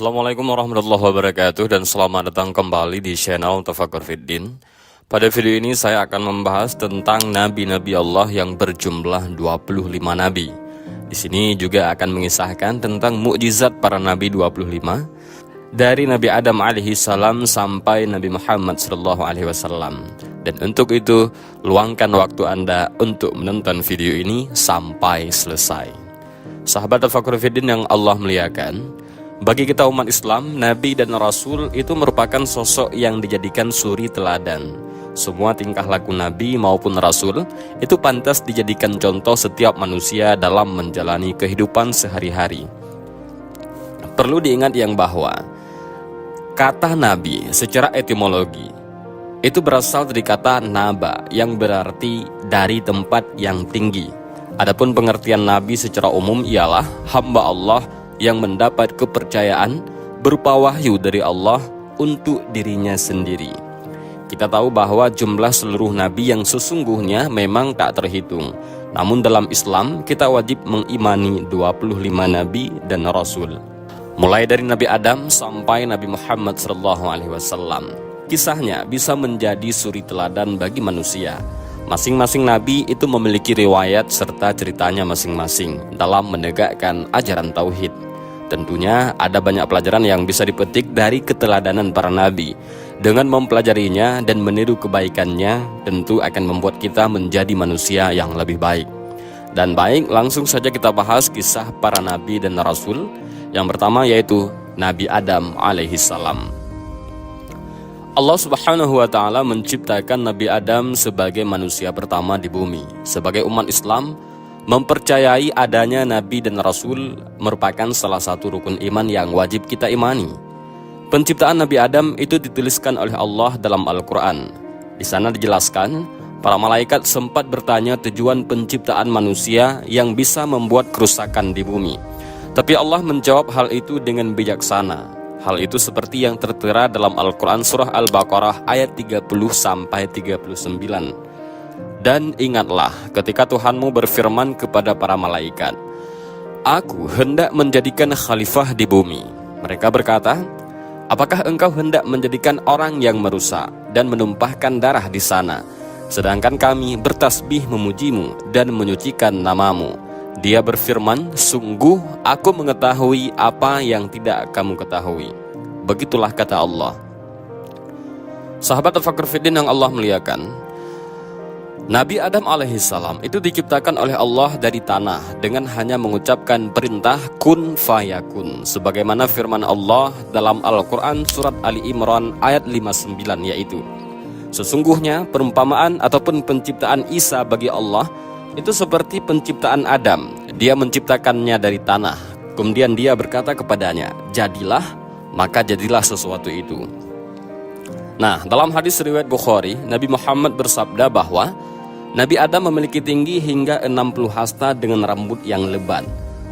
Assalamualaikum warahmatullahi wabarakatuh dan selamat datang kembali di channel Tafakkur Fiddin. Pada video ini saya akan membahas tentang nabi-nabi Allah yang berjumlah 25 nabi. Di sini juga akan mengisahkan tentang mukjizat para nabi 25 dari Nabi Adam alaihi salam sampai Nabi Muhammad sallallahu alaihi wasallam. Dan untuk itu, luangkan waktu Anda untuk menonton video ini sampai selesai. Sahabat Tafakkur Fiddin yang Allah muliakan, bagi kita umat Islam, Nabi dan Rasul itu merupakan sosok yang dijadikan suri teladan. Semua tingkah laku Nabi maupun Rasul itu pantas dijadikan contoh setiap manusia dalam menjalani kehidupan sehari-hari. Perlu diingat yang bahwa kata Nabi secara etimologi itu berasal dari kata naba yang berarti dari tempat yang tinggi. Adapun pengertian Nabi secara umum ialah hamba Allah yang mendapat kepercayaan berupa wahyu dari Allah untuk dirinya sendiri. Kita tahu bahwa jumlah seluruh nabi yang sesungguhnya memang tak terhitung. Namun dalam Islam kita wajib mengimani 25 nabi dan rasul. Mulai dari Nabi Adam sampai Nabi Muhammad SAW. Kisahnya bisa menjadi suri teladan bagi manusia. Masing-masing nabi itu memiliki riwayat serta ceritanya masing-masing dalam menegakkan ajaran tauhid. Tentunya ada banyak pelajaran yang bisa dipetik dari keteladanan para nabi. Dengan mempelajarinya dan meniru kebaikannya, tentu akan membuat kita menjadi manusia yang lebih baik. Dan baik, langsung saja kita bahas kisah para nabi dan rasul. Yang pertama yaitu Nabi Adam alaihi salam. Allah subhanahu wa ta'ala menciptakan Nabi Adam sebagai manusia pertama di bumi. Sebagai umat Islam, mempercayai adanya Nabi dan Rasul merupakan salah satu rukun iman yang wajib kita imani. Penciptaan Nabi Adam itu dituliskan oleh Allah dalam Al-Quran. Di sana dijelaskan, para malaikat sempat bertanya tujuan penciptaan manusia yang bisa membuat kerusakan di bumi. Tapi Allah menjawab hal itu dengan bijaksana. Hal itu seperti yang tertera dalam Al-Quran surah Al-Baqarah ayat 30-39. Dan ingatlah ketika Tuhanmu berfirman kepada para malaikat, Aku hendak menjadikan khalifah di bumi. Mereka berkata, apakah engkau hendak menjadikan orang yang merusak dan menumpahkan darah di sana, sedangkan kami bertasbih memujimu dan menyucikan namamu? Dia berfirman, sungguh aku mengetahui apa yang tidak kamu ketahui. Begitulah kata Allah. Sahabat Tafakkur Fiddin yang Allah muliakan, Nabi Adam alaihissalam itu diciptakan oleh Allah dari tanah dengan hanya mengucapkan perintah kun fayakun, sebagaimana firman Allah dalam Al-Quran surat Ali Imran ayat 59, yaitu sesungguhnya perumpamaan ataupun penciptaan Isa bagi Allah itu seperti penciptaan Adam. Dia menciptakannya dari tanah, kemudian dia berkata kepadanya, jadilah, maka jadilah sesuatu itu. Nah, dalam hadis riwayat Bukhari, Nabi Muhammad bersabda bahwa Nabi Adam memiliki tinggi hingga 60 hasta dengan rambut yang lebat.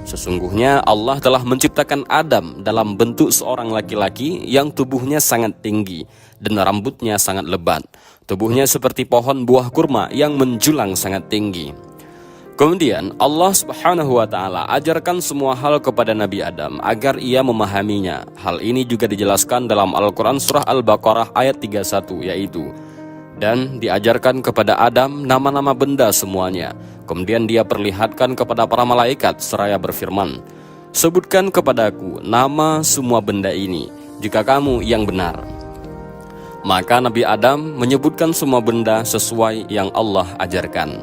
Sesungguhnya Allah telah menciptakan Adam dalam bentuk seorang laki-laki yang tubuhnya sangat tinggi dan rambutnya sangat lebat. Tubuhnya seperti pohon buah kurma yang menjulang sangat tinggi. Kemudian Allah subhanahu wa ta'ala ajarkan semua hal kepada Nabi Adam agar ia memahaminya. Hal ini juga dijelaskan dalam Al-Quran surah Al-Baqarah ayat 31, yaitu dan diajarkan kepada Adam nama-nama benda semuanya. Kemudian dia perlihatkan kepada para malaikat seraya berfirman, sebutkan kepadaku nama semua benda ini jika kamu yang benar. Maka Nabi Adam menyebutkan semua benda sesuai yang Allah ajarkan.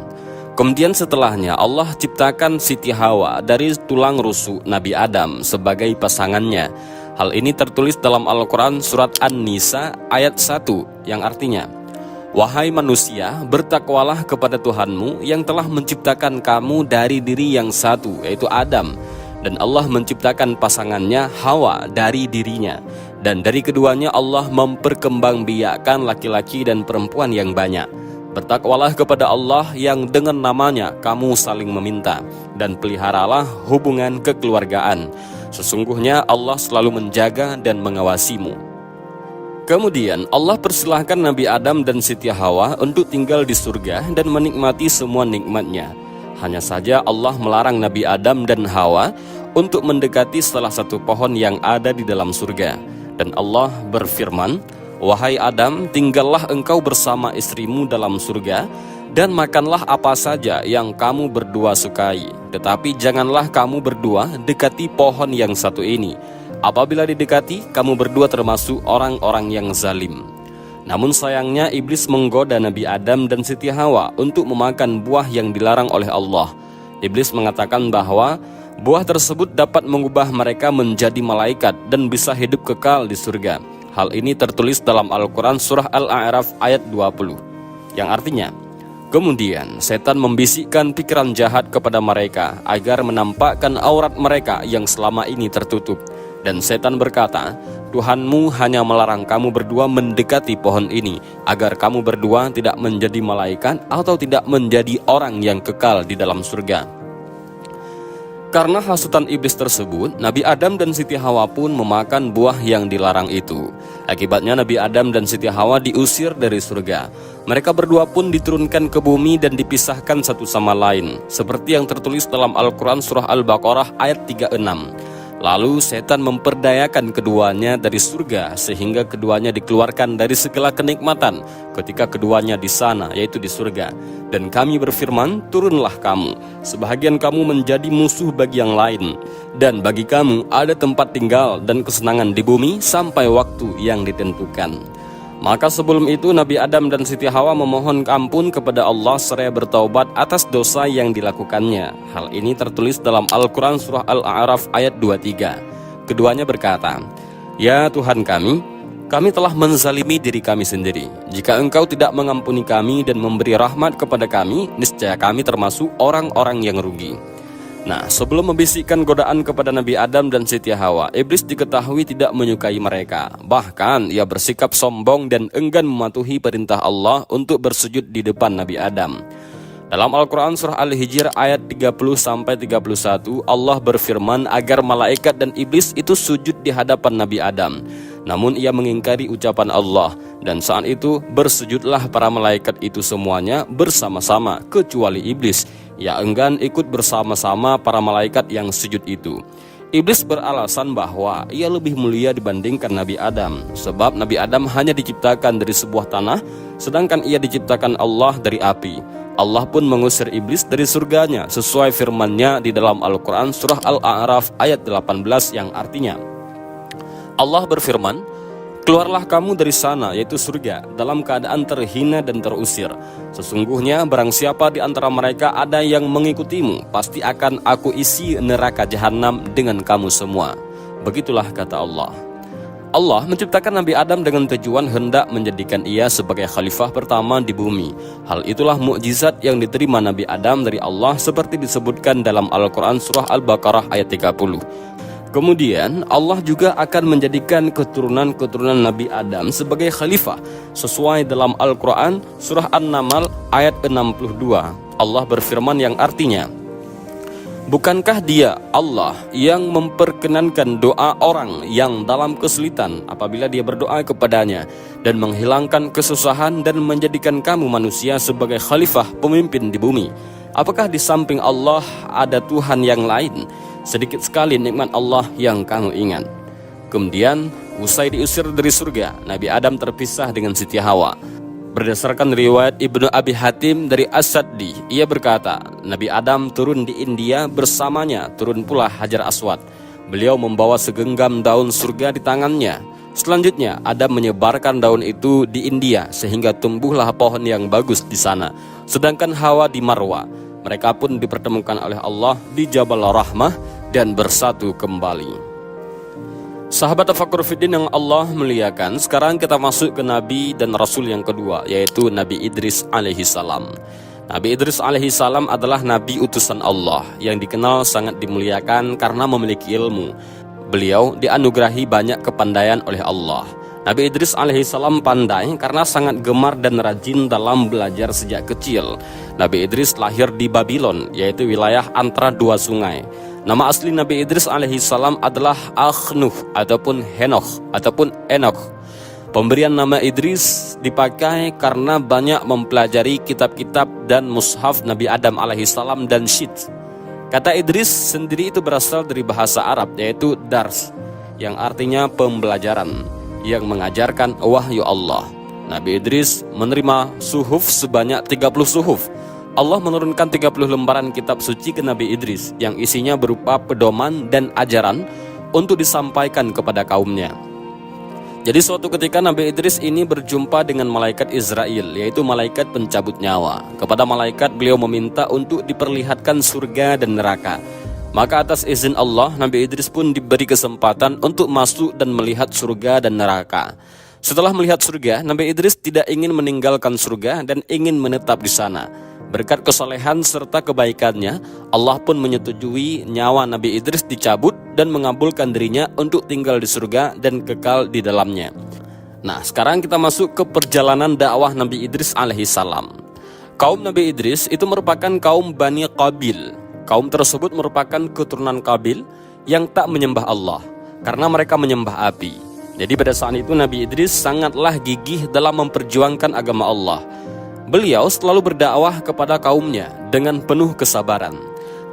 Kemudian setelahnya Allah ciptakan Siti Hawa dari tulang rusuk Nabi Adam sebagai pasangannya. Hal ini tertulis dalam Al-Quran surat An-Nisa ayat 1 yang artinya, wahai manusia, bertakwalah kepada Tuhanmu yang telah menciptakan kamu dari diri yang satu, yaitu Adam. Dan Allah menciptakan pasangannya Hawa dari dirinya. Dan dari keduanya Allah memperkembangbiakkan laki-laki dan perempuan yang banyak. Bertakwalah kepada Allah yang dengan namanya kamu saling meminta. Dan peliharalah hubungan kekeluargaan. Sesungguhnya Allah selalu menjaga dan mengawasimu. Kemudian Allah persilahkan Nabi Adam dan Siti Hawa untuk tinggal di surga dan menikmati semua nikmatnya. Hanya saja Allah melarang Nabi Adam dan Hawa untuk mendekati salah satu pohon yang ada di dalam surga. Dan Allah berfirman, "Wahai Adam, tinggallah engkau bersama istrimu dalam surga, dan makanlah apa saja yang kamu berdua sukai. Tetapi janganlah kamu berdua dekati pohon yang satu ini. Apabila didekati, kamu berdua termasuk orang-orang yang zalim." Namun sayangnya iblis menggoda Nabi Adam dan Siti Hawa untuk memakan buah yang dilarang oleh Allah. Iblis mengatakan bahwa buah tersebut dapat mengubah mereka menjadi malaikat dan bisa hidup kekal di surga. Hal ini tertulis dalam Al-Quran surah Al-A'raf ayat 20, yang artinya, kemudian setan membisikkan pikiran jahat kepada mereka agar menampakkan aurat mereka yang selama ini tertutup. Dan setan berkata, "Tuhanmu hanya melarang kamu berdua mendekati pohon ini, agar kamu berdua tidak menjadi malaikat atau tidak menjadi orang yang kekal di dalam surga." Karena hasutan iblis tersebut, Nabi Adam dan Siti Hawa pun memakan buah yang dilarang itu. Akibatnya Nabi Adam dan Siti Hawa diusir dari surga. Mereka berdua pun diturunkan ke bumi dan dipisahkan satu sama lain, seperti yang tertulis dalam Al-Quran surah Al-Baqarah ayat 36. Lalu setan memperdayakan keduanya dari surga sehingga keduanya dikeluarkan dari segala kenikmatan ketika keduanya di sana, yaitu di surga. Dan kami berfirman, "Turunlah kamu, sebahagian kamu menjadi musuh bagi yang lain, dan bagi kamu ada tempat tinggal dan kesenangan di bumi sampai waktu yang ditentukan." Maka sebelum itu Nabi Adam dan Siti Hawa memohon ampun kepada Allah seraya bertaubat atas dosa yang dilakukannya. Hal ini tertulis dalam Al-Quran surah Al-A'raf ayat 23. Keduanya berkata, "Ya Tuhan kami telah menzalimi diri kami sendiri. Jika Engkau tidak mengampuni kami dan memberi rahmat kepada kami, niscaya kami termasuk orang-orang yang rugi." Nah, sebelum membisikkan godaan kepada Nabi Adam dan Siti Hawa, iblis diketahui tidak menyukai mereka. Bahkan ia bersikap sombong dan enggan mematuhi perintah Allah untuk bersujud di depan Nabi Adam. Dalam Al-Quran surah Al-Hijr ayat 30-31, Allah berfirman agar malaikat dan iblis itu sujud di hadapan Nabi Adam. Namun ia mengingkari ucapan Allah, dan saat itu bersujudlah para malaikat itu semuanya bersama-sama kecuali iblis. Ia enggan ikut bersama-sama para malaikat yang sujud itu. Iblis beralasan bahwa ia lebih mulia dibandingkan Nabi Adam, sebab Nabi Adam hanya diciptakan dari sebuah tanah, sedangkan ia diciptakan Allah dari api. Allah pun mengusir iblis dari surganya sesuai firman-Nya di dalam Al-Quran surah Al-A'raf ayat 18, yang artinya, Allah berfirman, "Keluarlah kamu dari sana," yaitu surga, "dalam keadaan terhina dan terusir. Sesungguhnya barang siapa di antara mereka ada yang mengikutimu, pasti akan aku isi neraka jahanam dengan kamu semua." Begitulah kata Allah. Allah menciptakan Nabi Adam dengan tujuan hendak menjadikan ia sebagai khalifah pertama di bumi. Hal itulah mukjizat yang diterima Nabi Adam dari Allah seperti disebutkan dalam Al-Quran surah Al-Baqarah ayat 30. Kemudian Allah juga akan menjadikan keturunan-keturunan Nabi Adam sebagai khalifah sesuai dalam Al-Quran surah An-Naml ayat 62. Allah berfirman yang artinya, "Bukankah Dia Allah yang memperkenankan doa orang yang dalam kesulitan apabila dia berdoa kepadanya, dan menghilangkan kesusahan dan menjadikan kamu manusia sebagai khalifah pemimpin di bumi? Apakah di samping Allah ada Tuhan yang lain? Sedikit sekali nikmat Allah yang kamu ingat." Kemudian usai diusir dari surga, Nabi Adam terpisah dengan Siti Hawa. Berdasarkan riwayat Ibnu Abi Hatim dari As-Saddi, ia berkata, Nabi Adam turun di India, bersamanya turun pula Hajar Aswad. Beliau membawa segenggam daun surga di tangannya. Selanjutnya Adam menyebarkan daun itu di India sehingga tumbuhlah pohon yang bagus di sana. Sedangkan Hawa di Marwa. Mereka pun dipertemukan oleh Allah di Jabal Rahmah dan bersatu kembali. Sahabat Tafakkur Fiddin yang Allah muliakan, sekarang kita masuk ke Nabi dan Rasul yang kedua, yaitu Nabi Idris alaihi salam. Nabi Idris alaihi salam adalah Nabi utusan Allah yang dikenal sangat dimuliakan karena memiliki ilmu. Beliau dianugerahi banyak kepandaian oleh Allah. Nabi Idris alaihi salam pandai karena sangat gemar dan rajin dalam belajar sejak kecil. Nabi Idris lahir di Babylon, yaitu wilayah antara dua sungai. Nama asli Nabi Idris alaihi salam adalah Akhnuh ataupun Henoch ataupun Enoch. Pemberian nama Idris dipakai karena banyak mempelajari kitab-kitab dan mushaf Nabi Adam alaihi salam dan Syit. Kata Idris sendiri itu berasal dari bahasa Arab, yaitu dars, yang artinya pembelajaran, yang mengajarkan wahyu Allah. Nabi Idris menerima suhuf sebanyak 30 suhuf. Allah menurunkan 30 lembaran kitab suci ke Nabi Idris, yang isinya berupa pedoman dan ajaran untuk disampaikan kepada kaumnya. Jadi suatu ketika Nabi Idris ini berjumpa dengan malaikat Israel, yaitu malaikat pencabut nyawa. Kepada malaikat beliau meminta untuk diperlihatkan surga dan neraka. Maka atas izin Allah, Nabi Idris pun diberi kesempatan untuk masuk dan melihat surga dan neraka. Setelah melihat surga, Nabi Idris tidak ingin meninggalkan surga dan ingin menetap di sana. Berkat kesolehan serta kebaikannya, Allah pun menyetujui nyawa Nabi Idris dicabut dan mengabulkan dirinya untuk tinggal di surga dan kekal di dalamnya. Nah, sekarang kita masuk ke perjalanan dakwah Nabi Idris alaihissalam. Kaum Nabi Idris itu merupakan kaum Bani Qabil. Kaum tersebut merupakan keturunan Qabil yang tak menyembah Allah, karena mereka menyembah api. Jadi pada saat itu Nabi Idris sangatlah gigih dalam memperjuangkan agama Allah. Beliau selalu berdakwah kepada kaumnya dengan penuh kesabaran.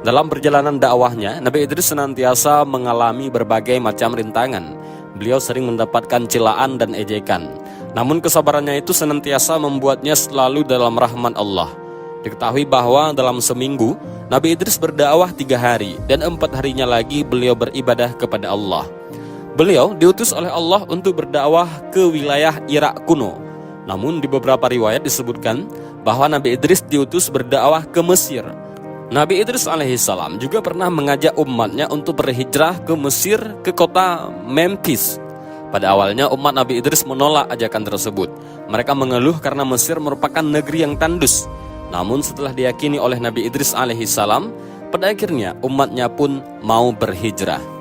Dalam perjalanan dakwahnya, Nabi Idris senantiasa mengalami berbagai macam rintangan. Beliau sering mendapatkan celaan dan ejekan. Namun kesabarannya itu senantiasa membuatnya selalu dalam rahmat Allah. Diketahui bahwa dalam seminggu, Nabi Idris berdakwah 3 hari dan 4 harinya lagi beliau beribadah kepada Allah. Beliau diutus oleh Allah untuk berdakwah ke wilayah Irak kuno. Namun di beberapa riwayat disebutkan bahwa Nabi Idris diutus berdakwah ke Mesir. Nabi Idris alaihissalam juga pernah mengajak umatnya untuk berhijrah ke Mesir, ke kota Memphis. Pada awalnya umat Nabi Idris menolak ajakan tersebut. Mereka mengeluh karena Mesir merupakan negeri yang tandus. Namun setelah diyakini oleh Nabi Idris alaihissalam, pada akhirnya umatnya pun mau berhijrah.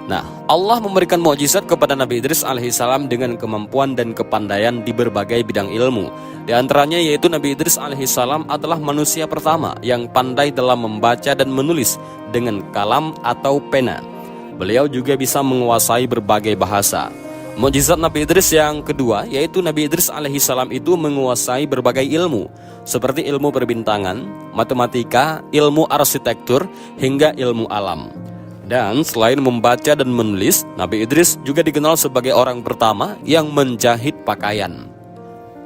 Nah, Allah memberikan mukjizat kepada Nabi Idris alaihissalam dengan kemampuan dan kepandaian di berbagai bidang ilmu. Di antaranya yaitu Nabi Idris alaihissalam adalah manusia pertama yang pandai dalam membaca dan menulis dengan kalam atau pena. Beliau juga bisa menguasai berbagai bahasa. Mukjizat Nabi Idris yang kedua yaitu Nabi Idris alaihissalam itu menguasai berbagai ilmu, seperti ilmu perbintangan, matematika, ilmu arsitektur, hingga ilmu alam. Dan selain membaca dan menulis, Nabi Idris juga dikenal sebagai orang pertama yang menjahit pakaian.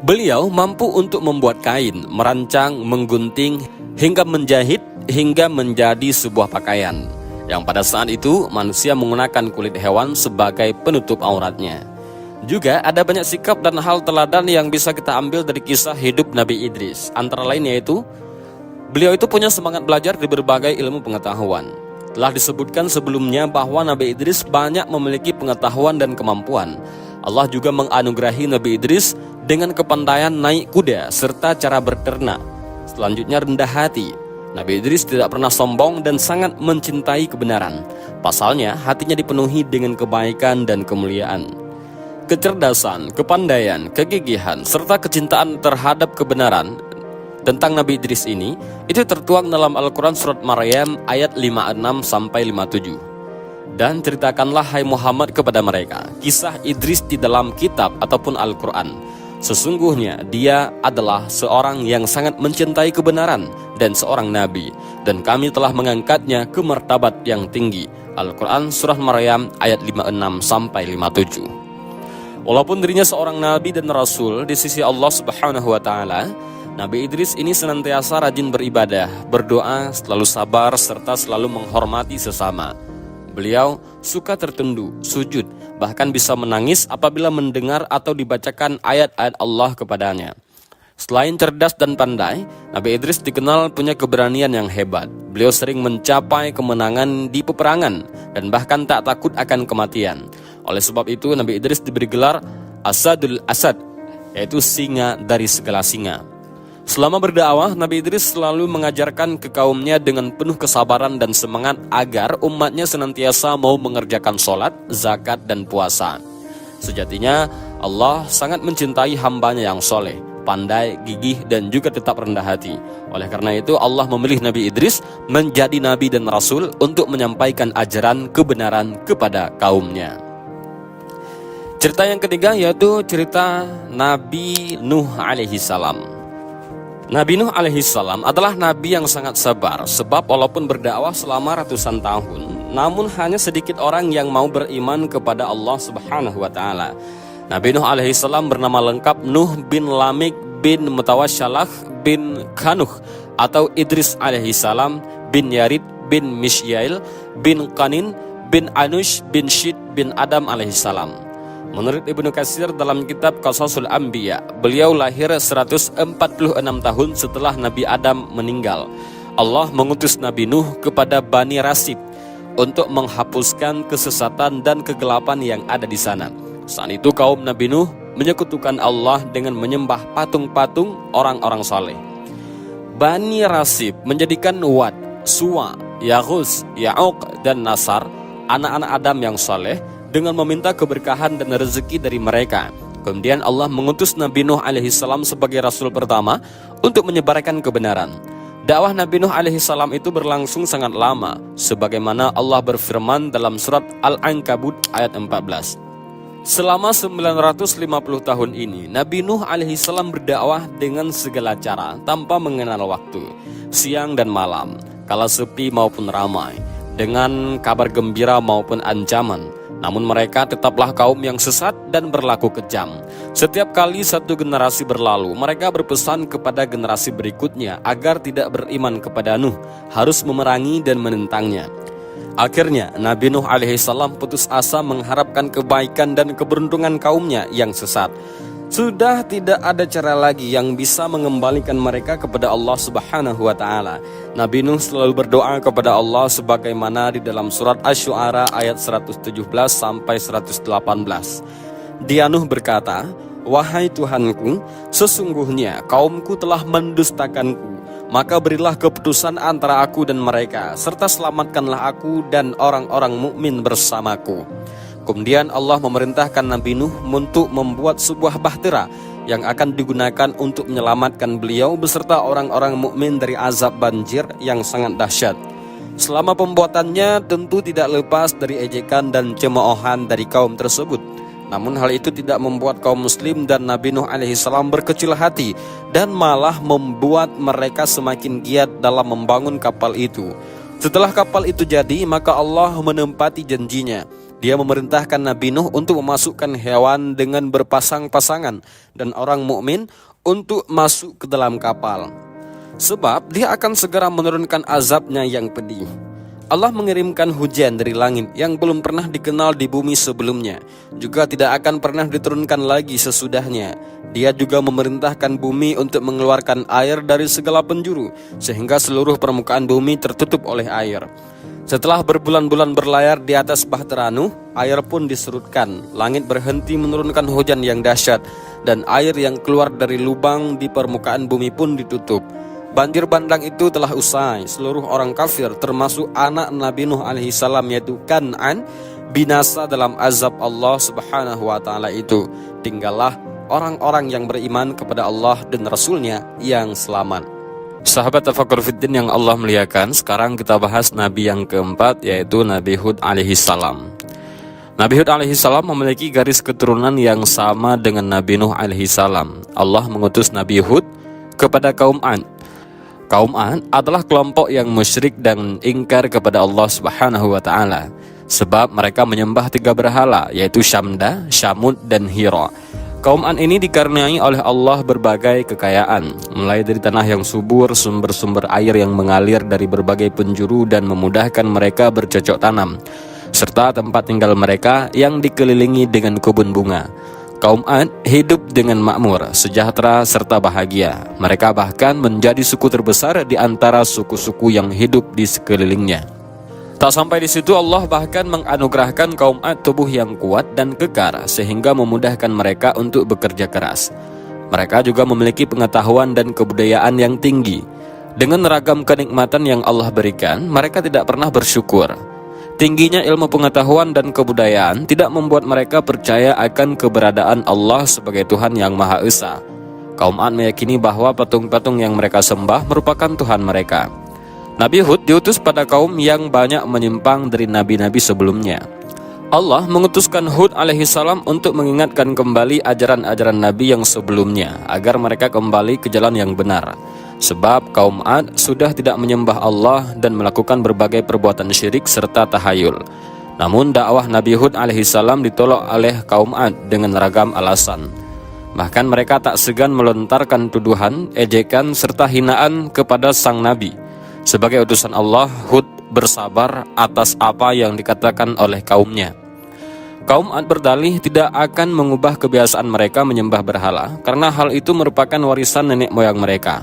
Beliau mampu untuk membuat kain, merancang, menggunting, hingga menjahit, hingga menjadi sebuah pakaian, yang pada saat itu manusia menggunakan kulit hewan sebagai penutup auratnya. Juga ada banyak sikap dan hal teladan yang bisa kita ambil dari kisah hidup Nabi Idris. Antara lain yaitu, beliau itu punya semangat belajar di berbagai ilmu pengetahuan. Telah disebutkan sebelumnya bahwa Nabi Idris banyak memiliki pengetahuan dan kemampuan. Allah juga menganugerahi Nabi Idris dengan kepandaian naik kuda serta cara berternak. Selanjutnya rendah hati. Nabi Idris tidak pernah sombong dan sangat mencintai kebenaran. Pasalnya hatinya dipenuhi dengan kebaikan dan kemuliaan. Kecerdasan, kepandaian, kegigihan, serta kecintaan terhadap kebenaran tentang Nabi Idris ini itu tertuang dalam Al-Quran surat Maryam ayat 56-57. Dan ceritakanlah hai Muhammad kepada mereka kisah Idris di dalam kitab ataupun Al-Quran. Sesungguhnya dia adalah seorang yang sangat mencintai kebenaran dan seorang nabi, dan kami telah mengangkatnya ke martabat yang tinggi. Al-Quran surah Maryam ayat 56-57. Walaupun dirinya seorang nabi dan rasul di sisi Allah Subhanahu wa taala, Nabi Idris ini senantiasa rajin beribadah, berdoa, selalu sabar, serta selalu menghormati sesama. Beliau suka tertunduk, sujud, bahkan bisa menangis apabila mendengar atau dibacakan ayat-ayat Allah kepadanya. Selain cerdas dan pandai, Nabi Idris dikenal punya keberanian yang hebat. Beliau sering mencapai kemenangan di peperangan dan bahkan tak takut akan kematian. Oleh sebab itu, Nabi Idris diberi gelar Asadul Asad, yaitu singa dari segala singa. Selama berdakwah, Nabi Idris selalu mengajarkan ke kaumnya dengan penuh kesabaran dan semangat agar umatnya senantiasa mau mengerjakan sholat, zakat, dan puasa. Sejatinya, Allah sangat mencintai hambanya yang soleh, pandai, gigih, dan juga tetap rendah hati. Oleh karena itu, Allah memilih Nabi Idris menjadi nabi dan rasul untuk menyampaikan ajaran kebenaran kepada kaumnya. Cerita yang ketiga yaitu cerita Nabi Nuh alaihissalam. Nabi Nuh alaihissalam adalah nabi yang sangat sabar, sebab walaupun berdakwah selama ratusan tahun, namun hanya sedikit orang yang mau beriman kepada Allah Subhanahu wa taala. Nabi Nuh alaihissalam bernama lengkap Nuh bin Lamik bin Mutawasyalah bin Kanuh, atau Idris alaihissalam bin Yarid bin Misyail bin Qanin bin Anush bin Syid bin Adam alaihissalam. Menurut Ibnu Katsir dalam kitab Qasasul Anbiya, beliau lahir 146 tahun setelah Nabi Adam meninggal. Allah mengutus Nabi Nuh kepada Bani Rasib untuk menghapuskan kesesatan dan kegelapan yang ada di sana. Saat itu kaum Nabi Nuh menyekutukan Allah dengan menyembah patung-patung orang-orang saleh. Bani Rasib menjadikan Wad, Suwa, Yaghus, Ya'uq, dan Nasar, anak-anak Adam yang saleh, dengan meminta keberkahan dan rezeki dari mereka. Kemudian Allah mengutus Nabi Nuh alaihissalam sebagai rasul pertama untuk menyebarkan kebenaran. Dakwah Nabi Nuh alaihissalam itu berlangsung sangat lama, sebagaimana Allah berfirman dalam surat Al-Ankabut ayat 14. Selama 950 tahun ini, Nabi Nuh alaihissalam berdakwah dengan segala cara, tanpa mengenal waktu, siang dan malam, kala sepi maupun ramai, dengan kabar gembira maupun ancaman. Namun mereka tetaplah kaum yang sesat dan berlaku kejam. Setiap kali satu generasi berlalu, mereka berpesan kepada generasi berikutnya agar tidak beriman kepada Nuh, harus memerangi dan menentangnya. Akhirnya Nabi Nuh alaihissalam putus asa mengharapkan kebaikan dan keberuntungan kaumnya yang sesat. Sudah tidak ada cara lagi yang bisa mengembalikan mereka kepada Allah Subhanahu wa taala. Nabi Nuh selalu berdoa kepada Allah sebagaimana di dalam surat Asy-Syu'ara ayat 117 sampai 118. Dia Nuh berkata, "Wahai Tuhanku, sesungguhnya kaumku telah mendustakanku. Maka berilah keputusan antara aku dan mereka, serta selamatkanlah aku dan orang-orang mukmin bersamaku." Kemudian Allah memerintahkan Nabi Nuh untuk membuat sebuah bahtera yang akan digunakan untuk menyelamatkan beliau beserta orang-orang mukmin dari azab banjir yang sangat dahsyat. Selama pembuatannya tentu tidak lepas dari ejekan dan cemoohan dari kaum tersebut. Namun hal itu tidak membuat kaum muslim dan Nabi Nuh alaihissalam berkecil hati, dan malah membuat mereka semakin giat dalam membangun kapal itu. Setelah kapal itu jadi, maka Allah menempati janjinya. Dia memerintahkan Nabi Nuh untuk memasukkan hewan dengan berpasang-pasangan dan orang mukmin untuk masuk ke dalam kapal, sebab dia akan segera menurunkan azabnya yang pedih. Allah mengirimkan hujan dari langit yang belum pernah dikenal di bumi sebelumnya, juga tidak akan pernah diturunkan lagi sesudahnya. Dia juga memerintahkan bumi untuk mengeluarkan air dari segala penjuru, sehingga seluruh permukaan bumi tertutup oleh air. Setelah berbulan-bulan berlayar di atas bahtera Nuh, air pun disurutkan, langit berhenti menurunkan hujan yang dahsyat, dan air yang keluar dari lubang di permukaan bumi pun ditutup. Banjir bandang itu telah usai. Seluruh orang kafir termasuk anak Nabi Nuh alaihissalam yaitu Kan'an binasa dalam azab Allah Subhanahu wa taala itu. Tinggallah orang-orang yang beriman kepada Allah dan Rasulnya yang selamat. Sahabat Tafakkur Fiddin yang Allah muliakan, sekarang kita bahas Nabi yang keempat, yaitu Nabi Hud alaihissalam. Nabi Hud alaihissalam memiliki garis keturunan yang sama dengan Nabi Nuh alaihissalam. Allah mengutus Nabi Hud kepada kaum Ad. Kaum Ad adalah kelompok yang musyrik dan ingkar kepada Allah Subhanahu wa taala, sebab mereka menyembah 3 berhala, yaitu Syamda, Syamud, dan Hira. Kaum Ad ini dikaruniai oleh Allah berbagai kekayaan, mulai dari tanah yang subur, sumber-sumber air yang mengalir dari berbagai penjuru dan memudahkan mereka bercocok tanam, serta tempat tinggal mereka yang dikelilingi dengan kebun bunga. Kaum Ad hidup dengan makmur, sejahtera, serta bahagia. Mereka bahkan menjadi suku terbesar di antara suku-suku yang hidup di sekelilingnya. Tak sampai di situ, Allah bahkan menganugerahkan kaum Ad tubuh yang kuat dan kekar, sehingga memudahkan mereka untuk bekerja keras. Mereka juga memiliki pengetahuan dan kebudayaan yang tinggi. Dengan ragam kenikmatan yang Allah berikan, mereka tidak pernah bersyukur. Tingginya ilmu pengetahuan dan kebudayaan tidak membuat mereka percaya akan keberadaan Allah sebagai Tuhan yang Maha Esa. Kaum Ad meyakini bahwa patung-patung yang mereka sembah merupakan Tuhan mereka. Nabi Hud diutus pada kaum yang banyak menyimpang dari nabi-nabi sebelumnya. Allah mengutuskan Hud alaihissalam untuk mengingatkan kembali ajaran-ajaran nabi yang sebelumnya, agar mereka kembali ke jalan yang benar. sebab kaum Ad sudah tidak menyembah Allah dan melakukan berbagai perbuatan syirik serta tahayul. Namun dakwah Nabi Hud alaihissalam ditolak oleh kaum Ad dengan ragam alasan. Bahkan mereka tak segan melontarkan tuduhan, ejekan serta hinaan kepada sang Nabi. Sebagai utusan Allah, Hud bersabar atas apa yang dikatakan oleh kaumnya. Kaum Ad berdalih tidak akan mengubah kebiasaan mereka menyembah berhala karena hal itu merupakan warisan nenek moyang mereka.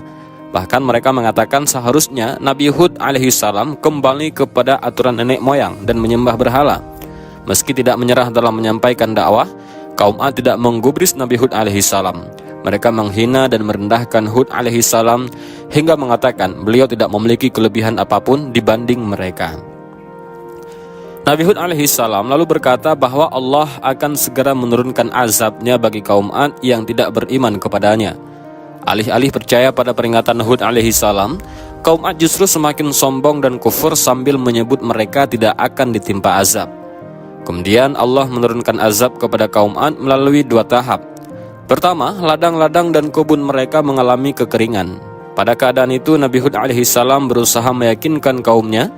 Bahkan mereka mengatakan seharusnya Nabi Hud alaihissalam kembali kepada aturan nenek moyang dan menyembah berhala. Meski tidak menyerah dalam menyampaikan dakwah, kaum Ad tidak menggubris Nabi Hud alaihissalam. Mereka menghina dan merendahkan Hud alaihissalam hingga mengatakan beliau tidak memiliki kelebihan apapun dibanding mereka. Nabi Hud alaihissalam lalu berkata bahwa Allah akan segera menurunkan azabnya bagi kaum Ad yang tidak beriman kepadanya. Alih-alih percaya pada peringatan Hud alaihissalam, kaum Ad justru semakin sombong dan kufur sambil menyebut mereka tidak akan ditimpa azab. Kemudian Allah menurunkan azab kepada kaum Ad melalui dua tahap. Pertama, ladang-ladang dan kebun mereka mengalami kekeringan. Pada keadaan itu Nabi Hud alaihissalam berusaha meyakinkan kaumnya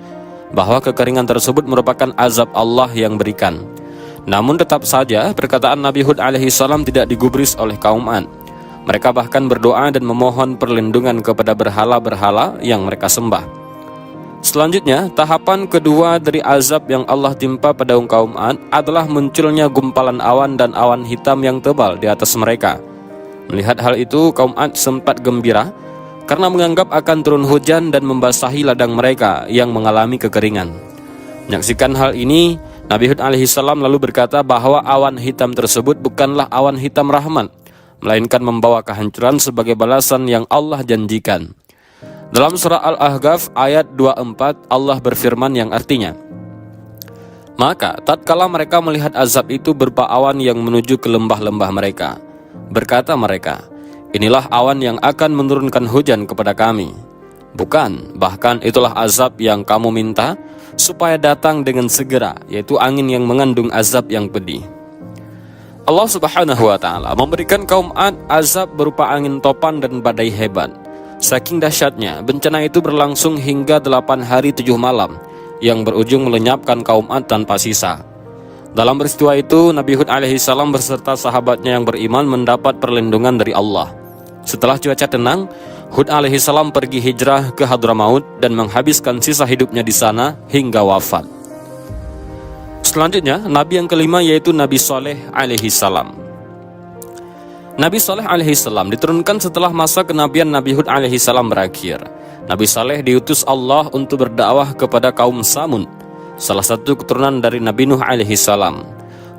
bahwa kekeringan tersebut merupakan azab Allah yang berikan. Namun tetap saja perkataan Nabi Hud alaihissalam tidak digubris oleh kaum Ad. Mereka bahkan berdoa dan memohon perlindungan kepada berhala-berhala yang mereka sembah. Selanjutnya, tahapan kedua dari azab yang Allah timpa pada kaum Ad adalah munculnya gumpalan awan dan awan hitam yang tebal di atas mereka. Melihat hal itu, kaum Ad sempat gembira karena menganggap akan turun hujan dan membasahi ladang mereka yang mengalami kekeringan. Menyaksikan hal ini, Nabi Hud alaihissalam lalu berkata bahwa awan hitam tersebut bukanlah awan hitam rahmat, melainkan membawa kehancuran sebagai balasan yang Allah janjikan. Dalam surah Al-Ahqaf ayat 24, Allah berfirman yang artinya, maka tatkala mereka melihat azab itu berupa awan yang menuju ke lembah-lembah mereka, berkata mereka, inilah awan yang akan menurunkan hujan kepada kami. Bukan, bahkan itulah azab yang kamu minta supaya datang dengan segera, yaitu angin yang mengandung azab yang pedih. Allah Subhanahu wa Ta'ala memberikan kaum Ad azab berupa angin topan dan badai hebat. Saking dahsyatnya, bencana itu berlangsung hingga 8 hari 7 malam yang berujung melenyapkan kaum Ad tanpa sisa. Dalam peristiwa itu, Nabi Hud alaihissalam beserta sahabatnya yang beriman mendapat perlindungan dari Allah. Setelah cuaca tenang, Hud alaihissalam pergi hijrah ke Hadramaut dan menghabiskan sisa hidupnya di sana hingga wafat. Selanjutnya, Nabi yang kelima yaitu Nabi Saleh alaihissalam. Nabi Saleh alaihissalam diturunkan setelah masa kenabian Nabi Hud alaihissalam berakhir. Nabi Saleh diutus Allah untuk berdakwah kepada kaum Samud, salah satu keturunan dari Nabi Nuh alaihissalam.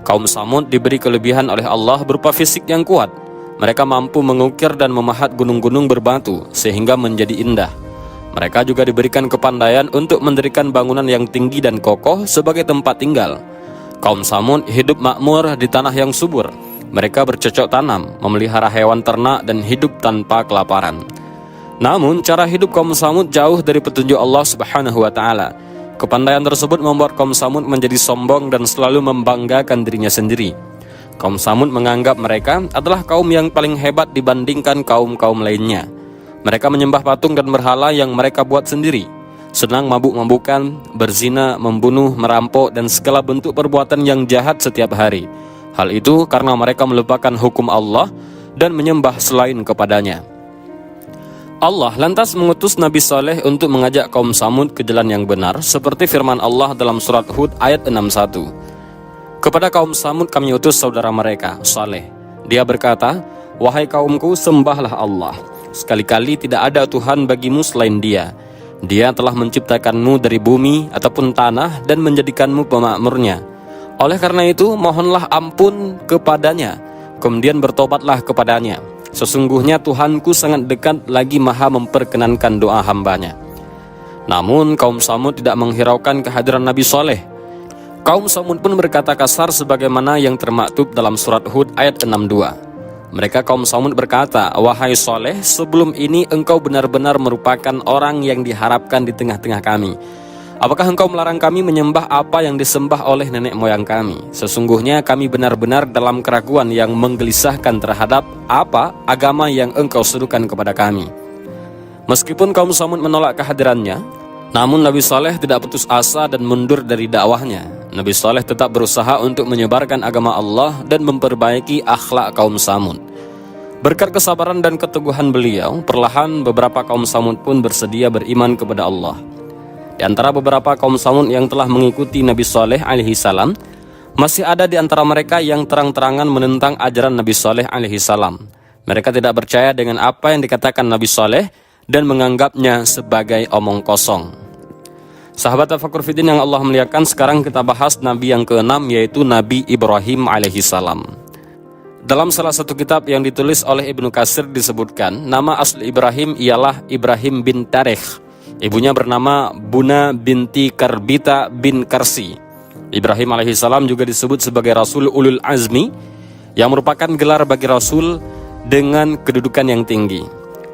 Kaum Samud diberi kelebihan oleh Allah berupa fisik yang kuat. Mereka mampu mengukir dan memahat gunung-gunung berbatu sehingga menjadi indah. Mereka juga diberikan kepandaian untuk mendirikan bangunan yang tinggi dan kokoh sebagai tempat tinggal. Kaum Samud hidup makmur di tanah yang subur. Mereka bercocok tanam, memelihara hewan ternak dan hidup tanpa kelaparan. Namun cara hidup kaum Samud jauh dari petunjuk Allah Subhanahu wa Ta'ala. Kepandaian tersebut membuat kaum Samud menjadi sombong dan selalu membanggakan dirinya sendiri. Kaum Samud menganggap mereka adalah kaum yang paling hebat dibandingkan kaum-kaum lainnya. Mereka menyembah patung dan berhala yang mereka buat sendiri, senang mabuk-mabukan, berzina, membunuh, merampok, dan segala bentuk perbuatan yang jahat setiap hari. Hal itu karena mereka melupakan hukum Allah dan menyembah selain kepadanya. Allah lantas mengutus Nabi Saleh untuk mengajak kaum Samud ke jalan yang benar, seperti firman Allah dalam surat Hud ayat 61. Kepada kaum Samud kami utus saudara mereka, Saleh. Dia berkata, wahai kaumku, sembahlah Allah. Sekali-kali tidak ada Tuhan bagimu selain Dia. Dia telah menciptakanmu dari bumi ataupun tanah dan menjadikanmu pemakmurnya. Oleh karena itu, mohonlah ampun kepadanya, kemudian bertobatlah kepadanya. Sesungguhnya Tuhanku sangat dekat lagi maha memperkenankan doa hambanya. Namun kaum Samud tidak menghiraukan kehadiran Nabi Saleh. Kaum Samud pun berkata kasar sebagaimana yang termaktub dalam surat Hud ayat 62. Mereka kaum Samud berkata, wahai Saleh, sebelum ini engkau benar-benar merupakan orang yang diharapkan di tengah-tengah kami. Apakah engkau melarang kami menyembah apa yang disembah oleh nenek moyang kami? Sesungguhnya kami benar-benar dalam keraguan yang menggelisahkan terhadap apa agama yang engkau serukan kepada kami. Meskipun kaum Tsamud menolak kehadirannya, namun Nabi Saleh tidak putus asa dan mundur dari dakwahnya. Nabi Saleh tetap berusaha untuk menyebarkan agama Allah dan memperbaiki akhlak kaum Tsamud. Berkat kesabaran dan keteguhan beliau, perlahan beberapa kaum Tsamud pun bersedia beriman kepada Allah. Di antara beberapa kaum Tsamud yang telah mengikuti Nabi Saleh alaihi salam, masih ada di antara mereka yang terang-terangan menentang ajaran Nabi Saleh alaihi salam. Mereka tidak percaya dengan apa yang dikatakan Nabi Saleh dan menganggapnya sebagai omong kosong. Sahabat Tafakkur Fiddin yang Allah muliakan, sekarang kita bahas Nabi yang ke-6, yaitu Nabi Ibrahim alaihi salam. Dalam salah satu kitab yang ditulis oleh Ibnu Katsir disebutkan, nama asli Ibrahim ialah Ibrahim bin Tarikh. Ibunya bernama Buna binti Karbita bin Karsi. Ibrahim alaihissalam juga disebut sebagai Rasul Ulul Azmi, yang merupakan gelar bagi Rasul dengan kedudukan yang tinggi.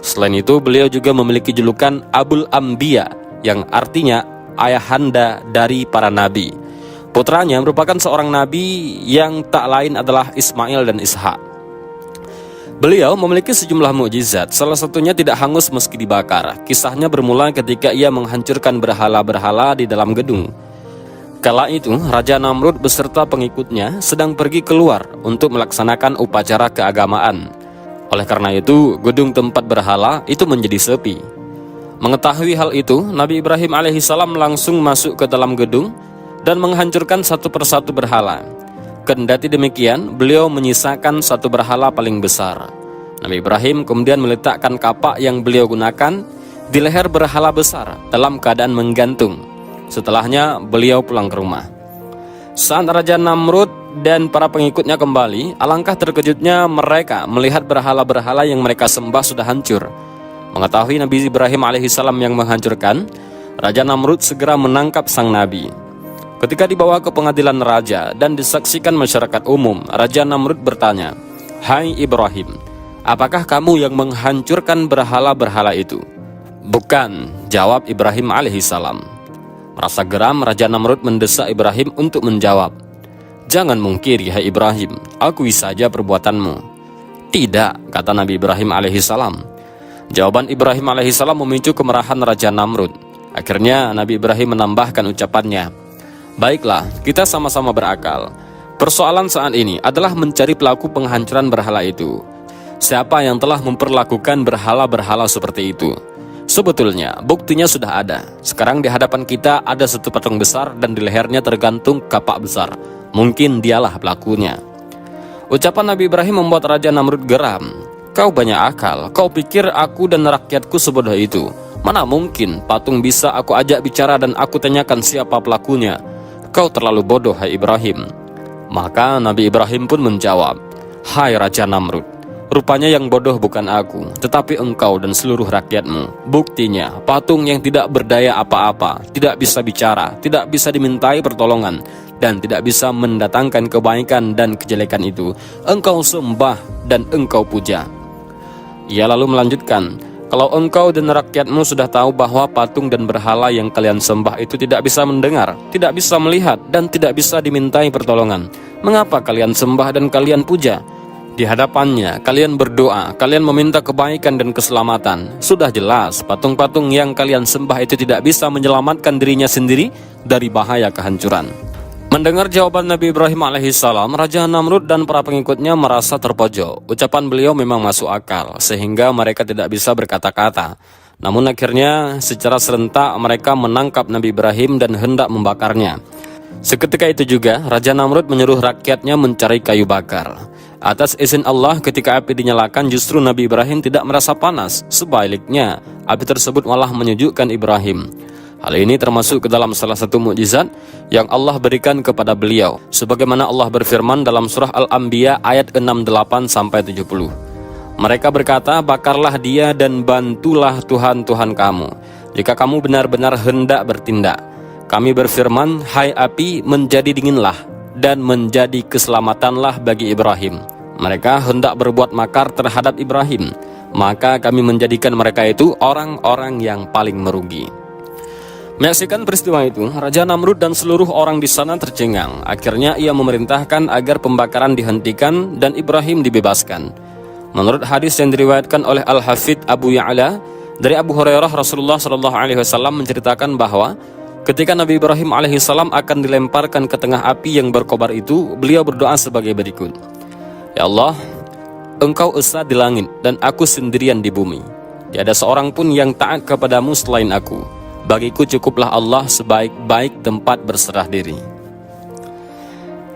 Selain itu, beliau juga memiliki julukan Abul Anbiya, yang artinya ayahanda dari para nabi. Putranya merupakan seorang nabi yang tak lain adalah Ismail dan Ishak. Beliau memiliki sejumlah mukjizat, salah satunya tidak hangus meski dibakar. Kisahnya bermula ketika ia menghancurkan berhala-berhala di dalam gedung. Kala itu, Raja Namrud beserta pengikutnya sedang pergi keluar untuk melaksanakan upacara keagamaan. Oleh karena itu, gedung tempat berhala itu menjadi sepi. Mengetahui hal itu, Nabi Ibrahim alaihissalam langsung masuk ke dalam gedung dan menghancurkan satu persatu berhala. Kendati demikian, beliau menyisakan satu berhala paling besar. Nabi Ibrahim kemudian meletakkan kapak yang beliau gunakan di leher berhala besar dalam keadaan menggantung. Setelahnya, beliau pulang ke rumah. Saat Raja Namrud dan para pengikutnya kembali, alangkah terkejutnya mereka melihat berhala-berhala yang mereka sembah sudah hancur. Mengetahui Nabi Ibrahim alaihissalam yang menghancurkan, Raja Namrud segera menangkap sang Nabi. Ketika dibawa ke pengadilan raja dan disaksikan masyarakat umum, Raja Namrud bertanya, "Hai Ibrahim, apakah kamu yang menghancurkan berhala-berhala itu?" "Bukan," jawab Ibrahim alaihissalam. Merasa geram, Raja Namrud mendesak Ibrahim untuk menjawab. "Jangan mungkiri, hai Ibrahim, akui saja perbuatanmu." "Tidak," kata Nabi Ibrahim alaihissalam. Jawaban Ibrahim alaihissalam memicu kemarahan Raja Namrud. Akhirnya Nabi Ibrahim menambahkan ucapannya, "Baiklah, kita sama-sama berakal. Persoalan saat ini adalah mencari pelaku penghancuran berhala itu. Siapa yang telah memperlakukan berhala-berhala seperti itu? Sebetulnya, buktinya sudah ada. Sekarang di hadapan kita ada satu patung besar dan di lehernya tergantung kapak besar. Mungkin dialah pelakunya." Ucapan Nabi Ibrahim membuat Raja Namrud geram. "Kau banyak akal, kau pikir aku dan rakyatku sebodoh itu? Mana mungkin patung bisa aku ajak bicara dan aku tanyakan siapa pelakunya? Kau terlalu bodoh, hai Ibrahim." Maka Nabi Ibrahim pun menjawab, "Hai Raja Namrud, rupanya yang bodoh bukan aku, tetapi engkau dan seluruh rakyatmu. Buktinya, patung yang tidak berdaya apa-apa, tidak bisa bicara, tidak bisa dimintai pertolongan, dan tidak bisa mendatangkan kebaikan dan kejelekan itu, engkau sembah dan engkau puja." Ia lalu melanjutkan, "Kalau engkau dan rakyatmu sudah tahu bahwa patung dan berhala yang kalian sembah itu tidak bisa mendengar, tidak bisa melihat, dan tidak bisa dimintai pertolongan, mengapa kalian sembah dan kalian puja? Di hadapannya, kalian berdoa, kalian meminta kebaikan dan keselamatan. Sudah jelas, patung-patung yang kalian sembah itu tidak bisa menyelamatkan dirinya sendiri dari bahaya kehancuran." Mendengar jawaban Nabi Ibrahim alaihissalam, Raja Namrud dan para pengikutnya merasa terpojok. Ucapan beliau memang masuk akal, sehingga mereka tidak bisa berkata-kata. Namun akhirnya, secara serentak mereka menangkap Nabi Ibrahim dan hendak membakarnya. Seketika itu juga, Raja Namrud menyuruh rakyatnya mencari kayu bakar. Atas izin Allah, ketika api dinyalakan, justru Nabi Ibrahim tidak merasa panas. Sebaliknya, api tersebut malah menyejukkan Ibrahim. Hal ini termasuk ke dalam salah satu mukjizat yang Allah berikan kepada beliau, sebagaimana Allah berfirman dalam surah Al-Anbiya ayat 68-70. Mereka berkata, "Bakarlah dia dan bantulah Tuhan-Tuhan kamu, jika kamu benar-benar hendak bertindak." Kami berfirman, "Hai api, menjadi dinginlah dan menjadi keselamatanlah bagi Ibrahim." Mereka hendak berbuat makar terhadap Ibrahim, maka kami menjadikan mereka itu orang-orang yang paling merugi. Menyaksikan peristiwa itu, Raja Namrud dan seluruh orang di sana tercengang. Akhirnya ia memerintahkan agar pembakaran dihentikan dan Ibrahim dibebaskan. Menurut hadis yang diriwayatkan oleh Al-Hafidh Abu Ya'la, Dari Abu Hurairah, Rasulullah Shallallahu Alaihi Wasallam menceritakan bahwa ketika Nabi Ibrahim alaihissalam akan dilemparkan ke tengah api yang berkobar itu, beliau berdoa sebagai berikut. Ya Allah, Engkau esa di langit dan aku sendirian di bumi. Tiada seorang pun yang taat kepadamu selain aku. Bagiku cukuplah Allah sebaik-baik tempat berserah diri.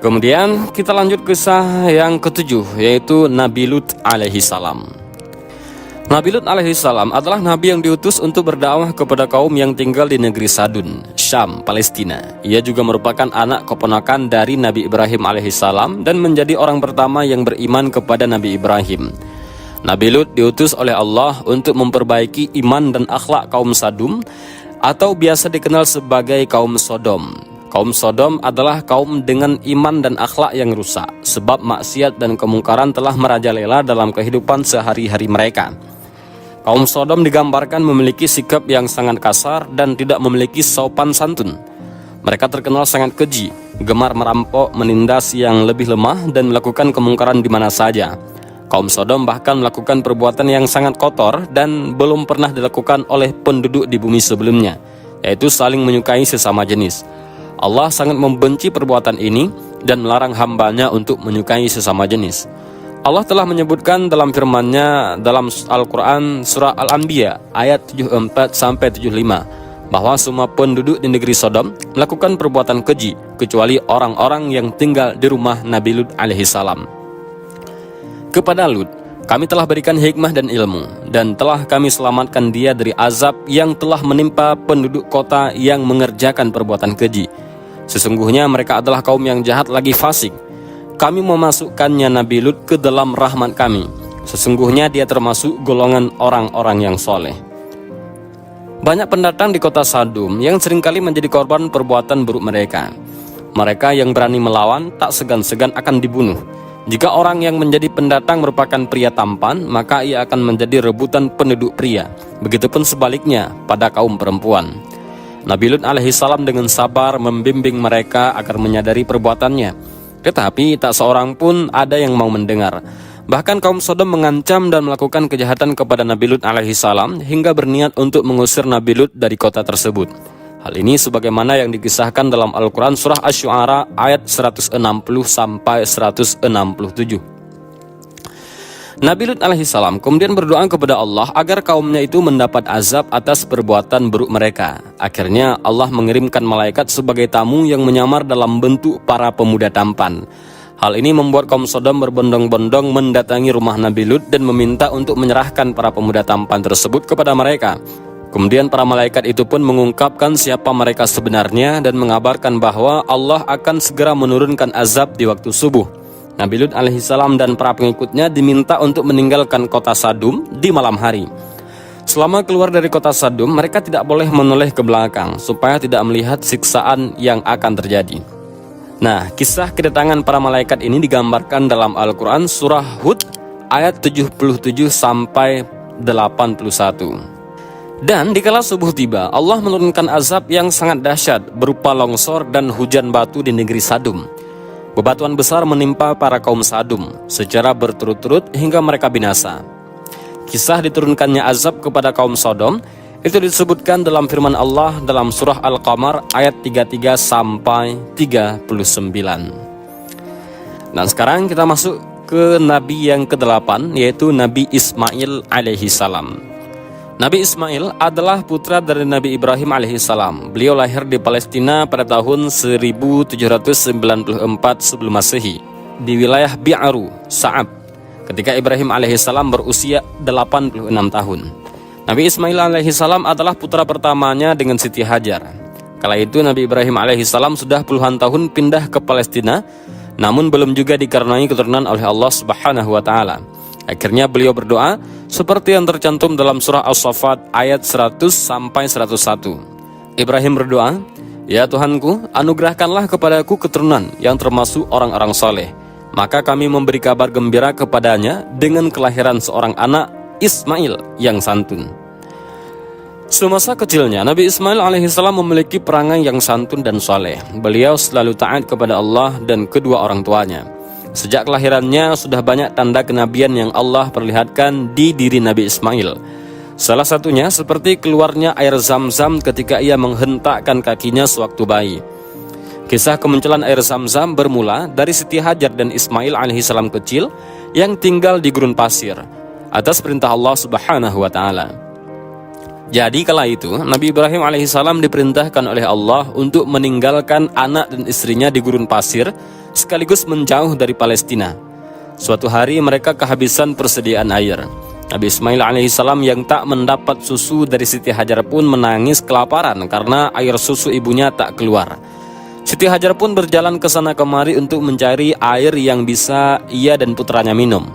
Kemudian kita lanjut kisah yang ketujuh, yaitu Nabi Lut alaihissalam. Nabi Lut alaihissalam adalah nabi yang diutus untuk berdakwah kepada kaum yang tinggal di negeri Sadun, Syam, Palestina. Ia juga merupakan anak keponakan dari Nabi Ibrahim alaihissalam dan menjadi orang pertama yang beriman kepada Nabi Ibrahim. Nabi Lut diutus oleh Allah untuk memperbaiki iman dan akhlak kaum Sadum, atau biasa dikenal sebagai kaum Sodom. Kaum Sodom adalah kaum dengan iman dan akhlak yang rusak, sebab maksiat dan kemungkaran telah merajalela dalam kehidupan sehari-hari mereka. Kaum Sodom digambarkan memiliki sikap yang sangat kasar dan tidak memiliki sopan santun. Mereka terkenal sangat keji, gemar merampok, menindas yang lebih lemah, dan melakukan kemungkaran di mana saja. Kaum Sodom bahkan melakukan perbuatan yang sangat kotor dan belum pernah dilakukan oleh penduduk di bumi sebelumnya, yaitu saling menyukai sesama jenis. Allah sangat membenci perbuatan ini dan melarang hambanya untuk menyukai sesama jenis. Allah telah menyebutkan dalam firman-Nya dalam Al-Quran surah Al-Anbiya ayat 74-75 bahwa semua penduduk di negeri Sodom melakukan perbuatan keji kecuali orang-orang yang tinggal di rumah Nabi Lut alaihissalam. Kepada Lut kami telah berikan hikmah dan ilmu, dan telah kami selamatkan dia dari azab yang telah menimpa penduduk kota yang mengerjakan perbuatan keji. Sesungguhnya mereka adalah kaum yang jahat lagi fasik. Kami memasukkannya Nabi Lut ke dalam rahmat kami. Sesungguhnya dia termasuk golongan orang-orang yang soleh. Banyak pendatang di kota Sadum yang seringkali menjadi korban perbuatan buruk mereka. Mereka yang berani melawan tak segan-segan akan dibunuh. Jika orang yang menjadi pendatang merupakan pria tampan, maka ia akan menjadi rebutan penduduk pria. Begitupun sebaliknya pada kaum perempuan. Nabi Lut alaihissalam dengan sabar membimbing mereka agar menyadari perbuatannya. Tetapi tak seorang pun ada yang mau mendengar. Bahkan kaum Sodom mengancam dan melakukan kejahatan kepada Nabi Lut alaihissalam hingga berniat untuk mengusir Nabi Lut dari kota tersebut. Hal ini sebagaimana yang dikisahkan dalam Al-Quran surah Asy-Syu'ara ayat 160-167. Nabi Lut alaihissalam kemudian berdoa kepada Allah agar kaumnya itu mendapat azab atas perbuatan buruk mereka. Akhirnya Allah mengirimkan malaikat sebagai tamu yang menyamar dalam bentuk para pemuda tampan. Hal ini membuat kaum Sodom berbondong-bondong mendatangi rumah Nabi Lut dan meminta untuk menyerahkan para pemuda tampan tersebut kepada mereka. Kemudian para malaikat itu pun mengungkapkan siapa mereka sebenarnya dan mengabarkan bahwa Allah akan segera menurunkan azab di waktu subuh. Nabi Lut alaihissalam dan para pengikutnya diminta untuk meninggalkan kota Sadum di malam hari. Selama keluar dari kota Sadum, mereka tidak boleh menoleh ke belakang supaya tidak melihat siksaan yang akan terjadi. Nah, kisah kedatangan para malaikat ini digambarkan dalam Al-Quran surah Hud ayat 77-81. Dan dikala subuh tiba, Allah menurunkan azab yang sangat dahsyat berupa longsor dan hujan batu di negeri Sadum. Bebatuan besar menimpa para kaum Sadum secara berturut-turut hingga mereka binasa. Kisah diturunkannya azab kepada kaum Sodom itu disebutkan dalam firman Allah dalam surah Al-Qamar ayat 33-39. Dan sekarang kita masuk ke nabi yang ke-8, yaitu Nabi Ismail alaihissalam. Nabi Ismail adalah putra dari Nabi Ibrahim alaihissalam. Beliau lahir di Palestina pada tahun 1794 sebelum Masehi di wilayah Bi'aru, Sa'ab, ketika Ibrahim alaihissalam berusia 86 tahun. Nabi Ismail alaihissalam adalah putra pertamanya dengan Siti Hajar. Kala itu Nabi Ibrahim alaihissalam sudah puluhan tahun pindah ke Palestina, namun belum juga dikaruniai keturunan oleh Allah Subhanahu wa Ta'ala. Akhirnya beliau berdoa seperti yang tercantum dalam surah As-Saffat ayat 100-101. Ibrahim berdoa, "Ya Tuhanku, anugerahkanlah kepadaku keturunan yang termasuk orang-orang soleh." Maka kami memberi kabar gembira kepadanya dengan kelahiran seorang anak, Ismail, yang santun. Semasa kecilnya, Nabi Ismail alaihissalam memiliki perangai yang santun dan soleh. Beliau selalu taat kepada Allah dan kedua orang tuanya. Sejak kelahirannya sudah banyak tanda kenabian yang Allah perlihatkan di diri Nabi Ismail. Salah satunya seperti keluarnya air Zam-Zam ketika ia menghentakkan kakinya sewaktu bayi. Kisah kemunculan air Zam-Zam bermula dari Siti Hajar dan Ismail alaihissalam kecil yang tinggal di gurun pasir atas perintah Allah Subhanahu wa taala. Jadi kala itu Nabi Ibrahim alaihissalam diperintahkan oleh Allah untuk meninggalkan anak dan istrinya di gurun pasir sekaligus menjauh dari Palestina. Suatu hari mereka kehabisan persediaan air. Nabi Ismail alaihissalam yang tak mendapat susu dari Siti Hajar pun menangis kelaparan karena air susu ibunya tak keluar. Siti Hajar pun berjalan ke sana kemari untuk mencari air yang bisa ia dan putranya minum.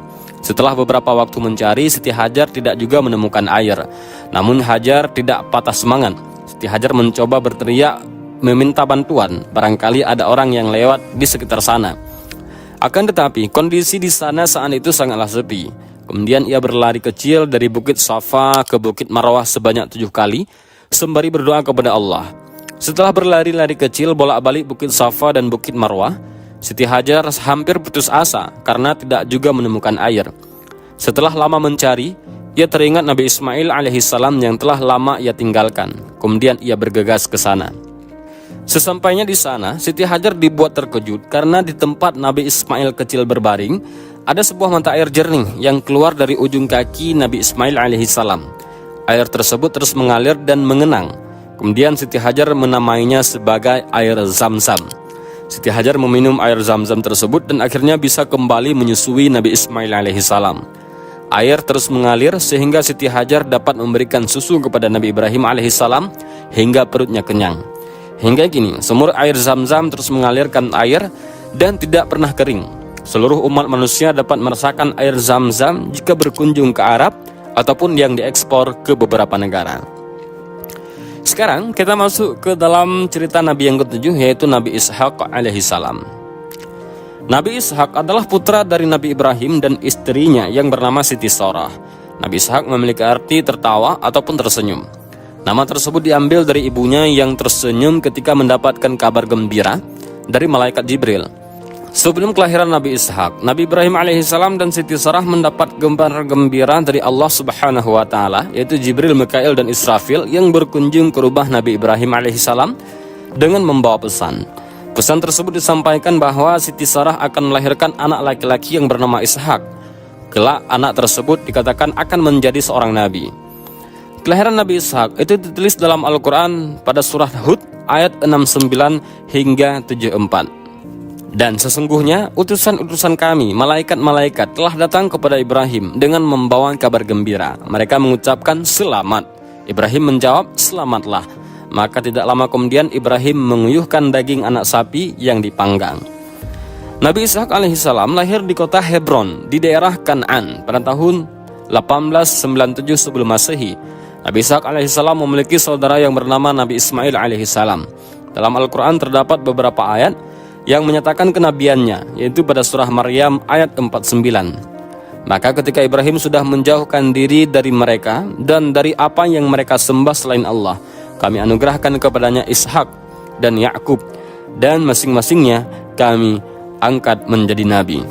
Setelah beberapa waktu mencari, Siti Hajar tidak juga menemukan air. Namun Hajar tidak patah semangat. Siti Hajar mencoba berteriak meminta bantuan, barangkali ada orang yang lewat di sekitar sana. Akan tetapi kondisi di sana saat itu sangatlah sepi. Kemudian ia berlari kecil dari Bukit Safa ke Bukit Marwah sebanyak 7 kali, sembari berdoa kepada Allah. Setelah berlari-lari kecil bolak-balik Bukit Safa dan Bukit Marwah, Siti Hajar hampir putus asa karena tidak juga menemukan air. Setelah lama mencari, ia teringat Nabi Ismail alaihissalam yang telah lama ia tinggalkan. Kemudian ia bergegas ke sana. Sesampainya di sana, Siti Hajar dibuat terkejut karena di tempat Nabi Ismail kecil berbaring, ada sebuah mata air jernih yang keluar dari ujung kaki Nabi Ismail alaihissalam. Air tersebut terus mengalir dan mengenang. Kemudian Siti Hajar menamainya sebagai air Zam-Zam. Siti Hajar meminum air Zam-Zam tersebut dan akhirnya bisa kembali menyusui Nabi Ismail alaihissalam. Air terus mengalir sehingga Siti Hajar dapat memberikan susu kepada Nabi Ibrahim alaihissalam hingga perutnya kenyang. Hingga kini sumur air Zam-Zam terus mengalirkan air dan tidak pernah kering. Seluruh umat manusia dapat merasakan air Zam-Zam jika berkunjung ke Arab ataupun yang diekspor ke beberapa negara. Sekarang kita masuk ke dalam cerita Nabi yang ketujuh, yaitu Nabi Ishaq alaihissalam. Nabi Ishaq adalah putra dari Nabi Ibrahim dan istrinya yang bernama Siti Sarah. Nabi Ishaq memiliki arti tertawa ataupun tersenyum. Nama tersebut diambil dari ibunya yang tersenyum ketika mendapatkan kabar gembira dari malaikat Jibril. Sebelum kelahiran Nabi Ishaq, Nabi Ibrahim alaihissalam dan Siti Sarah mendapat kabar gembira dari Allah Subhanahu wa taala, yaitu Jibril, Mikail dan Israfil yang berkunjung ke rumah Nabi Ibrahim alaihissalam dengan membawa pesan. Pesan tersebut disampaikan bahwa Siti Sarah akan melahirkan anak laki-laki yang bernama Ishaq. Kelak anak tersebut dikatakan akan menjadi seorang nabi. Kelahiran Nabi Ishaq itu ditulis dalam Al-Quran pada surah Hud ayat 69 hingga 74. Dan sesungguhnya utusan-utusan kami, malaikat-malaikat telah datang kepada Ibrahim dengan membawa kabar gembira. Mereka mengucapkan selamat. Ibrahim menjawab, selamatlah. Maka tidak lama kemudian Ibrahim menguyuhkan daging anak sapi yang dipanggang. Nabi Ishaq alaihissalam lahir di kota Hebron di daerah Kan'an pada tahun 1897 sebelum Masehi. Nabi Ishaq alaihissalam memiliki saudara yang bernama Nabi Ismail alaihissalam. Dalam Al-Quran terdapat beberapa ayat yang menyatakan kenabiannya, yaitu pada surah Maryam ayat 49. Maka ketika Ibrahim sudah menjauhkan diri dari mereka dan dari apa yang mereka sembah selain Allah, kami anugerahkan kepadanya Ishak dan Yakub, dan masing-masingnya kami angkat menjadi nabi.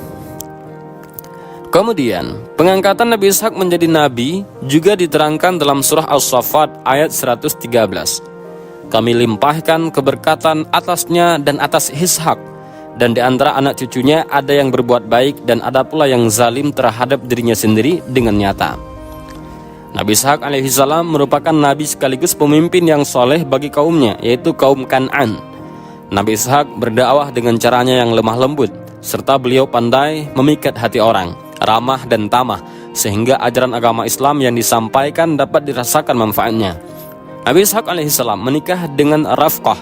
Kemudian pengangkatan Nabi Ishak menjadi nabi juga diterangkan dalam surah As-Saffat ayat 113. Kami limpahkan keberkatan atasnya dan atas Ishak, dan di antara anak cucunya ada yang berbuat baik dan ada pula yang zalim terhadap dirinya sendiri dengan nyata. Nabi Ishak alaihissalam merupakan nabi sekaligus pemimpin yang soleh bagi kaumnya, yaitu kaum Kan'an. Nabi Ishak berdakwah dengan caranya yang lemah lembut, serta beliau pandai memikat hati orang, ramah dan tamah, sehingga ajaran agama Islam yang disampaikan dapat dirasakan manfaatnya. Nabi Ishaq alaihissalam menikah dengan Rafqah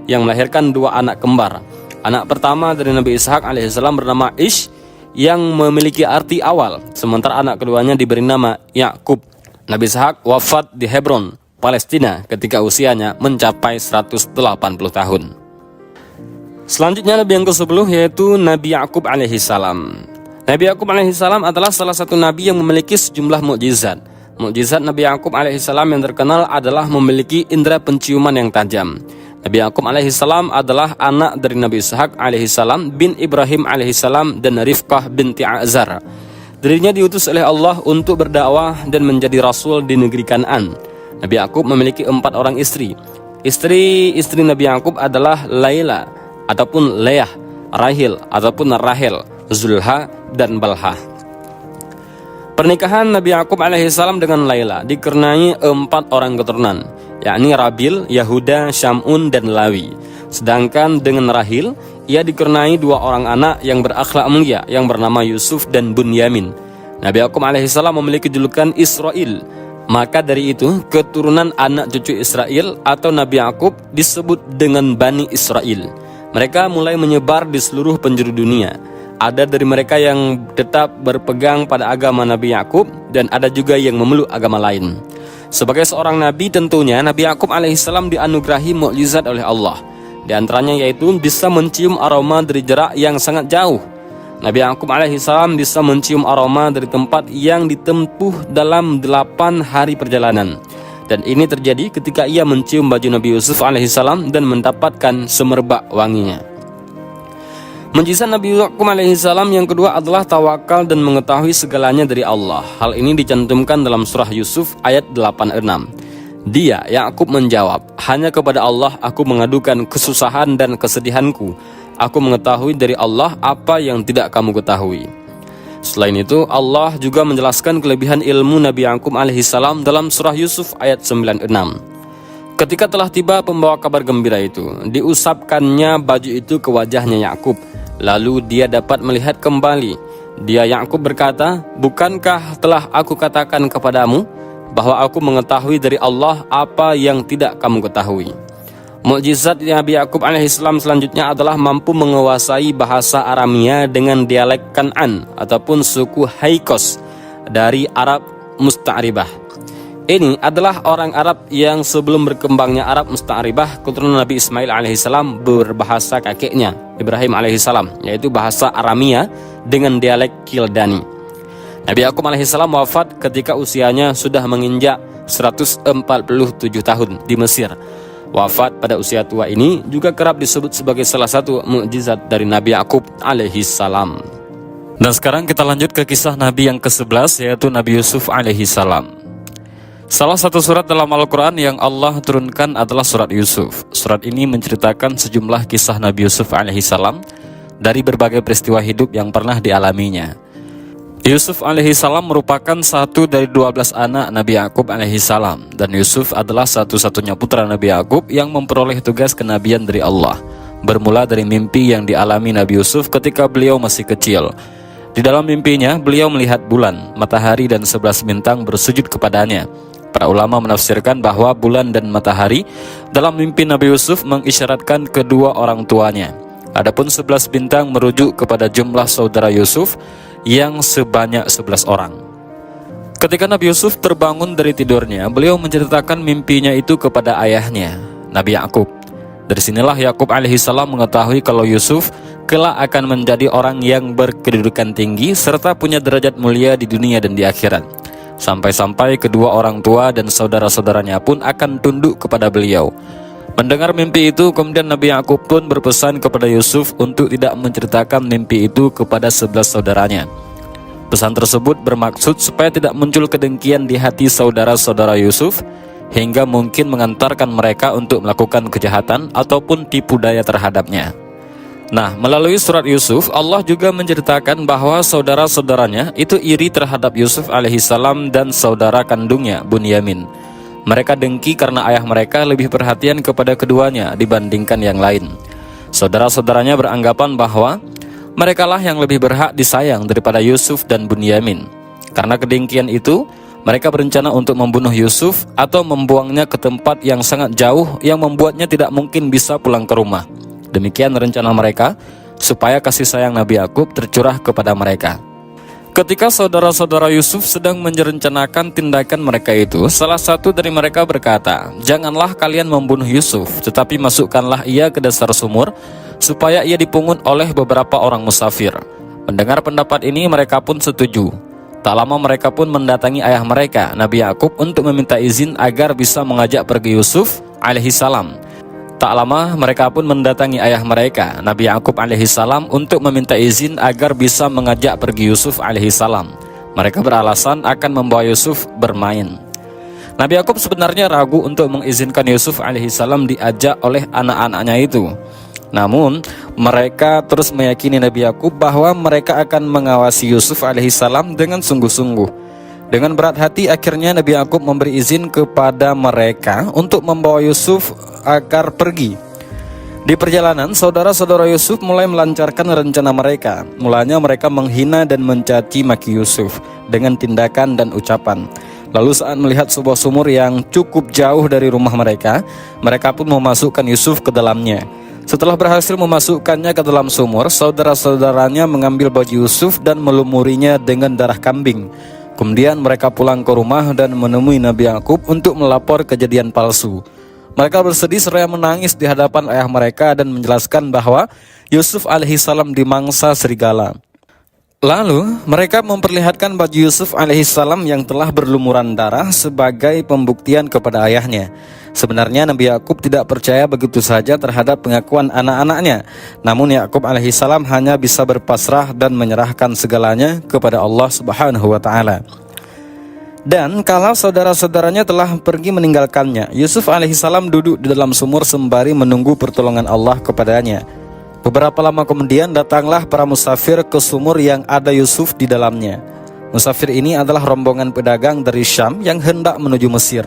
yang melahirkan 2 anak kembar. Anak pertama dari Nabi Ishaq alaihissalam bernama Ish yang memiliki arti awal, sementara anak keduanya diberi nama Yakub. Nabi Ishaq wafat di Hebron, Palestina ketika usianya mencapai 180 tahun. Selanjutnya Nabi yang ke-10 yaitu Nabi Yakub alaihissalam. Nabi Yakub alaihissalam adalah salah satu nabi yang memiliki sejumlah mukjizat. Mukjizat Nabi Yakub alaihissalam yang terkenal adalah memiliki indera penciuman yang tajam. Nabi Yakub alaihissalam adalah anak dari Nabi Ishaq alaihissalam bin Ibrahim alaihissalam dan Rifqah binti Azar. Dirinya diutus oleh Allah untuk berdakwah dan menjadi rasul di negeri Kan'an. Nabi Yakub memiliki 4 orang istri. Istri Nabi Yakub adalah Laila ataupun Leah, Rahil ataupun Rahel, Zulha dan Balha. Pernikahan Nabi Yakub alaihissalam dengan Laila dikaruniai 4 orang keturunan, yakni Rabil, Yahuda, Syamun dan Lawi. Sedangkan dengan Rahil, ia dikaruniai 2 orang anak yang berakhlak mulia yang bernama Yusuf dan Bunyamin. Nabi Yakub alaihissalam memiliki julukan Israel. Maka dari itu, keturunan anak cucu Israel atau Nabi Yakub disebut dengan Bani Israel. Mereka mulai menyebar di seluruh penjuru dunia. Ada dari mereka yang tetap berpegang pada agama Nabi Yakub dan ada juga yang memeluk agama lain. Sebagai seorang nabi, tentunya Nabi Yakub alaihissalam dianugerahi mukjizat oleh Allah. Di antaranya yaitu bisa mencium aroma dari jarak yang sangat jauh. Nabi Yakub alaihissalam bisa mencium aroma dari tempat yang ditempuh dalam 8 hari perjalanan. Dan ini terjadi ketika ia mencium baju Nabi Yusuf alaihissalam dan mendapatkan semerbak wanginya. Mukjizat Nabi Yakub alaihissalam yang kedua adalah tawakal dan mengetahui segalanya dari Allah. Hal ini dicantumkan dalam surah Yusuf ayat 86. Dia, Yakub menjawab, hanya kepada Allah aku mengadukan kesusahan dan kesedihanku. Aku mengetahui dari Allah apa yang tidak kamu ketahui. Selain itu, Allah juga menjelaskan kelebihan ilmu Nabi Yakub alaihissalam dalam surah Yusuf ayat 96. Ketika telah tiba pembawa kabar gembira itu, diusapkannya baju itu ke wajahnya Yakub. Lalu dia dapat melihat kembali. Dia Yakub berkata, bukankah telah aku katakan kepadamu bahwa aku mengetahui dari Allah apa yang tidak kamu ketahui. Mukjizat Nabi Yakub alaihissalam selanjutnya adalah mampu menguasai bahasa Aramia dengan dialek Kan'an ataupun suku Haikos dari Arab Musta'ribah. Ini adalah orang Arab yang sebelum berkembangnya Arab Musta'ribah, keturunan Nabi Ismail alaihissalam berbahasa kakeknya Ibrahim alaihissalam, yaitu bahasa Aramia dengan dialek Kildani. Nabi Yakub alaihissalam wafat ketika usianya sudah menginjak 147 tahun di Mesir. Wafat pada usia tua ini juga kerap disebut sebagai salah satu mukjizat dari Nabi Yakub alaihissalam. Dan sekarang kita lanjut ke kisah Nabi yang ke-11, yaitu Nabi Yusuf alaihissalam. Salah satu surat dalam Al-Quran yang Allah turunkan adalah surat Yusuf. Surat ini menceritakan sejumlah kisah Nabi Yusuf alaihissalam dari berbagai peristiwa hidup yang pernah dialaminya. Yusuf alaihissalam merupakan satu dari 12 anak Nabi Yakub alaihissalam, dan Yusuf adalah satu-satunya putra Nabi Yakub yang memperoleh tugas kenabian dari Allah, bermula dari mimpi yang dialami Nabi Yusuf ketika beliau masih kecil. Di dalam mimpinya, beliau melihat bulan, matahari dan 11 bintang bersujud kepadanya. Para ulama menafsirkan bahwa bulan dan matahari dalam mimpi Nabi Yusuf mengisyaratkan kedua orang tuanya. Adapun 11 bintang merujuk kepada jumlah saudara Yusuf yang sebanyak 11 orang. Ketika Nabi Yusuf terbangun dari tidurnya, beliau menceritakan mimpinya itu kepada ayahnya, Nabi Yakub. Dari sinilah Yakub alaihissalam mengetahui kalau Yusuf kelak akan menjadi orang yang berkedudukan tinggi serta punya derajat mulia di dunia dan di akhirat. Sampai-sampai kedua orang tua dan saudara-saudaranya pun akan tunduk kepada beliau. Mendengar mimpi itu, kemudian Nabi Yakub pun berpesan kepada Yusuf untuk tidak menceritakan mimpi itu kepada 11 saudaranya. Pesan tersebut bermaksud supaya tidak muncul kedengkian di hati saudara-saudara Yusuf, hingga mungkin mengantarkan mereka untuk melakukan kejahatan ataupun tipu daya terhadapnya. Nah, melalui surat Yusuf, Allah juga menceritakan bahwa saudara-saudaranya itu iri terhadap Yusuf alaihissalam dan saudara kandungnya, Bunyamin. Mereka dengki karena ayah mereka lebih perhatian kepada keduanya dibandingkan yang lain. Saudara-saudaranya beranggapan bahwa merekalah yang lebih berhak disayang daripada Yusuf dan Bunyamin. Karena kedengkian itu, mereka berencana untuk membunuh Yusuf atau membuangnya ke tempat yang sangat jauh yang membuatnya tidak mungkin bisa pulang ke rumah. Demikian rencana mereka supaya kasih sayang Nabi Yakub tercurah kepada mereka. Ketika saudara-saudara Yusuf sedang merencanakan tindakan mereka itu, salah satu dari mereka berkata, "Janganlah kalian membunuh Yusuf, tetapi masukkanlah ia ke dasar sumur, supaya ia dipungut oleh beberapa orang musafir." Mendengar pendapat ini, mereka pun setuju. Tak lama mereka pun mendatangi ayah mereka, Nabi Yakub, untuk meminta izin agar bisa mengajak pergi Yusuf alaihissalam. Tak lama mereka pun mendatangi ayah mereka, Nabi Yakub alaihissalam, untuk meminta izin agar bisa mengajak pergi Yusuf alaihissalam. Mereka beralasan akan membawa Yusuf bermain. Nabi Yakub sebenarnya ragu untuk mengizinkan Yusuf alaihissalam diajak oleh anak-anaknya itu. Namun mereka terus meyakini Nabi Yakub bahwa mereka akan mengawasi Yusuf alaihissalam dengan sungguh-sungguh. Dengan berat hati akhirnya Nabi Yakub memberi izin kepada mereka untuk membawa Yusuf agar pergi. Di perjalanan, saudara-saudara Yusuf mulai melancarkan rencana mereka. Mulanya mereka menghina dan mencaci maki Yusuf dengan tindakan dan ucapan. Lalu saat melihat sebuah sumur yang cukup jauh dari rumah mereka, mereka pun memasukkan Yusuf ke dalamnya. Setelah berhasil memasukkannya ke dalam sumur, saudara-saudaranya mengambil baju Yusuf dan melumurinya dengan darah kambing. Kemudian mereka pulang ke rumah dan menemui Nabi Yakub untuk melapor kejadian palsu. Mereka bersedih seraya menangis di hadapan ayah mereka dan menjelaskan bahwa Yusuf alaihissalam dimangsa serigala. Lalu mereka memperlihatkan baju Yusuf alaihissalam yang telah berlumuran darah sebagai pembuktian kepada ayahnya. Sebenarnya Nabi Yakub tidak percaya begitu saja terhadap pengakuan anak-anaknya. Namun Yakub alaihissalam hanya bisa berpasrah dan menyerahkan segalanya kepada Allah Subhanahu wa taala. Dan kalau saudara-saudaranya telah pergi meninggalkannya, Yusuf alaihissalam duduk di dalam sumur sembari menunggu pertolongan Allah kepadanya. Beberapa lama kemudian datanglah para musafir ke sumur yang ada Yusuf di dalamnya. Musafir ini adalah rombongan pedagang dari Syam yang hendak menuju Mesir.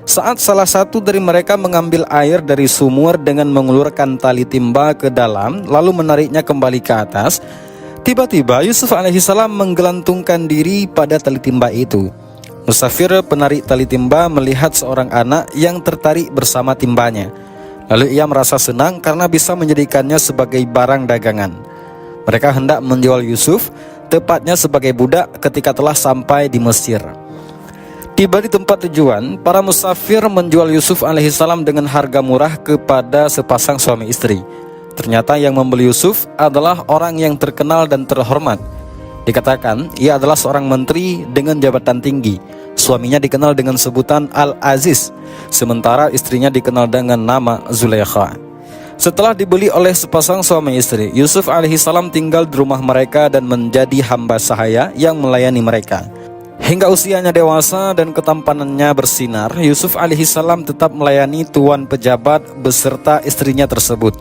Saat salah satu dari mereka mengambil air dari sumur dengan mengulurkan tali timba ke dalam lalu menariknya kembali ke atas, tiba-tiba Yusuf alaihissalam menggelantungkan diri pada tali timba itu. Musafir penarik tali timba melihat seorang anak yang tertarik bersama timbanya. Lalu ia merasa senang karena bisa menjadikannya sebagai barang dagangan. Mereka hendak menjual Yusuf, tepatnya sebagai budak ketika telah sampai di Mesir. Tiba di tempat tujuan, para musafir menjual Yusuf alaihissalam dengan harga murah kepada sepasang suami istri. Ternyata yang membeli Yusuf adalah orang yang terkenal dan terhormat. Dikatakan ia adalah seorang menteri dengan jabatan tinggi. Suaminya dikenal dengan sebutan Al-Aziz, sementara istrinya dikenal dengan nama Zulaikha. Setelah dibeli oleh sepasang suami istri, Yusuf alaihissalam tinggal di rumah mereka dan menjadi hamba sahaya yang melayani mereka. Hingga usianya dewasa dan ketampanannya bersinar, Yusuf alaihissalam tetap melayani tuan pejabat beserta istrinya tersebut.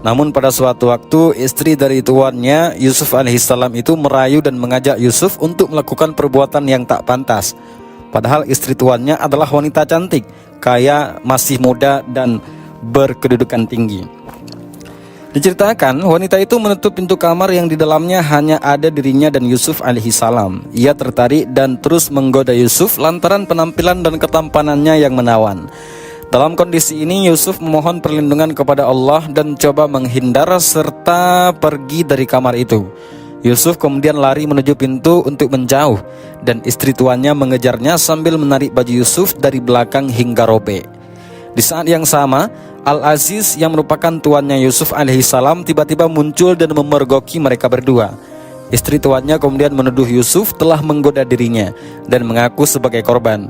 Namun pada suatu waktu, istri dari tuannya, Yusuf alaihissalam itu merayu dan mengajak Yusuf untuk melakukan perbuatan yang tak pantas. Padahal istri tuannya adalah wanita cantik, kaya, masih muda, dan berkedudukan tinggi. Diceritakan, wanita itu menutup pintu kamar yang di dalamnya hanya ada dirinya dan Yusuf alaihissalam. Ia tertarik dan terus menggoda Yusuf lantaran penampilan dan ketampanannya yang menawan. Dalam kondisi ini, Yusuf memohon perlindungan kepada Allah dan coba menghindar serta pergi dari kamar itu. Yusuf kemudian lari menuju pintu untuk menjauh, dan istri tuannya mengejarnya sambil menarik baju Yusuf dari belakang hingga robek. Di saat yang sama, Al-Aziz yang merupakan tuannya Yusuf alaihissalam tiba-tiba muncul dan memergoki mereka berdua. Istri tuannya kemudian menuduh Yusuf telah menggoda dirinya dan mengaku sebagai korban.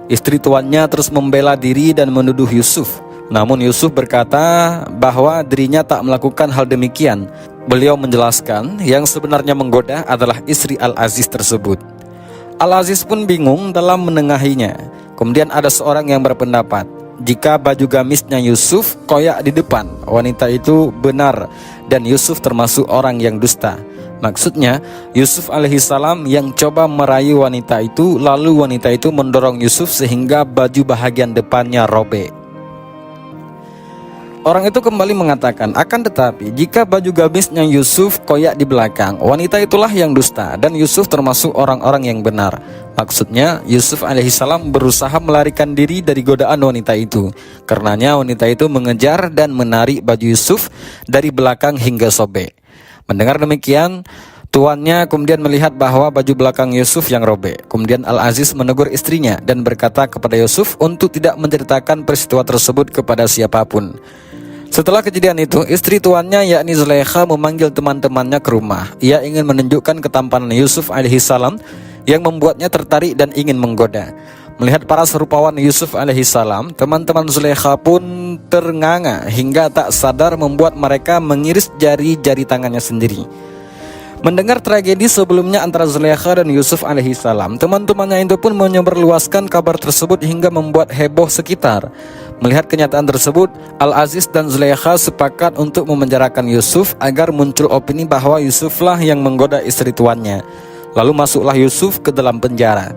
Istri tuannya terus membela diri dan menuduh Yusuf. Namun Yusuf berkata bahwa dirinya tak melakukan hal demikian. Beliau menjelaskan yang sebenarnya menggoda adalah istri Al-Aziz tersebut. Al-Aziz pun bingung dalam menengahinya. Kemudian ada seorang yang berpendapat, jika baju gamisnya Yusuf koyak di depan, wanita itu benar dan Yusuf termasuk orang yang dusta. Maksudnya, Yusuf alaihissalam yang coba merayu wanita itu, lalu wanita itu mendorong Yusuf sehingga baju bahagian depannya robek. Orang itu kembali mengatakan, akan tetapi jika baju gamisnya Yusuf koyak di belakang, wanita itulah yang dusta dan Yusuf termasuk orang-orang yang benar. Maksudnya, Yusuf alaihissalam berusaha melarikan diri dari godaan wanita itu. Karenanya wanita itu mengejar dan menarik baju Yusuf dari belakang hingga sobek. Mendengar demikian, tuannya kemudian melihat bahwa baju belakang Yusuf yang robek. Kemudian Al-Aziz menegur istrinya dan berkata kepada Yusuf untuk tidak menceritakan peristiwa tersebut kepada siapapun. Setelah kejadian itu, istri tuannya yakni Zulaikha memanggil teman-temannya ke rumah. Ia ingin menunjukkan ketampanan Yusuf alaihissalam yang membuatnya tertarik dan ingin menggoda. Melihat para serupawan Yusuf alaihissalam, teman-teman Zulaikha pun ternganga hingga tak sadar membuat mereka mengiris jari-jari tangannya sendiri. Mendengar tragedi sebelumnya antara Zulaikha dan Yusuf alaihissalam, teman-temannya itu pun menyebarluaskan kabar tersebut hingga membuat heboh sekitar. Melihat kenyataan tersebut, Al-Aziz dan Zulaikha sepakat untuk memenjarakan Yusuf agar muncul opini bahwa Yusuflah yang menggoda istri tuannya. Lalu masuklah Yusuf ke dalam penjara.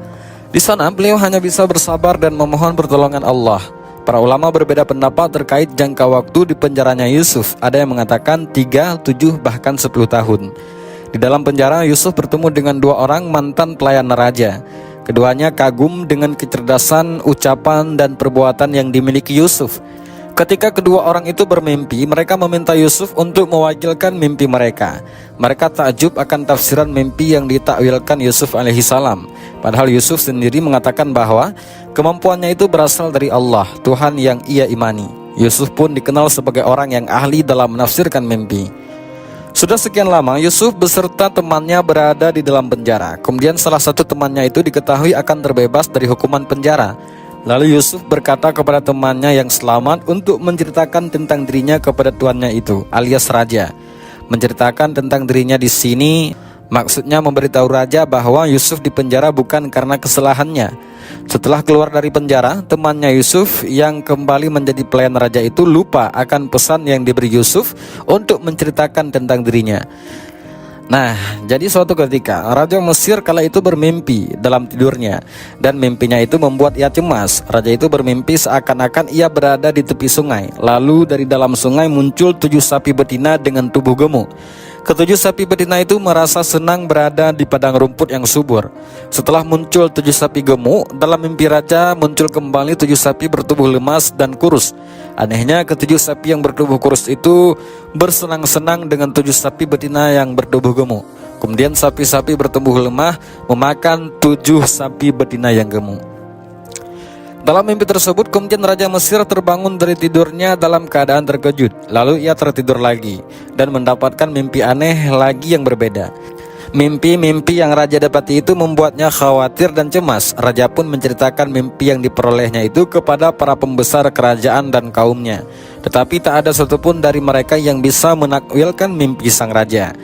Di sana beliau hanya bisa bersabar dan memohon pertolongan Allah. Para ulama berbeda pendapat terkait jangka waktu di penjaranya Yusuf. Ada yang mengatakan 3, 7, bahkan 10 tahun. Di dalam penjara, Yusuf bertemu dengan 2 orang mantan pelayan raja. Keduanya kagum dengan kecerdasan, ucapan, dan perbuatan yang dimiliki Yusuf. Ketika kedua orang itu bermimpi, mereka meminta Yusuf untuk mewakilkan mimpi mereka. Mereka takjub akan tafsiran mimpi yang ditakwilkan Yusuf alaihissalam. Padahal Yusuf sendiri mengatakan bahwa kemampuannya itu berasal dari Allah, Tuhan yang ia imani. Yusuf pun dikenal sebagai orang yang ahli dalam menafsirkan mimpi. Sudah sekian lama Yusuf beserta temannya berada di dalam penjara. Kemudian salah satu temannya itu diketahui akan terbebas dari hukuman penjara. Lalu Yusuf berkata kepada temannya yang selamat untuk menceritakan tentang dirinya kepada tuannya itu, alias raja. Menceritakan tentang dirinya di sini maksudnya memberitahu raja bahwa Yusuf dipenjara bukan karena kesalahannya. Setelah keluar dari penjara, temannya Yusuf yang kembali menjadi pelayan raja itu lupa akan pesan yang diberi Yusuf untuk menceritakan tentang dirinya. Nah, jadi suatu ketika Raja Mesir kala itu bermimpi dalam tidurnya, dan mimpinya itu membuat ia cemas. Raja itu bermimpi seakan-akan ia berada di tepi sungai. Lalu dari dalam sungai muncul 7 sapi betina dengan tubuh gemuk. Ketujuh sapi betina itu merasa senang berada di padang rumput yang subur. Setelah muncul 7 sapi gemuk, dalam mimpi raja muncul kembali 7 sapi bertubuh lemas dan kurus. Anehnya, ketujuh sapi yang bertubuh kurus itu bersenang-senang dengan 7 sapi betina yang bertubuh gemuk. Kemudian sapi-sapi bertubuh lemah memakan 7 sapi betina yang gemuk. Dalam mimpi tersebut, kemudian Raja Mesir terbangun dari tidurnya dalam keadaan terkejut. Lalu ia tertidur lagi dan mendapatkan mimpi aneh lagi yang berbeda. Mimpi-mimpi yang raja dapati itu membuatnya khawatir dan cemas. Raja pun menceritakan mimpi yang diperolehnya itu kepada para pembesar kerajaan dan kaumnya. Tetapi tak ada satupun dari mereka yang bisa menakwilkan mimpi sang raja.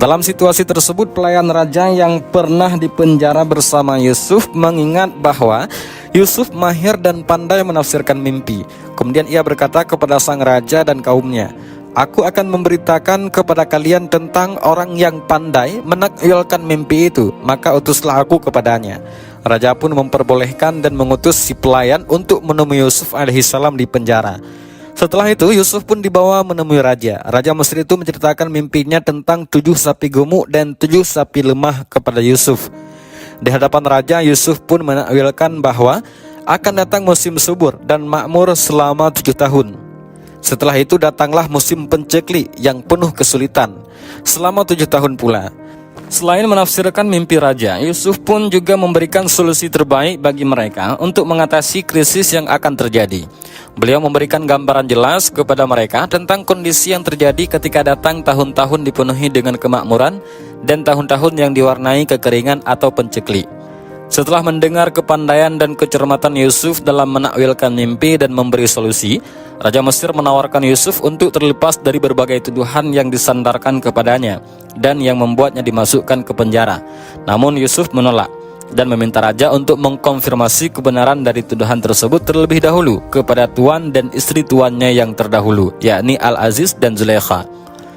Dalam situasi tersebut, pelayan raja yang pernah dipenjara bersama Yusuf mengingat bahwa Yusuf mahir dan pandai menafsirkan mimpi. Kemudian ia berkata kepada sang raja dan kaumnya, "Aku akan memberitakan kepada kalian tentang orang yang pandai menakwilkan mimpi itu, maka utuslah aku kepadanya." Raja pun memperbolehkan dan mengutus si pelayan untuk menemui Yusuf alaihissalam di penjara. Setelah itu Yusuf pun dibawa menemui raja. Raja Mesir itu menceritakan mimpinya tentang 7 sapi gemuk dan 7 sapi lemah kepada Yusuf. Di hadapan raja, Yusuf pun menakwilkan bahwa akan datang musim subur dan makmur selama 7 tahun. Setelah itu datanglah musim penceklik yang penuh kesulitan selama 7 tahun pula. Selain menafsirkan mimpi raja, Yusuf pun juga memberikan solusi terbaik bagi mereka untuk mengatasi krisis yang akan terjadi. Beliau memberikan gambaran jelas kepada mereka tentang kondisi yang terjadi ketika datang tahun-tahun dipenuhi dengan kemakmuran dan tahun-tahun yang diwarnai kekeringan atau penceklik. Setelah mendengar kepandaian dan kecermatan Yusuf dalam menakwilkan mimpi dan memberi solusi, Raja Mesir menawarkan Yusuf untuk terlepas dari berbagai tuduhan yang disandarkan kepadanya dan yang membuatnya dimasukkan ke penjara. Namun Yusuf menolak dan meminta raja untuk mengkonfirmasi kebenaran dari tuduhan tersebut terlebih dahulu kepada tuan dan istri tuannya yang terdahulu, yakni Al-Aziz dan Zulaikha.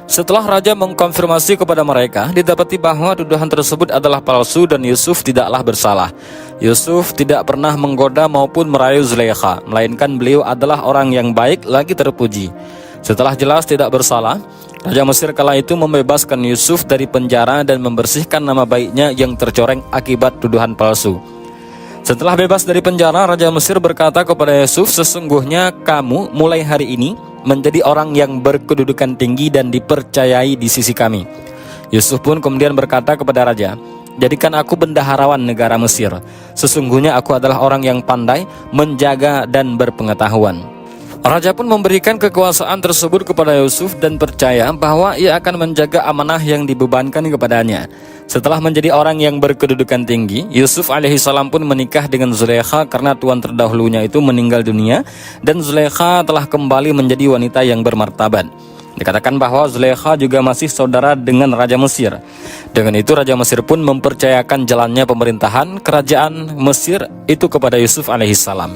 Setelah raja mengkonfirmasi kepada mereka, didapati bahwa tuduhan tersebut adalah palsu dan Yusuf tidaklah bersalah. Yusuf tidak pernah menggoda maupun merayu Zulaikha, melainkan beliau adalah orang yang baik lagi terpuji. Setelah jelas tidak bersalah, Raja Mesir kala itu membebaskan Yusuf dari penjara dan membersihkan nama baiknya yang tercoreng akibat tuduhan palsu. Setelah bebas dari penjara, Raja Mesir berkata kepada Yusuf, "Sesungguhnya kamu mulai hari ini menjadi orang yang berkedudukan tinggi dan dipercayai di sisi kami." Yusuf pun kemudian berkata kepada raja, "Jadikan aku bendaharawan negara Mesir. Sesungguhnya aku adalah orang yang pandai, menjaga dan berpengetahuan." Raja pun memberikan kekuasaan tersebut kepada Yusuf dan percaya bahwa ia akan menjaga amanah yang dibebankan kepadanya. Setelah menjadi orang yang berkedudukan tinggi, Yusuf alaihissalam pun menikah dengan Zulaikha karena tuan terdahulunya itu meninggal dunia, dan Zulaikha telah kembali menjadi wanita yang bermartabat. Dikatakan bahwa Zulaikha juga masih saudara dengan Raja Mesir. Dengan itu Raja Mesir pun mempercayakan jalannya pemerintahan kerajaan Mesir itu kepada Yusuf alaihissalam.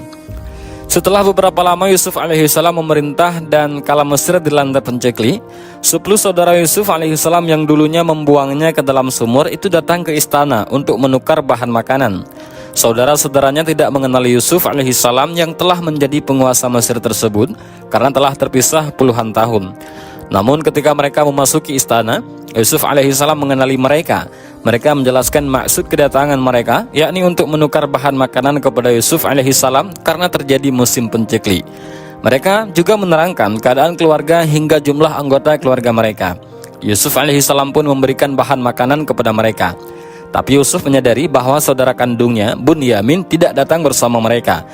Setelah beberapa lama Yusuf alaihissalam memerintah dan kala Mesir dilanda pencekli, 10 saudara Yusuf alaihissalam yang dulunya membuangnya ke dalam sumur itu datang ke istana untuk menukar bahan makanan. Saudara-saudaranya tidak mengenali Yusuf alaihissalam yang telah menjadi penguasa Mesir tersebut karena telah terpisah puluhan tahun. Namun ketika mereka memasuki istana, Yusuf alaihissalam mengenali mereka. Mereka menjelaskan maksud kedatangan mereka, yakni untuk menukar bahan makanan kepada Yusuf alaihissalam karena terjadi musim pencekli. Mereka juga menerangkan keadaan keluarga hingga jumlah anggota keluarga mereka. Yusuf alaihissalam pun memberikan bahan makanan kepada mereka. Tapi Yusuf menyadari bahwa saudara kandungnya, Bunyamin, tidak datang bersama mereka.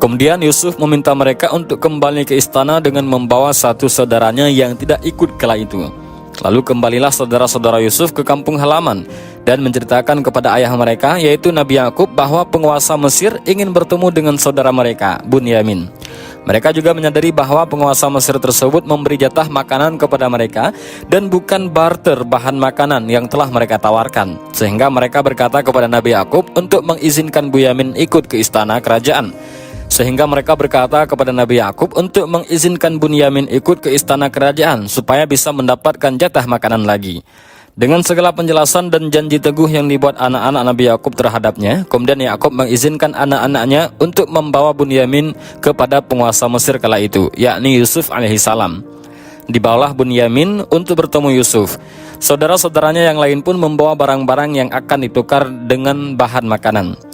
Kemudian Yusuf meminta mereka untuk kembali ke istana dengan membawa satu saudaranya yang tidak ikut kala itu. Lalu kembalilah saudara-saudara Yusuf ke kampung halaman dan menceritakan kepada ayah mereka, yaitu Nabi Yakub, bahwa penguasa Mesir ingin bertemu dengan saudara mereka, Bunyamin. Mereka juga menyadari bahwa penguasa Mesir tersebut memberi jatah makanan kepada mereka dan bukan barter bahan makanan yang telah mereka tawarkan. Sehingga mereka berkata kepada Nabi Yakub untuk mengizinkan Bunyamin ikut ke istana kerajaan. Sehingga mereka berkata kepada Nabi Yakub untuk mengizinkan Bunyamin ikut ke istana kerajaan supaya bisa mendapatkan jatah makanan lagi. Dengan segala penjelasan dan janji teguh yang dibuat anak-anak Nabi Yakub terhadapnya, kemudian Yakub mengizinkan anak-anaknya untuk membawa Bunyamin kepada penguasa Mesir kala itu, yakni Yusuf alaihissalam. Dibawalah Bunyamin untuk bertemu Yusuf. Saudara-saudaranya yang lain pun membawa barang-barang yang akan ditukar dengan bahan makanan.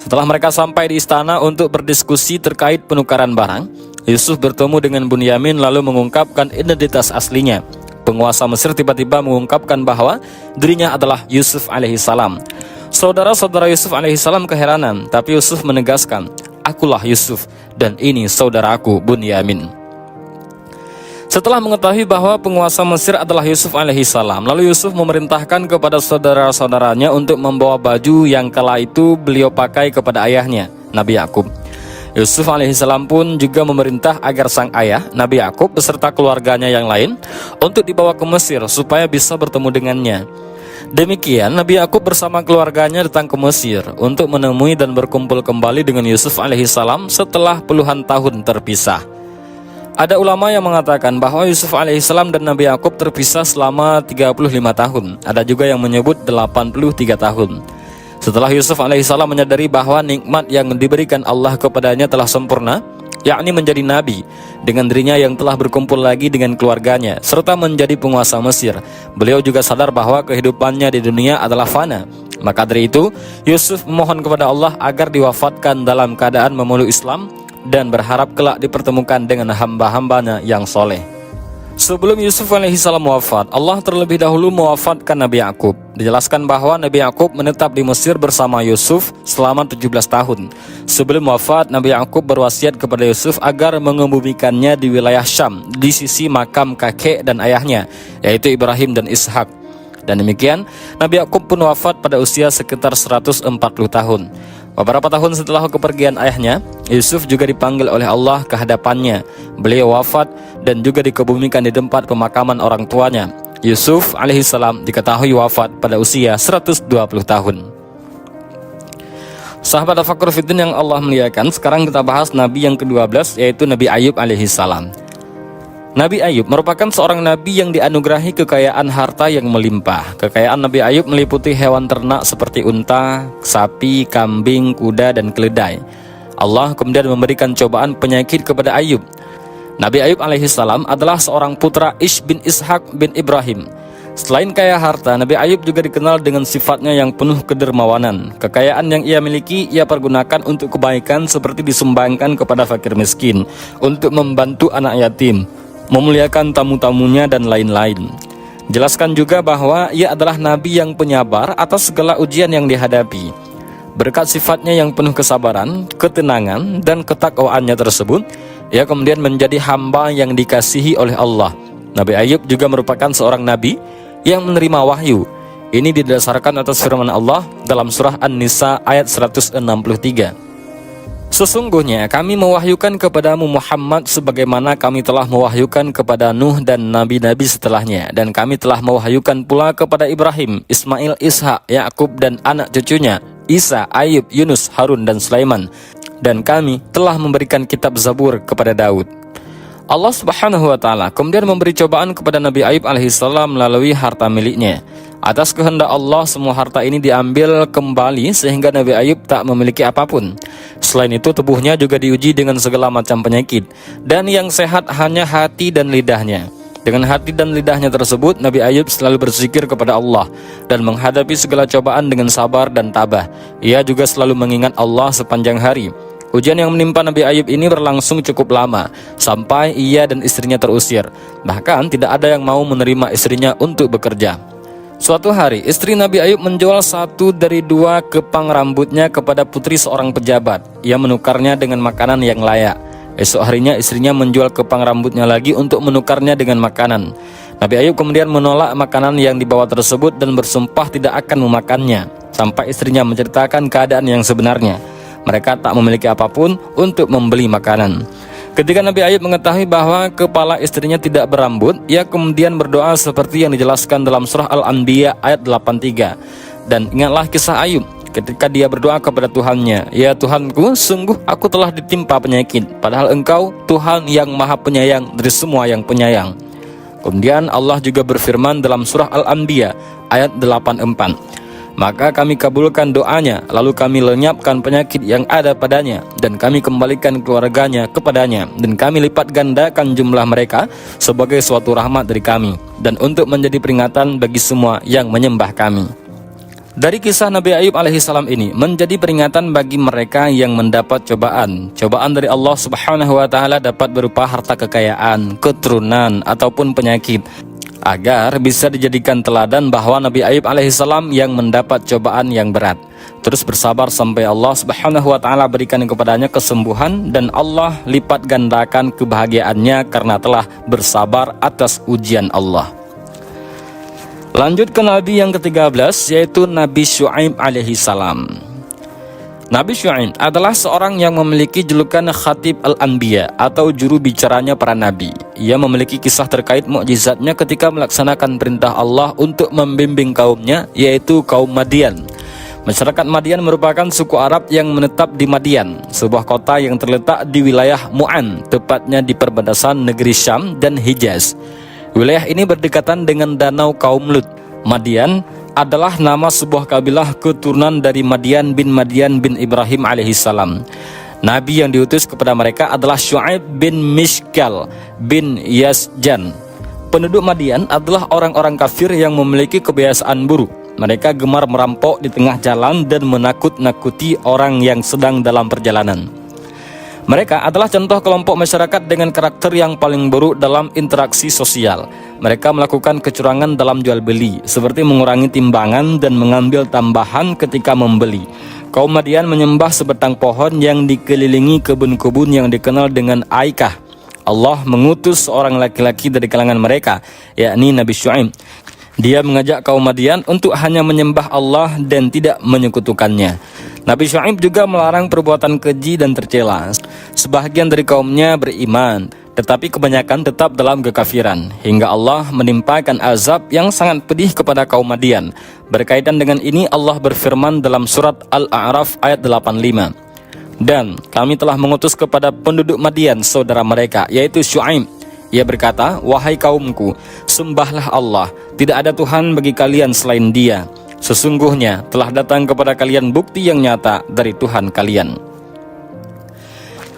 Setelah mereka sampai di istana untuk berdiskusi terkait penukaran barang, Yusuf bertemu dengan Bunyamin lalu mengungkapkan identitas aslinya. Penguasa Mesir tiba-tiba mengungkapkan bahwa dirinya adalah Yusuf alaihissalam. Saudara-saudara Yusuf alaihissalam keheranan, tapi Yusuf menegaskan, "Akulah Yusuf dan ini saudaraku Bunyamin." Setelah mengetahui bahwa penguasa Mesir adalah Yusuf alaihissalam, lalu Yusuf memerintahkan kepada saudara-saudaranya untuk membawa baju yang kala itu beliau pakai kepada ayahnya, Nabi Yakub. Yusuf alaihissalam pun juga memerintah agar sang ayah, Nabi Yakub, beserta keluarganya yang lain untuk dibawa ke Mesir supaya bisa bertemu dengannya. Demikian Nabi Yakub bersama keluarganya datang ke Mesir untuk menemui dan berkumpul kembali dengan Yusuf alaihissalam setelah puluhan tahun terpisah. Ada ulama yang mengatakan bahwa Yusuf alaihissalam dan Nabi Yakub terpisah selama 35 tahun. Ada juga yang menyebut 83 tahun. Setelah Yusuf alaihissalam menyadari bahwa nikmat yang diberikan Allah kepadanya telah sempurna, yakni menjadi nabi, dengan dirinya yang telah berkumpul lagi dengan keluarganya, serta menjadi penguasa Mesir, beliau juga sadar bahwa kehidupannya di dunia adalah fana. Maka dari itu, Yusuf memohon kepada Allah agar diwafatkan dalam keadaan memeluk Islam dan berharap kelak dipertemukan dengan hamba-hambanya yang soleh. Sebelum Yusuf alaihissalam wafat, Allah terlebih dahulu mewafatkan Nabi Yakub. Dijelaskan bahwa Nabi Yakub menetap di Mesir bersama Yusuf selama 17 tahun. Sebelum wafat, Nabi Yakub berwasiat kepada Yusuf agar mengebumikannya di wilayah Syam, di sisi makam kakek dan ayahnya, yaitu Ibrahim dan Ishak. Dan demikian, Nabi Yakub pun wafat pada usia sekitar 140 tahun. Beberapa tahun setelah kepergian ayahnya, Yusuf juga dipanggil oleh Allah ke hadapannya. Beliau wafat dan juga dikebumikan di tempat pemakaman orang tuanya. Yusuf alaihissalam diketahui wafat pada usia 120 tahun. Sahabat Tafakkur Fiddin yang Allah muliakan, sekarang kita bahas Nabi yang ke-12, yaitu Nabi Ayub alaihissalam. Nabi Ayub merupakan seorang nabi yang dianugerahi kekayaan harta yang melimpah. Kekayaan Nabi Ayub meliputi hewan ternak seperti unta, sapi, kambing, kuda, dan keledai. Allah kemudian memberikan cobaan penyakit kepada Ayub. Nabi Ayub alaihissalam adalah seorang putra Ish bin Ishak bin Ibrahim. Selain kaya harta, Nabi Ayub juga dikenal dengan sifatnya yang penuh kedermawanan. Kekayaan yang ia miliki, ia pergunakan untuk kebaikan seperti disumbangkan kepada fakir miskin, untuk membantu anak yatim, memuliakan tamu-tamunya, dan lain-lain. Jelaskan juga bahwa ia adalah nabi yang penyabar atas segala ujian yang dihadapi. Berkat sifatnya yang penuh kesabaran, ketenangan, dan ketakwaannya tersebut, ia kemudian menjadi hamba yang dikasihi oleh Allah. Nabi Ayub juga merupakan seorang nabi yang menerima wahyu. Ini didasarkan atas firman Allah dalam surah An-Nisa ayat 163. Sesungguhnya kami mewahyukan kepadamu Muhammad sebagaimana kami telah mewahyukan kepada Nuh dan nabi-nabi setelahnya, dan kami telah mewahyukan pula kepada Ibrahim, Ismail, Ishak, Yakub dan anak cucunya Isa, Ayub, Yunus, Harun dan Sulaiman, dan kami telah memberikan kitab Zabur kepada Daud. Allah Subhanahu wa taala kemudian memberi cobaan kepada Nabi Ayub alaihissalam melalui harta miliknya. Atas kehendak Allah, semua harta ini diambil kembali sehingga Nabi Ayub tak memiliki apapun. Selain itu, tubuhnya juga diuji dengan segala macam penyakit, dan yang sehat hanya hati dan lidahnya. Dengan hati dan lidahnya tersebut, Nabi Ayub selalu berzikir kepada Allah dan menghadapi segala cobaan dengan sabar dan tabah. Ia juga selalu mengingat Allah sepanjang hari. Ujian yang menimpa Nabi Ayub ini berlangsung cukup lama, sampai ia dan istrinya terusir. Bahkan tidak ada yang mau menerima istrinya untuk bekerja. Suatu hari, istri Nabi Ayub menjual satu dari dua kepang rambutnya kepada putri seorang pejabat. Ia menukarnya dengan makanan yang layak. Esok harinya istrinya menjual kepang rambutnya lagi untuk menukarnya dengan makanan. Nabi Ayub kemudian menolak makanan yang dibawa tersebut dan bersumpah tidak akan memakannya, sampai istrinya menceritakan keadaan yang sebenarnya. Mereka tak memiliki apapun untuk membeli makanan. Ketika Nabi Ayub mengetahui bahwa kepala istrinya tidak berambut, ia kemudian berdoa seperti yang dijelaskan dalam surah Al-Anbiya ayat 83. Dan ingatlah kisah Ayub ketika dia berdoa kepada Tuhannya, "Ya Tuhanku, sungguh aku telah ditimpa penyakit, padahal Engkau Tuhan yang Maha Penyayang dari semua yang penyayang." Kemudian Allah juga berfirman dalam surah Al-Anbiya ayat 84. Maka kami kabulkan doanya, lalu kami lenyapkan penyakit yang ada padanya, dan kami kembalikan keluarganya kepadanya, dan kami lipat gandakan jumlah mereka sebagai suatu rahmat dari kami, dan untuk menjadi peringatan bagi semua yang menyembah kami. Dari kisah Nabi Ayub alaihissalam ini menjadi peringatan bagi mereka yang mendapat cobaan. Cobaan dari Allah Subhanahu wa taala dapat berupa harta kekayaan, keturunan, ataupun penyakit, agar bisa dijadikan teladan bahwa Nabi Ayub alaihissalam yang mendapat cobaan yang berat terus bersabar sampai Allah Subhanahu wa taala berikan kepadanya kesembuhan, dan Allah lipat gandakan kebahagiaannya karena telah bersabar atas ujian Allah. Lanjut ke Nabi yang ke-13, yaitu Nabi Syuaib alaihissalam. Nabi Syuaib adalah seorang yang memiliki julukan Khatib Al-Anbiya atau juru bicaranya para nabi. Ia memiliki kisah terkait mukjizatnya ketika melaksanakan perintah Allah untuk membimbing kaumnya, yaitu kaum Madian. Masyarakat Madian merupakan suku Arab yang menetap di Madian, sebuah kota yang terletak di wilayah Mu'an, tepatnya di perbatasan negeri Syam dan Hijaz. Wilayah ini berdekatan dengan danau kaum Lut. Madian adalah nama sebuah kabilah keturunan dari Madian bin Ibrahim alaihissalam. Nabi yang diutus kepada mereka adalah Syuaib bin Mishkal bin Yasjan. Penduduk Madian adalah orang-orang kafir yang memiliki kebiasaan buruk. Mereka gemar merampok di tengah jalan dan menakut-nakuti orang yang sedang dalam perjalanan. Mereka adalah contoh kelompok masyarakat dengan karakter yang paling buruk dalam interaksi sosial. Mereka melakukan kecurangan dalam jual beli, seperti mengurangi timbangan dan mengambil tambahan ketika membeli. Kaum Madian menyembah sebatang pohon yang dikelilingi kebun-kebun yang dikenal dengan Aikah. Allah mengutus seorang laki-laki dari kalangan mereka, yakni Nabi Syuaib. Dia mengajak kaum Madian untuk hanya menyembah Allah dan tidak menyekutukannya. Nabi Syuaib juga melarang perbuatan keji dan tercela. Sebahagian dari kaumnya beriman, tetapi kebanyakan tetap dalam kekafiran, hingga Allah menimpakan azab yang sangat pedih kepada kaum Madian. Berkaitan dengan ini, Allah berfirman dalam surat Al-A'raf ayat 85. Dan kami telah mengutus kepada penduduk Madian saudara mereka, yaitu Syuaib. Ia berkata, "Wahai kaumku, sembahlah Allah, tidak ada Tuhan bagi kalian selain Dia. Sesungguhnya telah datang kepada kalian bukti yang nyata dari Tuhan kalian."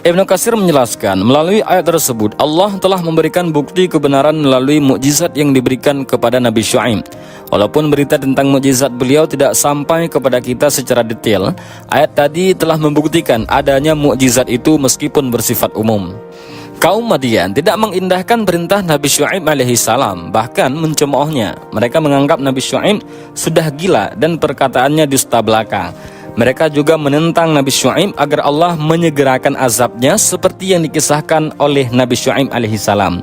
Ibnu Katsir menjelaskan, melalui ayat tersebut Allah telah memberikan bukti kebenaran melalui mukjizat yang diberikan kepada Nabi Syuaib. Walaupun berita tentang mukjizat beliau tidak sampai kepada kita secara detail, ayat tadi telah membuktikan adanya mukjizat itu meskipun bersifat umum. Kaum Madian tidak mengindahkan perintah Nabi Syuaib alaihissalam, bahkan mencemoohnya. Mereka menganggap Nabi Syuaib sudah gila dan perkataannya dusta belaka. Mereka juga menentang Nabi Syuaib agar Allah menyegerakan azabnya seperti yang dikisahkan oleh Nabi Syuaib alaihissalam.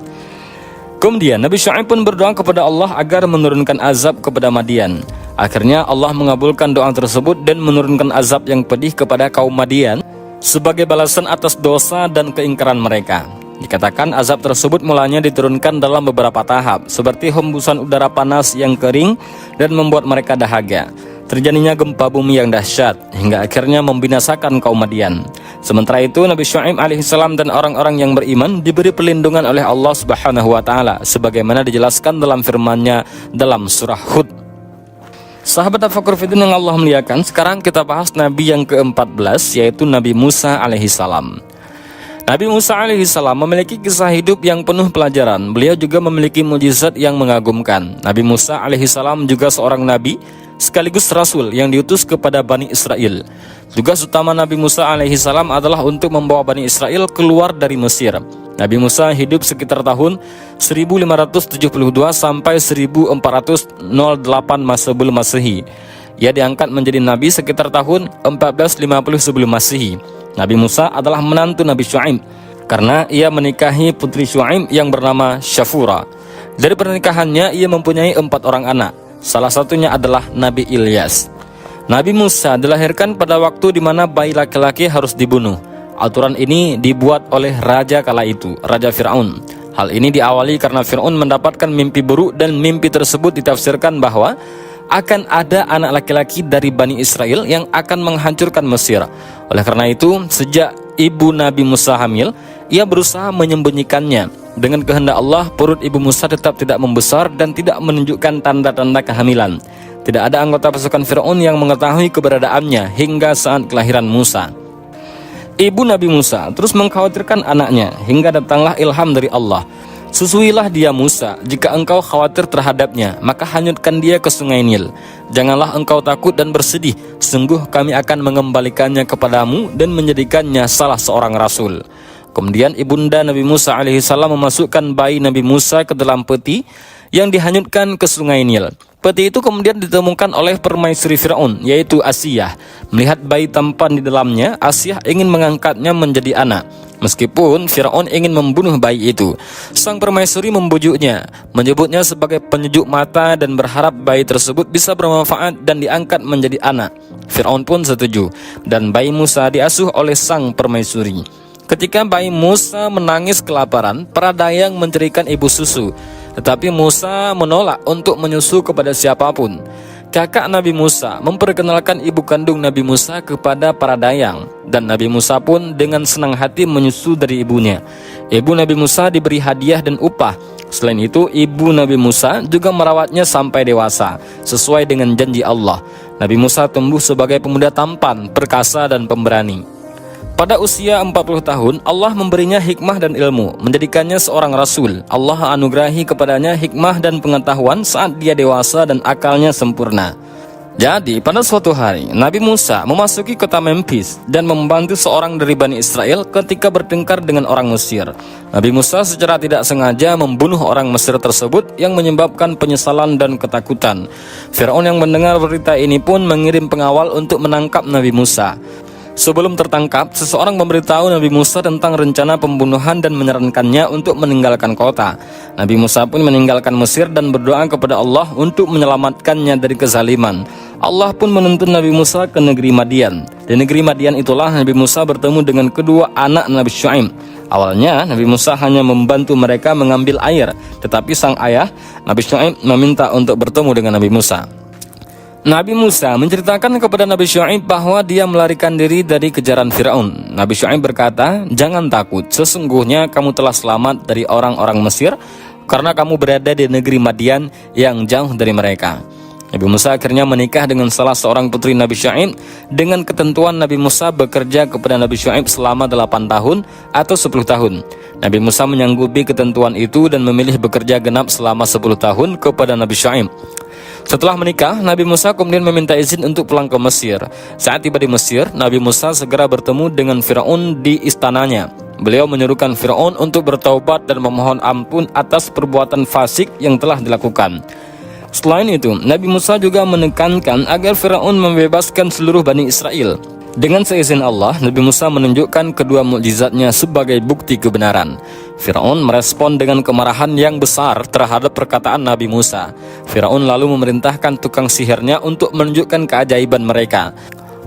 Kemudian Nabi Syuaib pun berdoa kepada Allah agar menurunkan azab kepada Madian. Akhirnya Allah mengabulkan doa tersebut dan menurunkan azab yang pedih kepada kaum Madian sebagai balasan atas dosa dan keingkaran mereka. Dikatakan azab tersebut mulanya diturunkan dalam beberapa tahap, seperti hembusan udara panas yang kering dan membuat mereka dahaga. Terjadinya gempa bumi yang dahsyat hingga akhirnya membinasakan kaum Madian. Sementara itu Nabi Syuaib alaihissalam dan orang-orang yang beriman diberi perlindungan oleh Allah Subhanahu wa taala sebagaimana dijelaskan dalam firman-Nya dalam surah Hud. Sahabat Tafakur Fiddin yang Allah muliakan, sekarang kita bahas Nabi yang ke-14, yaitu Nabi Musa alaihissalam. Nabi Musa alaihissalam memiliki kisah hidup yang penuh pelajaran. Beliau juga memiliki mukjizat yang mengagumkan. Nabi Musa alaihissalam juga seorang nabi sekaligus rasul yang diutus kepada Bani Israel. Tugas utama Nabi Musa alaihissalam adalah untuk membawa Bani Israel keluar dari Mesir. Nabi Musa hidup sekitar tahun 1572 sampai 1408 sebelum Masehi. Ia diangkat menjadi nabi sekitar tahun 1450 sebelum Masehi. Nabi Musa adalah menantu Nabi Syuaib karena ia menikahi putri Syuaib yang bernama Syafura. Dari pernikahannya ia mempunyai 4 orang anak. Salah satunya adalah Nabi Ilyas. Nabi Musa dilahirkan pada waktu di mana bayi laki-laki harus dibunuh. Aturan ini dibuat oleh raja kala itu, Raja Fir'aun. Hal ini diawali karena Fir'aun mendapatkan mimpi buruk dan mimpi tersebut ditafsirkan bahwa akan ada anak laki-laki dari Bani Israel yang akan menghancurkan Mesir. Oleh karena itu, sejak ibu Nabi Musa hamil, ia berusaha menyembunyikannya. Dengan kehendak Allah, perut ibu Musa tetap tidak membesar dan tidak menunjukkan tanda-tanda kehamilan. Tidak ada anggota pasukan Fir'aun yang mengetahui keberadaannya hingga saat kelahiran Musa. Ibu Nabi Musa terus mengkhawatirkan anaknya hingga datanglah ilham dari Allah. Susuilah dia Musa, jika engkau khawatir terhadapnya, maka hanyutkan dia ke sungai Nil. Janganlah engkau takut dan bersedih, sungguh kami akan mengembalikannya kepadamu dan menjadikannya salah seorang rasul. Kemudian ibunda Nabi Musa alaihissalam memasukkan bayi Nabi Musa ke dalam peti yang dihanyutkan ke sungai Nil. Peti itu kemudian ditemukan oleh permaisuri Fir'aun, yaitu Asiyah. Melihat bayi tampan di dalamnya, Asiyah ingin mengangkatnya menjadi anak. Meskipun Fir'aun ingin membunuh bayi itu, sang permaisuri membujuknya, menyebutnya sebagai penyejuk mata dan berharap bayi tersebut bisa bermanfaat dan diangkat menjadi anak. Fir'aun pun setuju, dan bayi Musa diasuh oleh sang permaisuri. Ketika bayi Musa menangis kelaparan, para dayang mencerikan ibu susu. Tetapi Musa menolak untuk menyusu kepada siapapun. Kakak Nabi Musa memperkenalkan ibu kandung Nabi Musa kepada para dayang, dan Nabi Musa pun dengan senang hati menyusu dari ibunya. Ibu Nabi Musa diberi hadiah dan upah. Selain itu, ibu Nabi Musa juga merawatnya sampai dewasa, sesuai dengan janji Allah. Nabi Musa tumbuh sebagai pemuda tampan, perkasa dan pemberani. Pada usia 40 tahun, Allah memberinya hikmah dan ilmu, menjadikannya seorang rasul. Allah anugerahi kepadanya hikmah dan pengetahuan saat dia dewasa dan akalnya sempurna. Jadi, pada suatu hari, Nabi Musa memasuki kota Memphis dan membantu seorang dari Bani Israel ketika bertengkar dengan orang Mesir. Nabi Musa secara tidak sengaja membunuh orang Mesir tersebut yang menyebabkan penyesalan dan ketakutan. Fir'aun yang mendengar berita ini pun mengirim pengawal untuk menangkap Nabi Musa. Sebelum tertangkap, seseorang memberitahu Nabi Musa tentang rencana pembunuhan dan menyarankannya untuk meninggalkan kota. Nabi Musa pun meninggalkan Mesir dan berdoa kepada Allah untuk menyelamatkannya dari kezaliman. Allah pun menuntun Nabi Musa ke negeri Madian. Di negeri Madian itulah Nabi Musa bertemu dengan kedua anak Nabi Syuaib. Awalnya Nabi Musa hanya membantu mereka mengambil air, tetapi sang ayah Nabi Syuaib meminta untuk bertemu dengan Nabi Musa. Nabi Musa menceritakan kepada Nabi Syuaib bahwa dia melarikan diri dari kejaran Fir'aun. Nabi Syuaib berkata, "Jangan takut, sesungguhnya kamu telah selamat dari orang-orang Mesir karena kamu berada di negeri Madian yang jauh dari mereka." Nabi Musa akhirnya menikah dengan salah seorang putri Nabi Syuaib dengan ketentuan Nabi Musa bekerja kepada Nabi Syuaib selama 8 tahun atau 10 tahun. Nabi Musa menyanggupi ketentuan itu dan memilih bekerja genap selama 10 tahun kepada Nabi Syuaib. Setelah menikah, Nabi Musa kemudian meminta izin untuk pulang ke Mesir. Saat tiba di Mesir, Nabi Musa segera bertemu dengan Fir'aun di istananya. Beliau menyuruhkan Fir'aun untuk bertaubat dan memohon ampun atas perbuatan fasik yang telah dilakukan. Selain itu, Nabi Musa juga menekankan agar Firaun membebaskan seluruh Bani Israel. Dengan seizin Allah, Nabi Musa menunjukkan kedua mukjizatnya sebagai bukti kebenaran. Firaun merespon dengan kemarahan yang besar terhadap perkataan Nabi Musa. Firaun lalu memerintahkan tukang sihirnya untuk menunjukkan keajaiban mereka.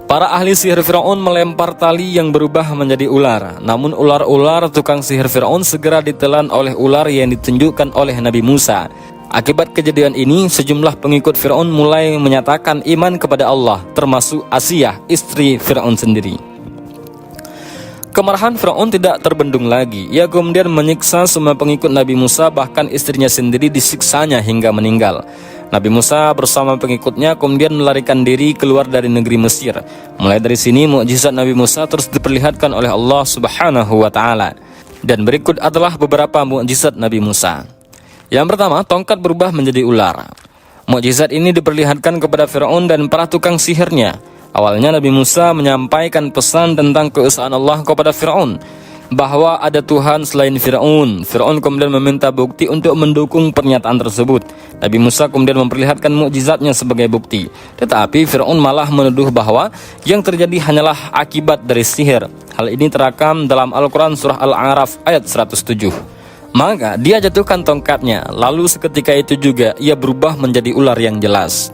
Para ahli sihir Firaun melempar tali yang berubah menjadi ular. Namun ular-ular tukang sihir Firaun segera ditelan oleh ular yang ditunjukkan oleh Nabi Musa. Akibat kejadian ini, sejumlah pengikut Firaun mulai menyatakan iman kepada Allah, termasuk Asiyah, istri Firaun sendiri. Kemarahan Firaun tidak terbendung lagi. Ia kemudian menyiksa semua pengikut Nabi Musa, bahkan istrinya sendiri disiksanya hingga meninggal. Nabi Musa bersama pengikutnya kemudian melarikan diri keluar dari negeri Mesir. Mulai dari sini, mukjizat Nabi Musa terus diperlihatkan oleh Allah Subhanahu wa Ta'ala. Dan berikut adalah beberapa mukjizat Nabi Musa. Yang pertama, tongkat berubah menjadi ular. Mukjizat ini diperlihatkan kepada Firaun dan para tukang sihirnya. Awalnya Nabi Musa menyampaikan pesan tentang keesaan Allah kepada Firaun, bahwa ada Tuhan selain Firaun. Firaun kemudian meminta bukti untuk mendukung pernyataan tersebut. Nabi Musa kemudian memperlihatkan mukjizatnya sebagai bukti. Tetapi Firaun malah menuduh bahwa yang terjadi hanyalah akibat dari sihir. Hal ini terekam dalam Al-Quran surah Al-A'raf ayat 107. Maka dia jatuhkan tongkatnya, lalu seketika itu juga ia berubah menjadi ular yang jelas.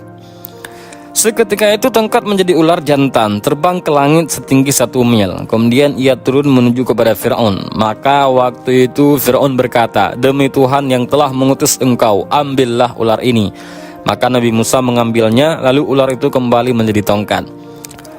Seketika itu tongkat menjadi ular jantan, terbang ke langit setinggi 1 mil. Kemudian ia turun menuju kepada Firaun. Maka waktu itu Firaun berkata, "Demi Tuhan yang telah mengutus engkau, ambillah ular ini." Maka Nabi Musa mengambilnya, lalu ular itu kembali menjadi tongkat.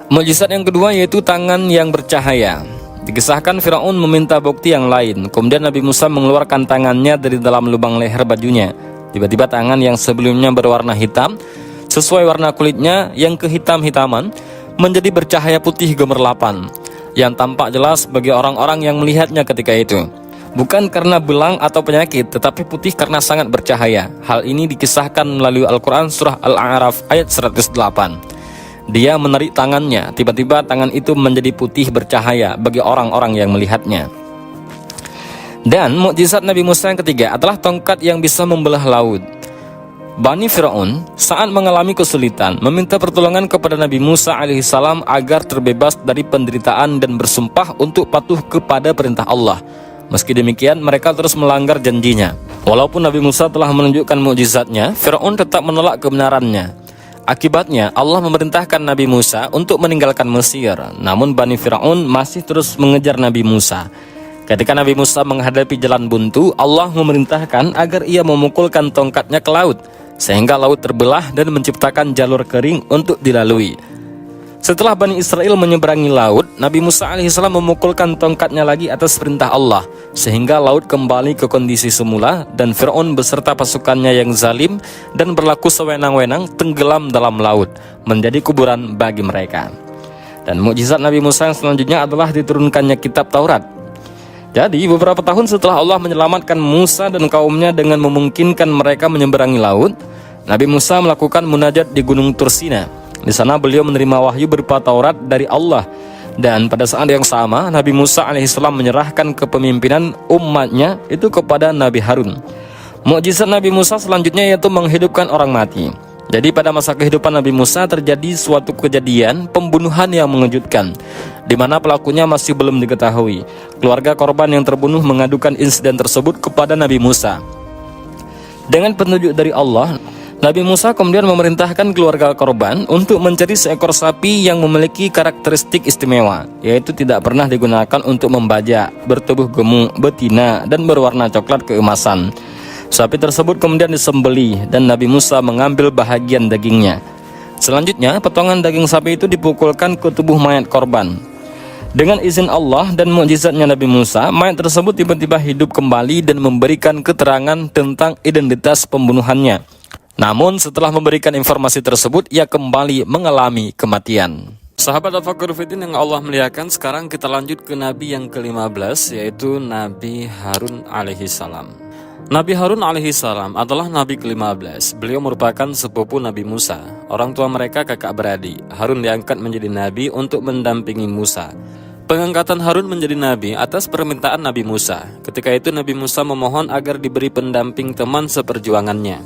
Mukjizat yang kedua yaitu tangan yang bercahaya. Dikisahkan Firaun meminta bukti yang lain. Kemudian Nabi Musa mengeluarkan tangannya dari dalam lubang leher bajunya. Tiba-tiba tangan yang sebelumnya berwarna hitam, sesuai warna kulitnya yang kehitam-hitaman, menjadi bercahaya putih gemerlapan, yang tampak jelas bagi orang-orang yang melihatnya ketika itu. Bukan karena belang atau penyakit, tetapi putih karena sangat bercahaya. Hal ini dikisahkan melalui Al-Quran surah Al-A'raf ayat 108. Dia menarik tangannya, tiba-tiba tangan itu menjadi putih bercahaya bagi orang-orang yang melihatnya. Dan mukjizat Nabi Musa yang ketiga adalah tongkat yang bisa membelah laut. Bani Firaun saat mengalami kesulitan meminta pertolongan kepada Nabi Musa alaihissalam agar terbebas dari penderitaan dan bersumpah untuk patuh kepada perintah Allah. Meski demikian, mereka terus melanggar janjinya. Walaupun Nabi Musa telah menunjukkan mukjizatnya, Firaun tetap menolak kebenarannya. Akibatnya, Allah memerintahkan Nabi Musa untuk meninggalkan Mesir. Namun Bani Firaun masih terus mengejar Nabi Musa. Ketika Nabi Musa menghadapi jalan buntu, Allah memerintahkan agar ia memukulkan tongkatnya ke laut, sehingga laut terbelah dan menciptakan jalur kering untuk dilalui. Setelah Bani Israel menyeberangi laut, Nabi Musa alaihissalam memukulkan tongkatnya lagi atas perintah Allah, sehingga laut kembali ke kondisi semula dan Firaun beserta pasukannya yang zalim dan berlaku sewenang-wenang tenggelam dalam laut, menjadi kuburan bagi mereka. Dan mukjizat Nabi Musa yang selanjutnya adalah diturunkannya kitab Taurat. Jadi beberapa tahun setelah Allah menyelamatkan Musa dan kaumnya dengan memungkinkan mereka menyeberangi laut, Nabi Musa melakukan munajat di Gunung Tursina. Di sana beliau menerima wahyu berupa Taurat dari Allah. Dan pada saat yang sama, Nabi Musa alaihissalam menyerahkan kepemimpinan umatnya itu kepada Nabi Harun. Mukjizat Nabi Musa selanjutnya yaitu menghidupkan orang mati. Jadi pada masa kehidupan Nabi Musa terjadi suatu kejadian pembunuhan yang mengejutkan, di mana pelakunya masih belum diketahui. Keluarga korban yang terbunuh mengadukan insiden tersebut kepada Nabi Musa. Dengan petunjuk dari Allah, Nabi Musa kemudian memerintahkan keluarga korban untuk mencari seekor sapi yang memiliki karakteristik istimewa, yaitu tidak pernah digunakan untuk membajak, bertubuh gemuk, betina, dan berwarna coklat keemasan. Sapi tersebut kemudian disembelih dan Nabi Musa mengambil bahagian dagingnya. Selanjutnya, potongan daging sapi itu dipukulkan ke tubuh mayat korban. Dengan izin Allah dan mukjizatnya Nabi Musa, mayat tersebut tiba-tiba hidup kembali dan memberikan keterangan tentang identitas pembunuhannya. Namun setelah memberikan informasi tersebut, ia kembali mengalami kematian. Sahabat Al-Faqir Fiddin yang Allah muliakan, sekarang kita lanjut ke Nabi yang ke-15, yaitu Nabi Harun alaihissalam. Nabi Harun alaihissalam adalah Nabi ke-15. Beliau merupakan sepupu Nabi Musa. Orang tua mereka kakak beradik. Harun diangkat menjadi Nabi untuk mendampingi Musa. Pengangkatan Harun menjadi Nabi atas permintaan Nabi Musa. Ketika itu Nabi Musa memohon agar diberi pendamping teman seperjuangannya.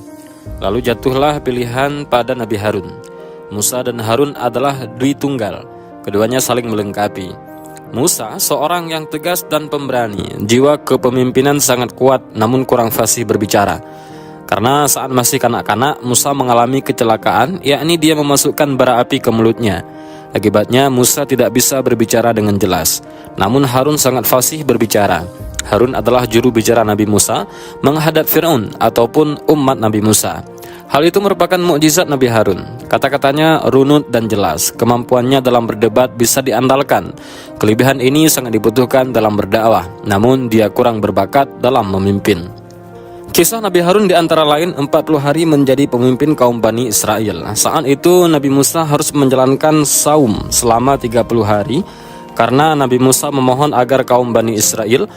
Lalu jatuhlah pilihan pada Nabi Harun. Musa dan Harun adalah dui tunggal, keduanya saling melengkapi. Musa seorang yang tegas dan pemberani, jiwa kepemimpinan sangat kuat namun kurang fasih berbicara. Karena saat masih kanak-kanak, Musa mengalami kecelakaan, yakni dia memasukkan bara api ke mulutnya. Akibatnya Musa tidak bisa berbicara dengan jelas. Namun Harun sangat fasih berbicara. Harun adalah juru bicara Nabi Musa menghadap Fir'aun ataupun umat Nabi Musa. Hal itu merupakan mukjizat Nabi Harun. Kata-katanya runut dan jelas. Kemampuannya dalam berdebat bisa diandalkan. Kelebihan ini sangat dibutuhkan dalam berdakwah, namun dia kurang berbakat dalam memimpin. Kisah Nabi Harun di antara lain 40 hari menjadi pemimpin kaum Bani Israel. Saat itu Nabi Musa harus menjalankan saum selama 30 hari karena Nabi Musa memohon agar kaum Bani Israel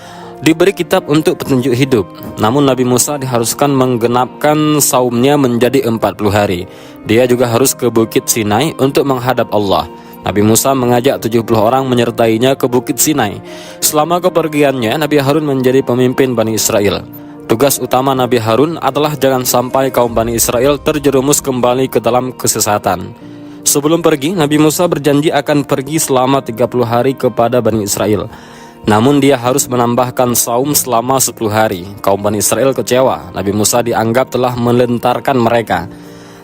diberi kitab untuk petunjuk hidup. Namun Nabi Musa diharuskan menggenapkan saumnya menjadi 40 hari. Dia juga harus ke Bukit Sinai untuk menghadap Allah. Nabi Musa mengajak 70 orang menyertainya ke Bukit Sinai. Selama kepergiannya, Nabi Harun menjadi pemimpin Bani Israel. Tugas utama Nabi Harun adalah jangan sampai kaum Bani Israel terjerumus kembali ke dalam kesesatan. Sebelum pergi, Nabi Musa berjanji akan pergi selama 30 hari kepada Bani Israel. Namun dia harus menambahkan saum selama 10 hari. Kaum Bani Israel kecewa. Nabi Musa dianggap telah melentarkan mereka.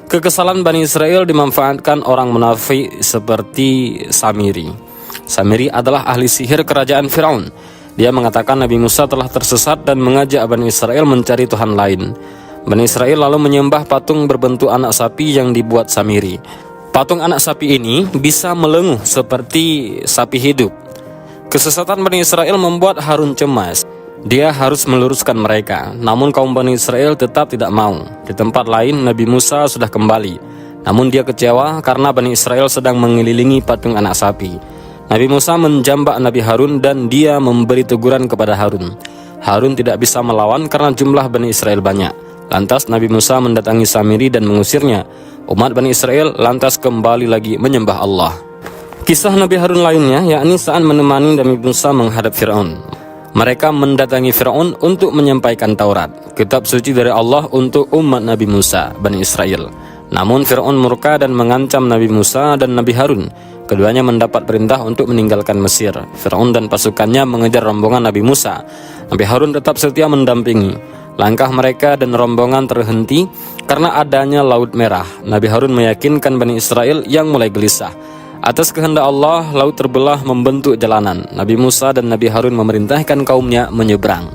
Kekesalan Bani Israel dimanfaatkan orang munafik seperti Samiri. Samiri adalah ahli sihir kerajaan Firaun. Dia mengatakan Nabi Musa telah tersesat dan mengajak Bani Israel mencari Tuhan lain. Bani Israel lalu menyembah patung berbentuk anak sapi yang dibuat Samiri. Patung anak sapi ini bisa melenguh seperti sapi hidup. Kesesatan Bani Israel membuat Harun cemas. Dia harus meluruskan mereka. Namun kaum Bani Israel tetap tidak mau. Di tempat lain Nabi Musa sudah kembali. Namun dia kecewa karena Bani Israel sedang mengelilingi patung anak sapi. Nabi Musa menjambak Nabi Harun dan dia memberi teguran kepada Harun. Harun tidak bisa melawan karena jumlah Bani Israel banyak. Lantas Nabi Musa mendatangi Samiri dan mengusirnya. Umat Bani Israel lantas kembali lagi menyembah Allah. Kisah Nabi Harun lainnya yakni saat menemani Nabi Musa menghadap Fir'aun. Mereka mendatangi Fir'aun untuk menyampaikan Taurat, kitab suci dari Allah untuk umat Nabi Musa, Bani Israel. Namun Fir'aun murka dan mengancam Nabi Musa dan Nabi Harun. Keduanya mendapat perintah untuk meninggalkan Mesir. Fir'aun dan pasukannya mengejar rombongan Nabi Musa. Nabi Harun tetap setia mendampingi. Langkah mereka dan rombongan terhenti karena adanya Laut Merah. Nabi Harun meyakinkan Bani Israel yang mulai gelisah. Atas kehendak Allah, laut terbelah membentuk jalanan. Nabi Musa dan Nabi Harun memerintahkan kaumnya menyeberang.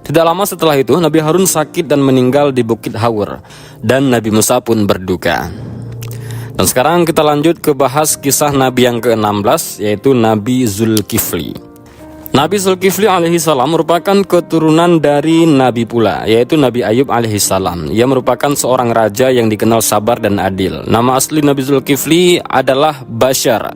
Tidak lama setelah itu, Nabi Harun sakit dan meninggal di Bukit Hawur. Dan Nabi Musa pun berduka. Dan sekarang kita lanjut ke bahas kisah Nabi yang ke-16, yaitu Nabi Zulkifli. Nabi Zulkifli alaihi salam merupakan keturunan dari Nabi pula, yaitu Nabi Ayub alaihi salam. Ia merupakan seorang raja yang dikenal sabar dan adil. Nama asli Nabi Zulkifli adalah Bashar.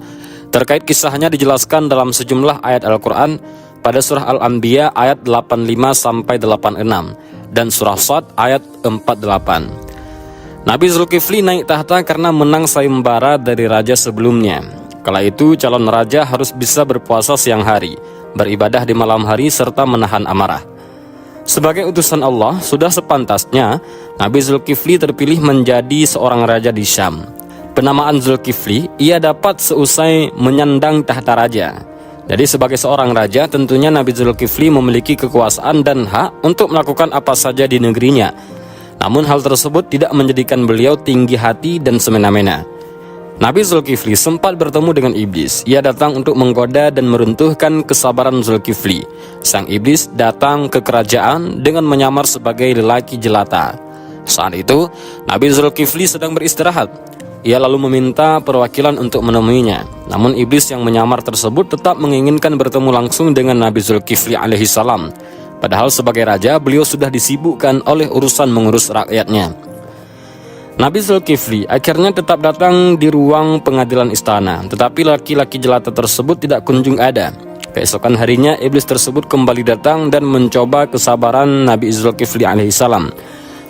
Terkait kisahnya dijelaskan dalam sejumlah ayat Al-Quran pada surah Al-Anbiya ayat 85-86 dan surah Shad ayat 48. Nabi Zulkifli naik tahta karena menang sayembara dari raja sebelumnya. Kala itu calon raja harus bisa berpuasa siang hari, beribadah di malam hari serta menahan amarah. Sebagai utusan Allah, sudah sepantasnya Nabi Zulkifli terpilih menjadi seorang raja di Syam. Penamaan Zulkifli ia dapat seusai menyandang tahta raja. Jadi sebagai seorang raja, tentunya Nabi Zulkifli memiliki kekuasaan dan hak untuk melakukan apa saja di negerinya. Namun hal tersebut tidak menjadikan beliau tinggi hati dan semena-mena. Nabi Zulkifli sempat bertemu dengan iblis. Ia datang untuk menggoda dan meruntuhkan kesabaran Zulkifli. Sang iblis datang ke kerajaan dengan menyamar sebagai lelaki jelata. Saat itu, Nabi Zulkifli sedang beristirahat. Ia lalu meminta perwakilan untuk menemuinya. Namun iblis yang menyamar tersebut tetap menginginkan bertemu langsung dengan Nabi Zulkifli alaihi salam. Padahal sebagai raja, beliau sudah disibukkan oleh urusan mengurus rakyatnya. Nabi Zulkifli akhirnya tetap datang di ruang pengadilan istana, tetapi laki-laki jelata tersebut tidak kunjung ada. Keesokan harinya, iblis tersebut kembali datang dan mencoba kesabaran Nabi Zulkifli alaihissalam.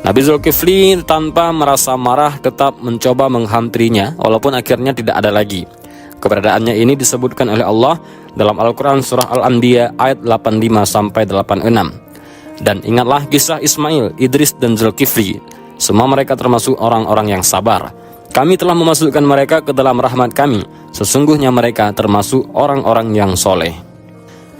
Nabi Zulkifli tanpa merasa marah tetap mencoba menghampirinya, walaupun akhirnya tidak ada lagi. Keberadaannya ini disebutkan oleh Allah dalam Al-Quran surah Al-Anbiya ayat 85-86. Dan ingatlah kisah Ismail, Idris dan Zulkifli. Semua mereka termasuk orang-orang yang sabar. Kami telah memasukkan mereka ke dalam rahmat kami. Sesungguhnya mereka termasuk orang-orang yang soleh.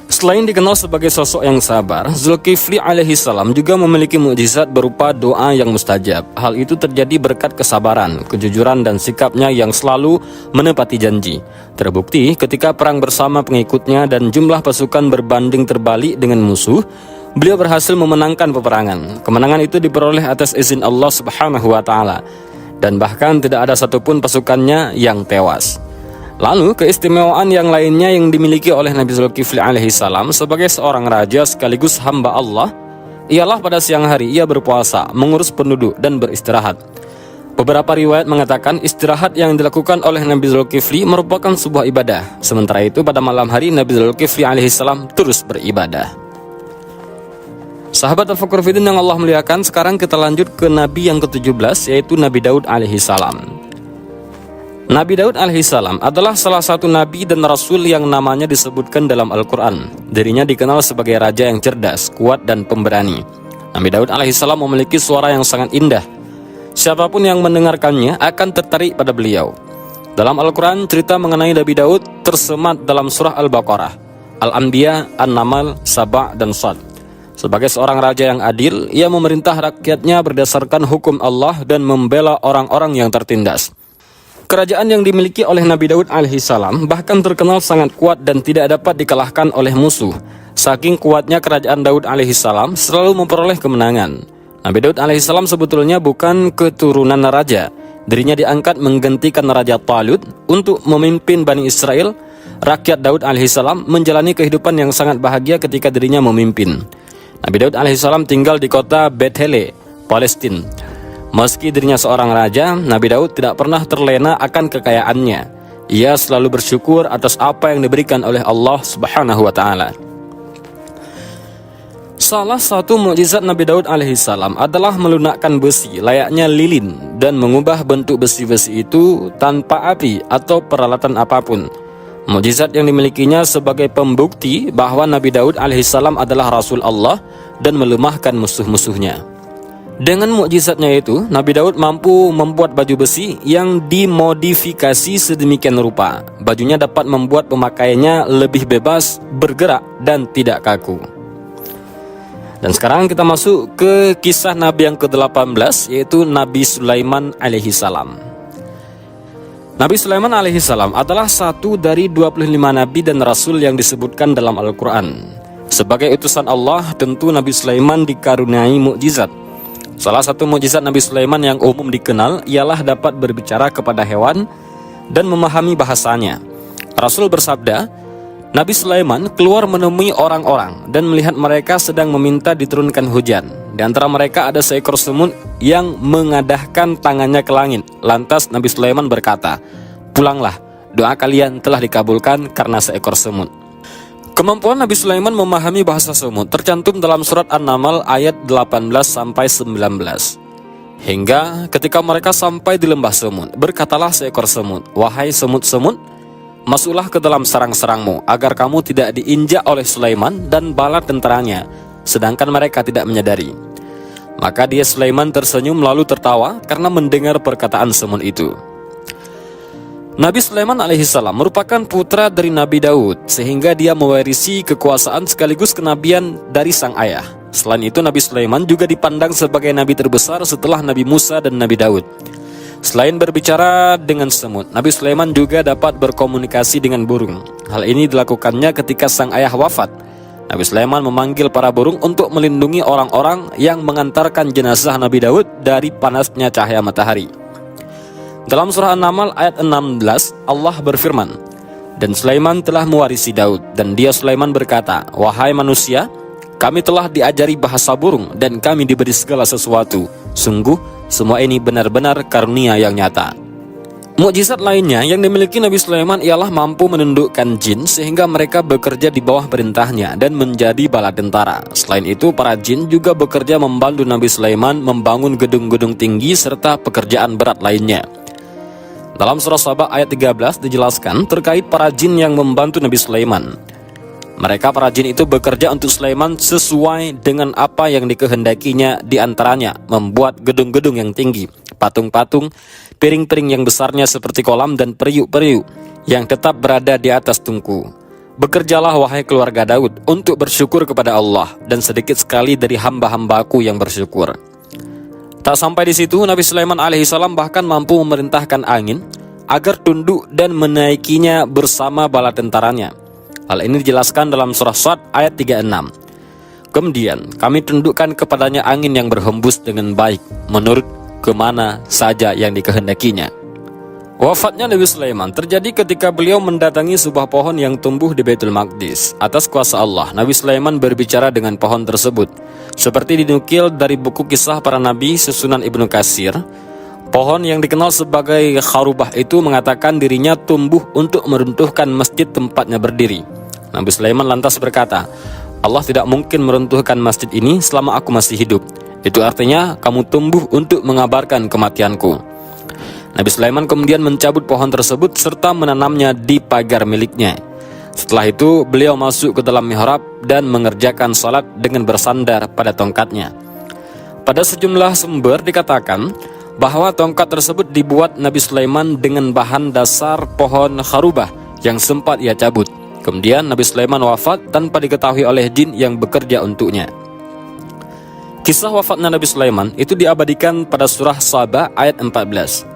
Selain dikenal sebagai sosok yang sabar, Zulkifli alaihi salam juga memiliki mukjizat berupa doa yang mustajab. Hal itu terjadi berkat kesabaran, kejujuran, dan sikapnya yang selalu menepati janji. Terbukti ketika perang bersama pengikutnya dan jumlah pasukan berbanding terbalik dengan musuh, beliau berhasil memenangkan peperangan. Kemenangan itu diperoleh atas izin Allah Subhanahu wa Ta'ala, dan bahkan tidak ada satupun pasukannya yang tewas. Lalu keistimewaan yang lainnya yang dimiliki oleh Nabi Zulkifli alaihi salam sebagai seorang raja sekaligus hamba Allah ialah pada siang hari ia berpuasa, mengurus penduduk, dan beristirahat. Beberapa riwayat mengatakan istirahat yang dilakukan oleh Nabi Zulkifli merupakan sebuah ibadah. Sementara itu pada malam hari Nabi Zulkifli alaihi salam terus beribadah. Sahabat Tafakkur Fiddin yang Allah muliakan, sekarang kita lanjut ke Nabi yang ke-17, yaitu Nabi Daud alaihi salam. Nabi Daud alaihissalam adalah salah satu nabi dan rasul yang namanya disebutkan dalam Al-Quran. Dirinya dikenal sebagai raja yang cerdas, kuat, dan pemberani. Nabi Daud alaihissalam memiliki suara yang sangat indah. Siapapun yang mendengarkannya akan tertarik pada beliau. Dalam Al-Quran, cerita mengenai Nabi Daud tersemat dalam surah Al-Baqarah, Al-Anbiya, An-Namal, Saba, dan Shad. Sebagai seorang raja yang adil, ia memerintah rakyatnya berdasarkan hukum Allah dan membela orang-orang yang tertindas. Kerajaan yang dimiliki oleh Nabi Daud alaihissalam bahkan terkenal sangat kuat dan tidak dapat dikalahkan oleh musuh. Saking kuatnya kerajaan Daud alaihissalam selalu memperoleh kemenangan. Nabi Daud alaihissalam sebetulnya bukan keturunan raja. Dirinya diangkat menggantikan Raja Talut untuk memimpin Bani Israel. Rakyat Daud alaihissalam menjalani kehidupan yang sangat bahagia ketika dirinya memimpin. Nabi Daud alaihissalam tinggal di kota Bethele, Palestina. Meski dirinya seorang raja, Nabi Daud tidak pernah terlena akan kekayaannya. Ia selalu bersyukur atas apa yang diberikan oleh Allah Subhanahu wa Ta'ala. Salah satu mukjizat Nabi Daud alaihissalam adalah melunakkan besi layaknya lilin dan mengubah bentuk besi-besi itu tanpa api atau peralatan apapun. Mukjizat yang dimilikinya sebagai pembukti bahwa Nabi Daud alaihissalam adalah Rasul Allah dan melemahkan musuh-musuhnya. Dengan mukjizatnya itu, Nabi Daud mampu membuat baju besi yang dimodifikasi sedemikian rupa. Bajunya dapat membuat pemakaiannya lebih bebas, bergerak, dan tidak kaku. Dan sekarang kita masuk ke kisah Nabi yang ke-18, yaitu Nabi Sulaiman alaihissalam. Nabi Sulaiman alaihissalam adalah satu dari 25 nabi dan rasul yang disebutkan dalam Al-Quran. Sebagai utusan Allah, tentu Nabi Sulaiman dikaruniai mukjizat. Salah satu mukjizat Nabi Sulaiman yang umum dikenal ialah dapat berbicara kepada hewan dan memahami bahasanya. Rasul bersabda, Nabi Sulaiman keluar menemui orang-orang dan melihat mereka sedang meminta diturunkan hujan. Di antara mereka ada seekor semut yang mengadahkan tangannya ke langit. Lantas Nabi Sulaiman berkata, "Pulanglah, doa kalian telah dikabulkan karena seekor semut." Kemampuan Nabi Sulaiman memahami bahasa semut tercantum dalam surat An-Naml ayat 18-19. Hingga ketika mereka sampai di lembah semut, berkatalah seekor semut, "Wahai semut-semut, masuklah ke dalam sarang-sarangmu, agar kamu tidak diinjak oleh Sulaiman dan bala tentaranya, sedangkan mereka tidak menyadari." Maka dia Sulaiman tersenyum lalu tertawa karena mendengar perkataan semut itu. Nabi Sulaiman alaihissalam merupakan putra dari Nabi Daud, sehingga dia mewarisi kekuasaan sekaligus kenabian dari sang ayah. Selain itu, Nabi Sulaiman juga dipandang sebagai nabi terbesar setelah Nabi Musa dan Nabi Daud. Selain berbicara dengan semut, Nabi Sulaiman juga dapat berkomunikasi dengan burung. Hal ini dilakukannya ketika sang ayah wafat. Nabi Sulaiman memanggil para burung untuk melindungi orang-orang yang mengantarkan jenazah Nabi Daud dari panasnya cahaya matahari. Dalam surah An-Naml ayat 16, Allah berfirman, "Dan Sulaiman telah mewarisi Daud, dan dia Sulaiman berkata, wahai manusia, kami telah diajari bahasa burung dan kami diberi segala sesuatu. Sungguh, semua ini benar-benar karunia yang nyata." Mukjizat lainnya yang dimiliki Nabi Sulaiman ialah mampu menundukkan jin sehingga mereka bekerja di bawah perintahnya dan menjadi bala tentara. Selain itu, para jin juga bekerja membantu Nabi Sulaiman membangun gedung-gedung tinggi serta pekerjaan berat lainnya. Dalam surah Saba ayat 13 dijelaskan terkait para jin yang membantu Nabi Sulaiman. Mereka para jin itu bekerja untuk Sulaiman sesuai dengan apa yang dikehendakinya, di antaranya membuat gedung-gedung yang tinggi, patung-patung, piring-piring yang besarnya seperti kolam, dan periuk-periuk yang tetap berada di atas tungku. Bekerjalah wahai keluarga Daud untuk bersyukur kepada Allah, dan sedikit sekali dari hamba-hambaku yang bersyukur. Tak sampai di situ, Nabi Sulaiman alaihissalam bahkan mampu memerintahkan angin agar tunduk dan menaikinya bersama bala tentaranya. Hal ini dijelaskan dalam surah Sad ayat 36. Kemudian kami tundukkan kepadanya angin yang berhembus dengan baik menurut kemana saja yang dikehendakinya. Wafatnya Nabi Sulaiman terjadi ketika beliau mendatangi sebuah pohon yang tumbuh di Baitul Maqdis. Atas kuasa Allah, Nabi Sulaiman berbicara dengan pohon tersebut. Seperti dinukil dari buku kisah para nabi susunan Ibnu Katsir, pohon yang dikenal sebagai Kharubah itu mengatakan dirinya tumbuh untuk meruntuhkan masjid tempatnya berdiri. Nabi Sulaiman lantas berkata, Allah tidak mungkin meruntuhkan masjid ini selama aku masih hidup. Itu artinya kamu tumbuh untuk mengabarkan kematianku. Nabi Sulaiman kemudian mencabut pohon tersebut serta menanamnya di pagar miliknya. Setelah itu beliau masuk ke dalam mihrab dan mengerjakan salat dengan bersandar pada tongkatnya. Pada sejumlah sumber dikatakan bahwa tongkat tersebut dibuat Nabi Sulaiman dengan bahan dasar pohon Kharubah yang sempat ia cabut. Kemudian Nabi Sulaiman wafat tanpa diketahui oleh jin yang bekerja untuknya. Kisah wafatnya Nabi Sulaiman itu diabadikan pada surah Saba ayat 14.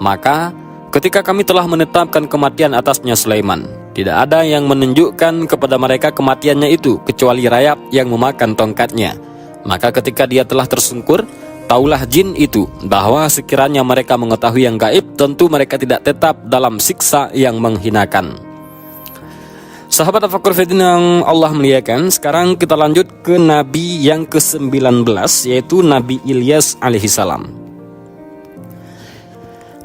Maka ketika kami telah menetapkan kematian atasnya Sulaiman, tidak ada yang menunjukkan kepada mereka kematiannya itu kecuali rayap yang memakan tongkatnya. Maka ketika dia telah tersungkur, taulah jin itu bahwa sekiranya mereka mengetahui yang gaib, tentu mereka tidak tetap dalam siksa yang menghinakan. Sahabat Tafakkur Fiddin yang Allah muliakan, sekarang kita lanjut ke Nabi yang ke-19, yaitu Nabi Ilyas alaihissalam.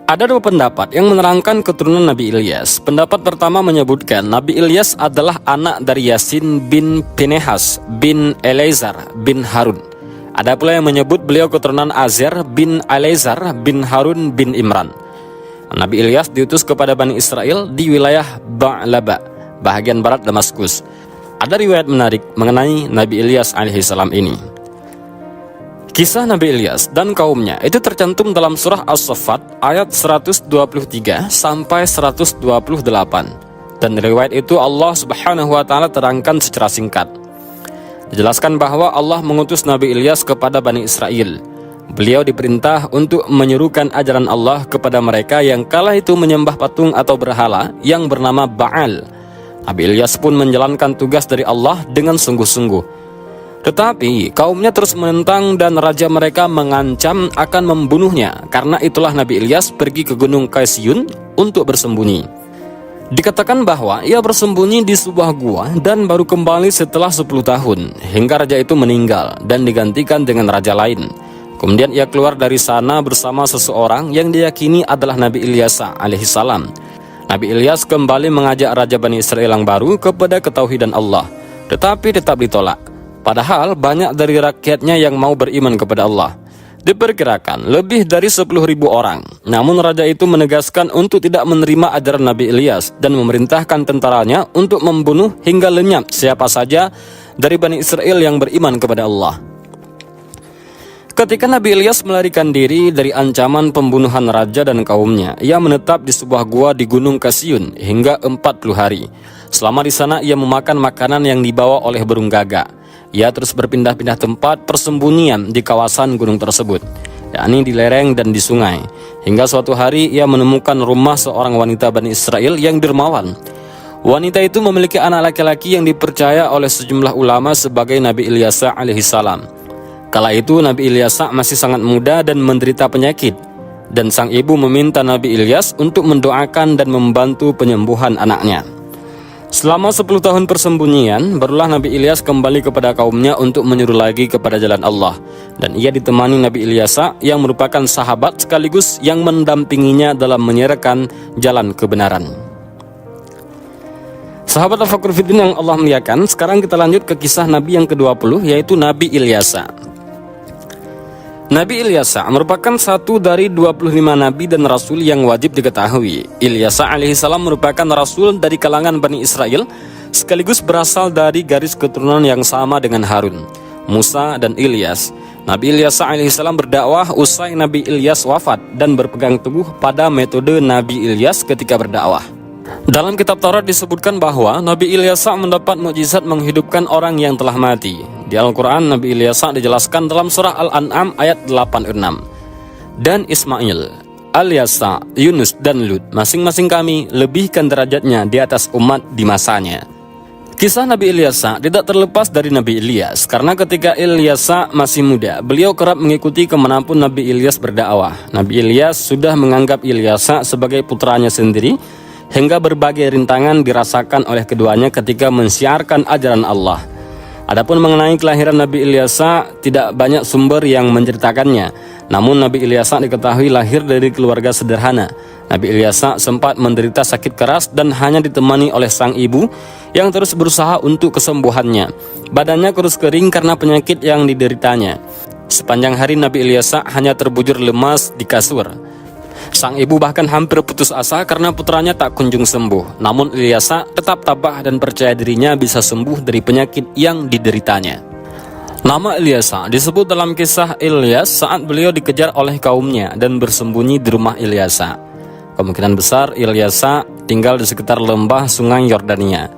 Ada dua pendapat yang menerangkan keturunan Nabi Ilyas. Pendapat pertama menyebutkan Nabi Ilyas adalah anak dari Yasin bin Pinehas bin Eleazar bin Harun. Ada pula yang menyebut beliau keturunan Azer bin Eleazar bin Harun bin Imran. Nabi Ilyas diutus kepada Bani Israel di wilayah Ba'laba, bahagian barat Damaskus. Ada riwayat menarik mengenai Nabi Ilyas alaihissalam ini. Kisah Nabi Ilyas dan kaumnya itu tercantum dalam surah As-Saffat ayat 123 sampai 128. Dan riwayat itu Allah Subhanahu wa taala terangkan secara singkat. Dijelaskan bahwa Allah mengutus Nabi Ilyas kepada Bani Israel. Beliau diperintah untuk menyerukan ajaran Allah kepada mereka yang kala itu menyembah patung atau berhala yang bernama Baal. Nabi Ilyas pun menjalankan tugas dari Allah dengan sungguh-sungguh. Tetapi kaumnya terus menentang dan raja mereka mengancam akan membunuhnya. Karena itulah Nabi Ilyas pergi ke gunung Qaisiyun untuk bersembunyi. Dikatakan bahwa ia bersembunyi di sebuah gua dan baru kembali setelah 10 tahun, hingga raja itu meninggal dan digantikan dengan raja lain. Kemudian ia keluar dari sana bersama seseorang yang diyakini adalah Nabi Ilyas alaihissalam. Nabi Ilyas kembali mengajak raja Bani Israel yang baru kepada ketauhidan Allah, tetapi tetap ditolak. Padahal banyak dari rakyatnya yang mau beriman kepada Allah. Diperkirakan lebih dari 10.000 orang. Namun raja itu menegaskan untuk tidak menerima ajaran Nabi Ilyas dan memerintahkan tentaranya untuk membunuh hingga lenyap siapa saja dari Bani Israel yang beriman kepada Allah. Ketika Nabi Ilyas melarikan diri dari ancaman pembunuhan raja dan kaumnya, ia menetap di sebuah gua di Gunung Qaisiyun hingga 40 hari. Selama di sana ia memakan makanan yang dibawa oleh burung gagak. Ia terus berpindah-pindah tempat persembunyian di kawasan gunung tersebut, yakni di lereng dan di sungai. Hingga suatu hari ia menemukan rumah seorang wanita Bani Israel yang dermawan. Wanita itu memiliki anak laki-laki yang dipercaya oleh sejumlah ulama sebagai Nabi Ilyas alaihissalam. Kala itu Nabi Ilyas masih sangat muda dan menderita penyakit, dan sang ibu meminta Nabi Ilyas untuk mendoakan dan membantu penyembuhan anaknya. Selama 10 tahun persembunyian, barulah Nabi Ilyas kembali kepada kaumnya untuk menyeru lagi kepada jalan Allah. Dan ia ditemani Nabi Ilyas yang merupakan sahabat sekaligus yang mendampinginya dalam menyerahkan jalan kebenaran. Sahabat Tafakkur Fiddin yang Allah muliakan, sekarang kita lanjut ke kisah Nabi yang ke-20, yaitu Nabi Ilyas. Nabi Ilyas merupakan satu dari 25 nabi dan rasul yang wajib diketahui. Ilyas alaihissalam merupakan rasul dari kalangan Bani Israel sekaligus berasal dari garis keturunan yang sama dengan Harun, Musa, dan Ilyas. Nabi Ilyas alaihissalam berdakwah usai Nabi Ilyas wafat dan berpegang teguh pada metode Nabi Ilyas ketika berdakwah. Dalam kitab Taurat disebutkan bahwa Nabi Ilyas mendapat mukjizat menghidupkan orang yang telah mati. Di Al-Quran, Nabi Ilyas dijelaskan dalam surah Al-An'am ayat 86. Dan Ismail, Al-Yasa, Yunus, dan Lut, masing-masing kami lebihkan derajatnya di atas umat di masanya. Kisah Nabi Ilyas tidak terlepas dari Nabi Ilyas, karena ketika Ilyas masih muda, beliau kerap mengikuti kemanapun Nabi Ilyas berdakwah. Nabi Ilyas sudah menganggap Ilyas sebagai putranya sendiri, hingga berbagai rintangan dirasakan oleh keduanya ketika mensiarkan ajaran Allah. Adapun mengenai kelahiran Nabi Ilyas, tidak banyak sumber yang menceritakannya. Namun Nabi Ilyas diketahui lahir dari keluarga sederhana. Nabi Ilyas sempat menderita sakit keras dan hanya ditemani oleh sang ibu yang terus berusaha untuk kesembuhannya. Badannya kurus kering karena penyakit yang dideritanya. Sepanjang hari Nabi Ilyas hanya terbujur lemas di kasur. Sang ibu bahkan hampir putus asa karena putranya tak kunjung sembuh. Namun Ilyas tetap tabah dan percaya dirinya bisa sembuh dari penyakit yang dideritanya. Nama Ilyas disebut dalam kisah Ilyas saat beliau dikejar oleh kaumnya dan bersembunyi di rumah Ilyas. Kemungkinan besar Ilyas tinggal di sekitar lembah sungai Yordania.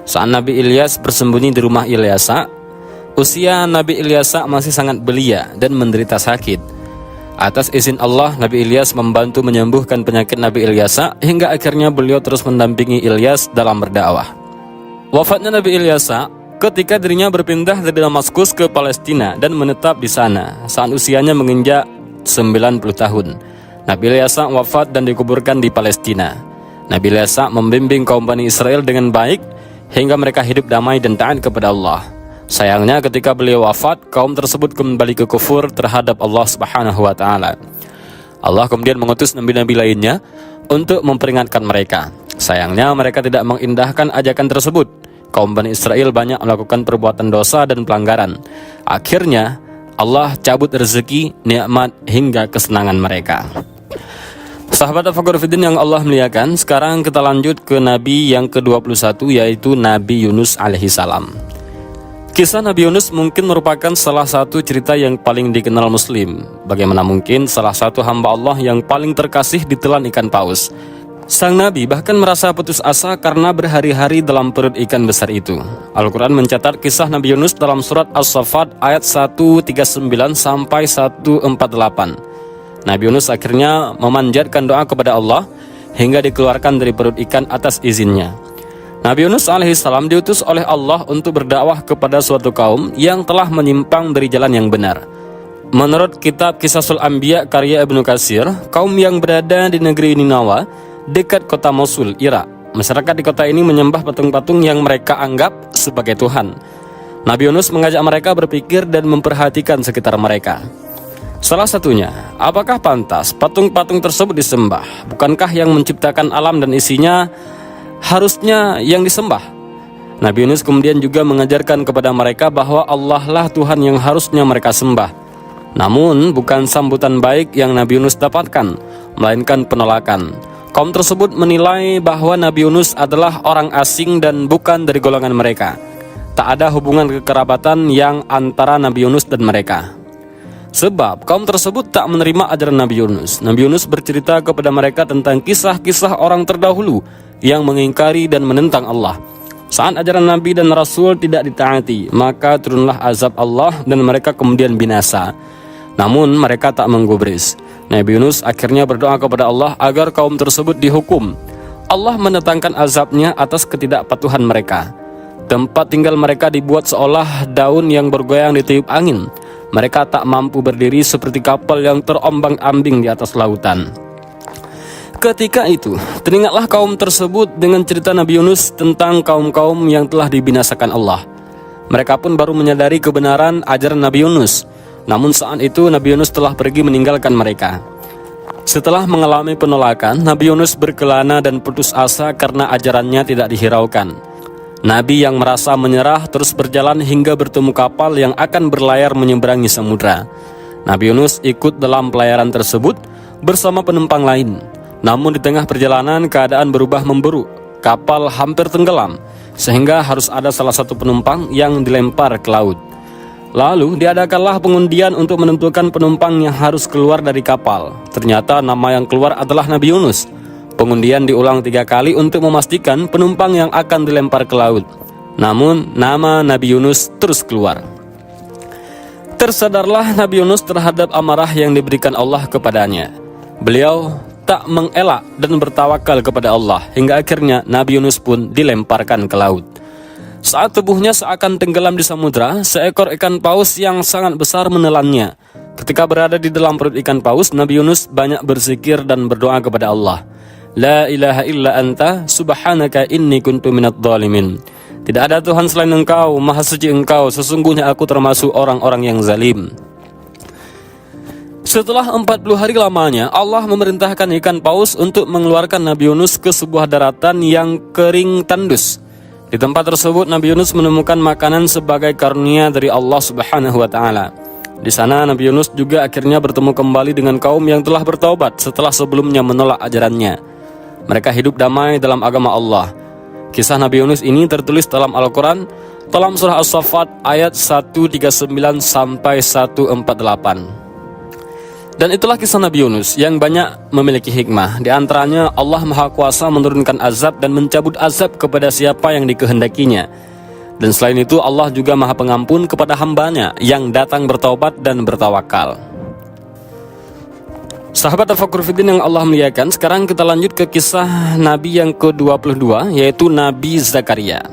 Saat Nabi Ilyas bersembunyi di rumah Ilyas, usia Nabi Ilyas masih sangat belia dan menderita sakit. Atas izin Allah, Nabi Ilyas membantu menyembuhkan penyakit Nabi Ilyas hingga akhirnya beliau terus mendampingi Ilyas dalam berdakwah. Wafatnya Nabi Ilyas ketika dirinya berpindah dari Damaskus ke Palestina dan menetap di sana saat usianya menginjak 90 tahun. Nabi Ilyas wafat dan dikuburkan di Palestina. Nabi Ilyas membimbing kaum Bani Israel dengan baik hingga mereka hidup damai dan taat kepada Allah. Sayangnya ketika beliau wafat, kaum tersebut kembali ke kufur terhadap Allah Subhanahu wa taala. Allah kemudian mengutus nabi-nabi lainnya untuk memperingatkan mereka. Sayangnya mereka tidak mengindahkan ajakan tersebut. Kaum Bani Israel banyak melakukan perbuatan dosa dan pelanggaran. Akhirnya Allah cabut rezeki, nikmat hingga kesenangan mereka. Sahabat Al-Faqur Fiddin yang Allah muliakan, sekarang kita lanjut ke Nabi yang ke-21, yaitu Nabi Yunus alaihissalam. Kisah Nabi Yunus mungkin merupakan salah satu cerita yang paling dikenal Muslim. Bagaimana mungkin salah satu hamba Allah yang paling terkasih ditelan ikan paus. Sang Nabi bahkan merasa putus asa karena berhari-hari dalam perut ikan besar itu. Al-Quran mencatat kisah Nabi Yunus dalam surat As-Saffat ayat 139 sampai 148. Nabi Yunus akhirnya memanjatkan doa kepada Allah hingga dikeluarkan dari perut ikan atas izinnya. Nabi Yunus alaihissalam diutus oleh Allah untuk berdakwah kepada suatu kaum yang telah menyimpang dari jalan yang benar. Menurut kitab Qisasul Anbiya karya Ibnu Katsir, kaum yang berada di negeri Ninawa dekat kota Mosul, Irak. Masyarakat di kota ini menyembah patung-patung yang mereka anggap sebagai Tuhan. Nabi Yunus mengajak mereka berpikir dan memperhatikan sekitar mereka. Salah satunya, apakah pantas patung-patung tersebut disembah? Bukankah yang menciptakan alam dan isinya harusnya yang disembah? Nabi Yunus kemudian juga mengajarkan kepada mereka bahwa Allah lah Tuhan yang harusnya mereka sembah. Namun bukan sambutan baik yang Nabi Yunus dapatkan, melainkan penolakan. Kaum tersebut menilai bahwa Nabi Yunus adalah orang asing dan bukan dari golongan mereka. Tak ada hubungan kekerabatan yang antara Nabi Yunus dan mereka. Sebab kaum tersebut tak menerima ajaran Nabi Yunus. Nabi Yunus bercerita kepada mereka tentang kisah-kisah orang terdahulu yang mengingkari dan menentang Allah. Saat ajaran Nabi dan Rasul tidak ditaati, maka turunlah azab Allah dan mereka kemudian binasa. Namun mereka tak menggubris. Nabi Yunus akhirnya berdoa kepada Allah agar kaum tersebut dihukum. Allah mendatangkan azabnya atas ketidakpatuhan mereka. Tempat tinggal mereka dibuat seolah daun yang bergoyang ditiup angin. Mereka tak mampu berdiri seperti kapal yang terombang-ambing di atas lautan. Ketika itu, teringatlah kaum tersebut dengan cerita Nabi Yunus tentang kaum-kaum yang telah dibinasakan Allah. Mereka pun baru menyadari kebenaran ajaran Nabi Yunus. Namun saat itu Nabi Yunus telah pergi meninggalkan mereka. Setelah mengalami penolakan, Nabi Yunus berkelana dan putus asa karena ajarannya tidak dihiraukan. Nabi yang merasa menyerah terus berjalan hingga bertemu kapal yang akan berlayar menyeberangi samudra. Nabi Yunus ikut dalam pelayaran tersebut bersama penumpang lain. Namun di tengah perjalanan keadaan berubah memburuk. Kapal hampir tenggelam. sehingga harus ada salah satu penumpang yang dilempar ke laut. Lalu diadakanlah pengundian untuk menentukan penumpang yang harus keluar dari kapal. Ternyata nama yang keluar adalah Nabi Yunus. Pengundian diulang 3 kali untuk memastikan penumpang yang akan dilempar ke laut. Namun nama Nabi Yunus terus keluar. Tersadarlah Nabi Yunus terhadap amarah yang diberikan Allah kepadanya. Beliau tak mengelak dan bertawakal kepada Allah, hingga akhirnya Nabi Yunus pun dilemparkan ke laut. Saat tubuhnya seakan tenggelam di samudra, seekor ikan paus yang sangat besar menelannya. Ketika berada di dalam perut ikan paus, Nabi Yunus banyak berzikir dan berdoa kepada Allah. La ilaha illa anta subhanaka inni kuntu minadh dhalimin. Tidak ada Tuhan selain Engkau, Maha Suci Engkau, sesungguhnya aku termasuk orang-orang yang zalim. Setelah 40 hari lamanya, Allah memerintahkan ikan paus untuk mengeluarkan Nabi Yunus ke sebuah daratan yang kering tandus. Di tempat tersebut Nabi Yunus menemukan makanan sebagai karunia dari Allah Subhanahu wa taala. Di sana Nabi Yunus juga akhirnya bertemu kembali dengan kaum yang telah bertaubat setelah sebelumnya menolak ajarannya. Mereka hidup damai dalam agama Allah. Kisah Nabi Yunus ini tertulis dalam Al-Quran dalam surah As-Saffat ayat 139 sampai 148. Dan itulah kisah Nabi Yunus yang banyak memiliki hikmah. Di antaranya Allah Maha Kuasa menurunkan azab dan mencabut azab kepada siapa yang dikehendakinya. Dan selain itu Allah juga Maha Pengampun kepada hambanya yang datang bertaubat dan bertawakal. Sahabat Tafakkur Fiddin yang Allah muliakan, sekarang kita lanjut ke kisah Nabi yang ke-22, yaitu Nabi Zakaria.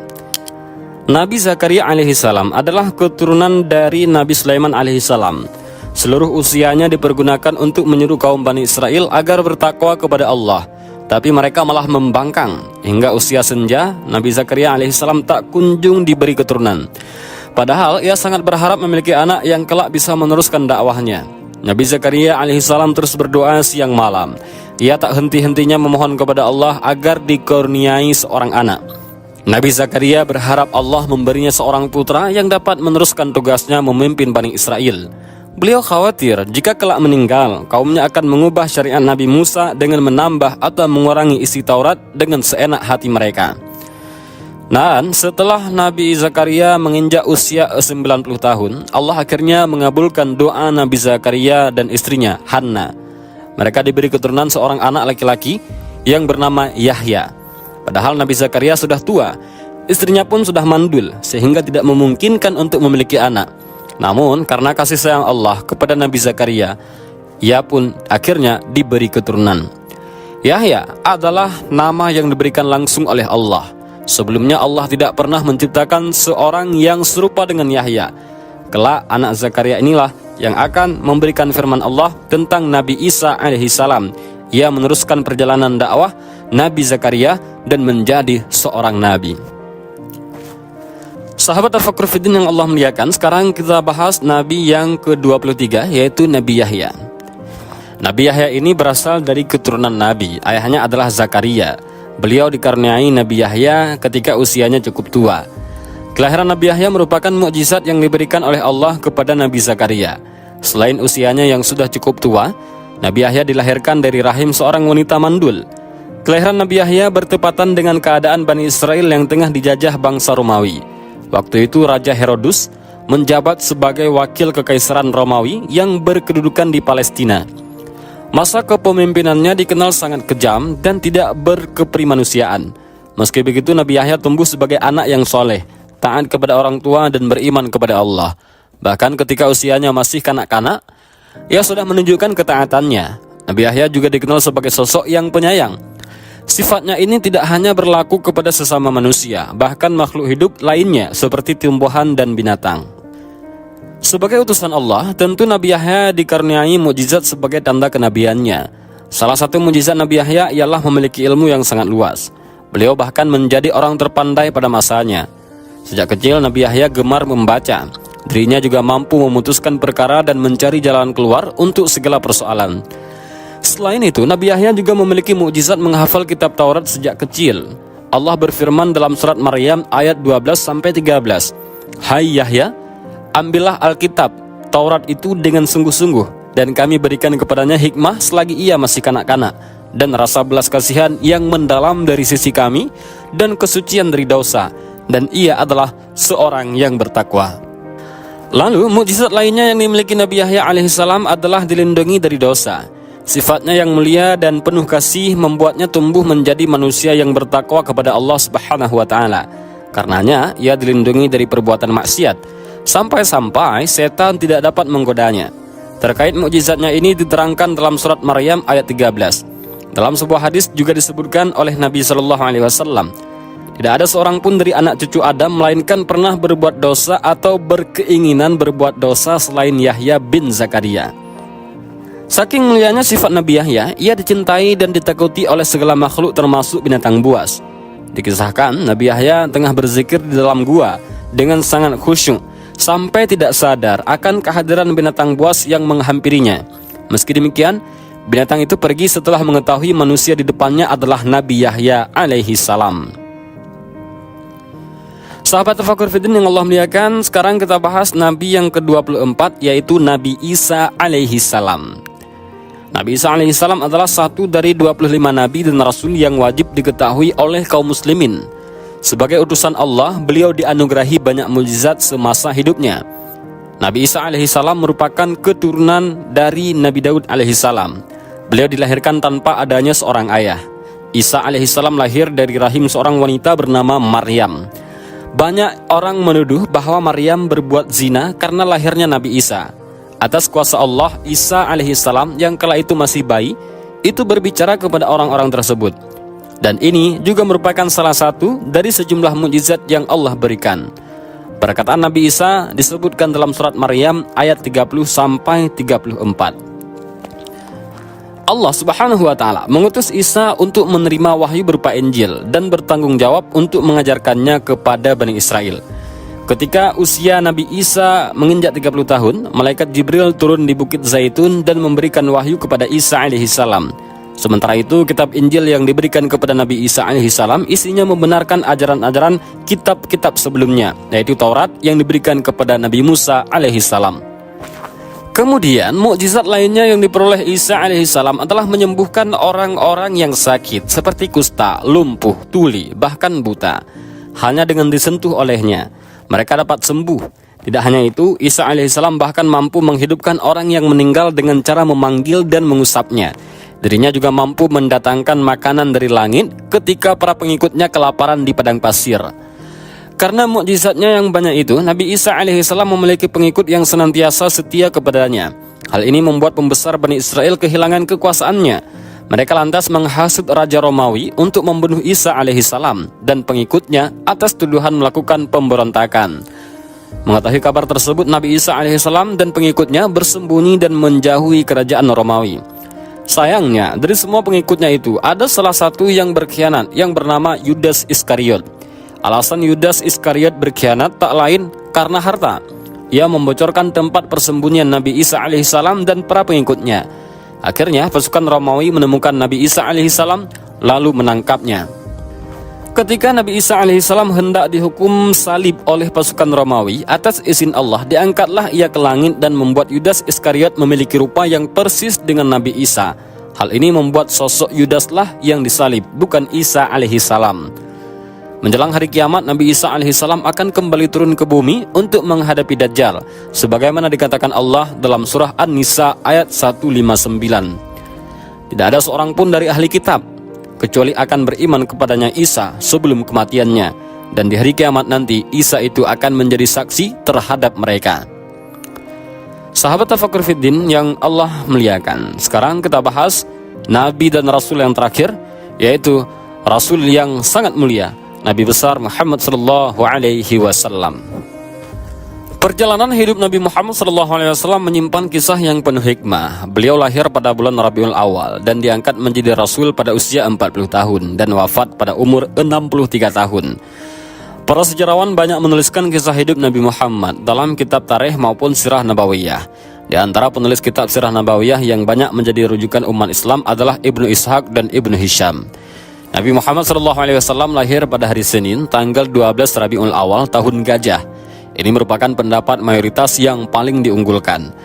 Nabi Zakaria alaihissalam adalah keturunan dari Nabi Sulaiman alaihissalam. Seluruh usianya dipergunakan untuk menyuruh kaum Bani Israel agar bertakwa kepada Allah. Tapi mereka malah membangkang. Hingga usia senja, Nabi Zakaria alaihissalam tak kunjung diberi keturunan. Padahal ia sangat berharap memiliki anak yang kelak bisa meneruskan dakwahnya. Nabi Zakaria alaihissalam terus berdoa siang malam. Ia tak henti-hentinya memohon kepada Allah agar dikurniai seorang anak. Nabi Zakaria berharap Allah memberinya seorang putra yang dapat meneruskan tugasnya memimpin Bani Israel. Beliau khawatir jika kelak meninggal, kaumnya akan mengubah syariat Nabi Musa dengan menambah atau mengurangi isi Taurat dengan seenak hati mereka. Dan setelah Nabi Zakaria menginjak usia 90 tahun, Allah akhirnya mengabulkan doa Nabi Zakaria dan istrinya, Hanna. Mereka diberi keturunan seorang anak laki-laki yang bernama Yahya. Padahal Nabi Zakaria sudah tua, istrinya pun sudah mandul, sehingga tidak memungkinkan untuk memiliki anak. Namun karena kasih sayang Allah kepada Nabi Zakaria, ia pun akhirnya diberi keturunan. Yahya adalah nama yang diberikan langsung oleh Allah. Sebelumnya Allah tidak pernah menciptakan seorang yang serupa dengan Yahya. Kelak anak Zakaria inilah yang akan memberikan firman Allah tentang Nabi Isa alaihissalam. Ia meneruskan perjalanan dakwah Nabi Zakaria dan menjadi seorang nabi. Sahabat Tafakkur Fiddin yang Allah muliakan, sekarang kita bahas Nabi yang ke-23, yaitu Nabi Yahya. Nabi Yahya ini berasal dari keturunan Nabi. Ayahnya adalah Zakaria. Beliau dikaruniai Nabi Yahya ketika usianya cukup tua. Kelahiran Nabi Yahya merupakan mukjizat yang diberikan oleh Allah kepada Nabi Zakaria. Selain usianya yang sudah cukup tua, Nabi Yahya dilahirkan dari rahim seorang wanita mandul. Kelahiran Nabi Yahya bertepatan dengan keadaan Bani Israel yang tengah dijajah bangsa Romawi. Waktu itu Raja Herodus menjabat sebagai wakil kekaisaran Romawi yang berkedudukan di Palestina. Masa kepemimpinannya dikenal sangat kejam dan tidak berkeprimanusiaan. Meski begitu, Nabi Yahya tumbuh sebagai anak yang soleh, taat kepada orang tua dan beriman kepada Allah. Bahkan ketika usianya masih kanak-kanak, ia sudah menunjukkan ketaatannya. Nabi Yahya juga dikenal sebagai sosok yang penyayang. Sifatnya ini tidak hanya berlaku kepada sesama manusia, bahkan makhluk hidup lainnya seperti tumbuhan dan binatang. Sebagai utusan Allah, tentu Nabi Yahya dikaruniai mukjizat sebagai tanda kenabiannya. Salah satu mukjizat Nabi Yahya ialah memiliki ilmu yang sangat luas. Beliau bahkan menjadi orang terpandai pada masanya. Sejak kecil Nabi Yahya gemar membaca. Dirinya juga mampu memutuskan perkara dan mencari jalan keluar untuk segala persoalan. Selain itu, Nabi Yahya juga memiliki mukjizat menghafal kitab Taurat sejak kecil. Allah berfirman dalam surat Maryam ayat 12-13, "Hai Yahya, ambillah Alkitab, Taurat itu dengan sungguh-sungguh, dan kami berikan kepadanya hikmah selagi ia masih kanak-kanak, dan rasa belas kasihan yang mendalam dari sisi kami, dan kesucian dari dosa, dan ia adalah seorang yang bertakwa. Lalu mukjizat lainnya yang dimiliki Nabi Yahya alaihissalam adalah dilindungi dari dosa. Sifatnya yang mulia dan penuh kasih membuatnya tumbuh menjadi manusia yang bertakwa kepada Allah Subhanahu wa taala. Karenanya ia dilindungi dari perbuatan maksiat, sampai-sampai setan tidak dapat menggodanya. Terkait mukjizatnya ini diterangkan dalam surat Maryam ayat 13. Dalam sebuah hadis juga disebutkan oleh Nabi sallallahu alaihi wasallam, tidak ada seorang pun dari anak cucu Adam melainkan pernah berbuat dosa atau berkeinginan berbuat dosa selain Yahya bin Zakaria. Saking mulianya sifat Nabi Yahya, ia dicintai dan ditakuti oleh segala makhluk termasuk binatang buas. Dikisahkan Nabi Yahya tengah berzikir di dalam gua dengan sangat khusyuk, sampai tidak sadar akan kehadiran binatang buas yang menghampirinya. Meski demikian, binatang itu pergi setelah mengetahui manusia di depannya adalah Nabi Yahya alaihi salam. Sahabat Tafakur Fiddin yang Allah muliakan, sekarang kita bahas Nabi yang ke-24, yaitu Nabi Isa alaihi salam. Nabi Isa alaihi salam adalah satu dari 25 nabi dan rasul yang wajib diketahui oleh kaum muslimin. Sebagai utusan Allah, beliau dianugerahi banyak mukjizat semasa hidupnya. Nabi Isa alaihi salam merupakan keturunan dari Nabi Daud alaihi salam. Beliau dilahirkan tanpa adanya seorang ayah. Isa alaihi salam lahir dari rahim seorang wanita bernama Maryam. Banyak orang menuduh bahwa Maryam berbuat zina karena lahirnya Nabi Isa. Atas kuasa Allah, Isa alaihi salam yang kala itu masih bayi, itu berbicara kepada orang-orang tersebut. Dan ini juga merupakan salah satu dari sejumlah mukjizat yang Allah berikan. Perkataan Nabi Isa disebutkan dalam surat Maryam ayat 30-34. Allah Subhanahu wa taala mengutus Isa untuk menerima wahyu berupa Injil dan bertanggung jawab untuk mengajarkannya kepada Bani Israel. Ketika usia Nabi Isa menginjak 30 tahun, malaikat Jibril turun di Bukit Zaitun dan memberikan wahyu kepada Isa alaihi salam. Sementara itu, kitab Injil yang diberikan kepada Nabi Isa alaihissalam isinya membenarkan ajaran-ajaran kitab-kitab sebelumnya, yaitu Taurat yang diberikan kepada Nabi Musa alaihissalam. Kemudian, mukjizat lainnya yang diperoleh Isa alaihissalam adalah menyembuhkan orang-orang yang sakit seperti kusta, lumpuh, tuli, bahkan buta. Hanya dengan disentuh olehnya, mereka dapat sembuh. Tidak hanya itu, Isa alaihissalam bahkan mampu menghidupkan orang yang meninggal dengan cara memanggil dan mengusapnya. Dirinya juga mampu mendatangkan makanan dari langit ketika para pengikutnya kelaparan di padang pasir. Karena mukjizatnya yang banyak itu, Nabi Isa alaihissalam memiliki pengikut yang senantiasa setia kepadanya. Hal ini membuat pembesar Bani Israel kehilangan kekuasaannya. Mereka lantas menghasut Raja Romawi untuk membunuh Isa alaihissalam dan pengikutnya atas tuduhan melakukan pemberontakan. Mengetahui kabar tersebut, Nabi Isa alaihissalam dan pengikutnya bersembunyi dan menjauhi kerajaan Romawi. Sayangnya, dari semua pengikutnya itu, ada salah satu yang berkhianat, yang bernama Yudas Iskariot. Alasan Yudas Iskariot berkhianat tak lain karena harta. Ia membocorkan tempat persembunyian Nabi Isa alaihissalam dan para pengikutnya. Akhirnya, pasukan Romawi menemukan Nabi Isa alaihissalam, lalu menangkapnya. Ketika Nabi Isa alaihissalam hendak dihukum salib oleh pasukan Romawi, atas izin Allah diangkatlah ia ke langit dan membuat Yudas Iskariot memiliki rupa yang persis dengan Nabi Isa. Hal ini membuat sosok Yudaslah yang disalib, bukan Isa alaihissalam. Menjelang hari kiamat, Nabi Isa alaihissalam akan kembali turun ke bumi untuk menghadapi Dajjal, sebagaimana dikatakan Allah dalam surah An-Nisa ayat 159. Tidak ada seorang pun dari ahli kitab kecuali akan beriman kepadanya Isa sebelum kematiannya, dan di hari kiamat nanti Isa itu akan menjadi saksi terhadap mereka. Sahabat Tafakur Fiddin yang Allah muliakan, sekarang kita bahas Nabi dan Rasul yang terakhir, yaitu Rasul yang sangat mulia, Nabi besar Muhammad sallallahu alaihi wasallam. Perjalanan hidup Nabi Muhammad SAW menyimpan kisah yang penuh hikmah. Beliau lahir pada bulan Rabiul Awal dan diangkat menjadi Rasul pada usia 40 tahun dan wafat pada umur 63 tahun. Para sejarawan banyak menuliskan kisah hidup Nabi Muhammad dalam kitab tarikh maupun sirah nabawiyah. Di antara penulis kitab sirah nabawiyah yang banyak menjadi rujukan umat Islam adalah Ibnu Ishaq dan Ibnu Hisham. Nabi Muhammad SAW lahir pada hari Senin, tanggal 12 Rabiul Awal tahun Gajah. Ini merupakan pendapat mayoritas yang paling diunggulkan.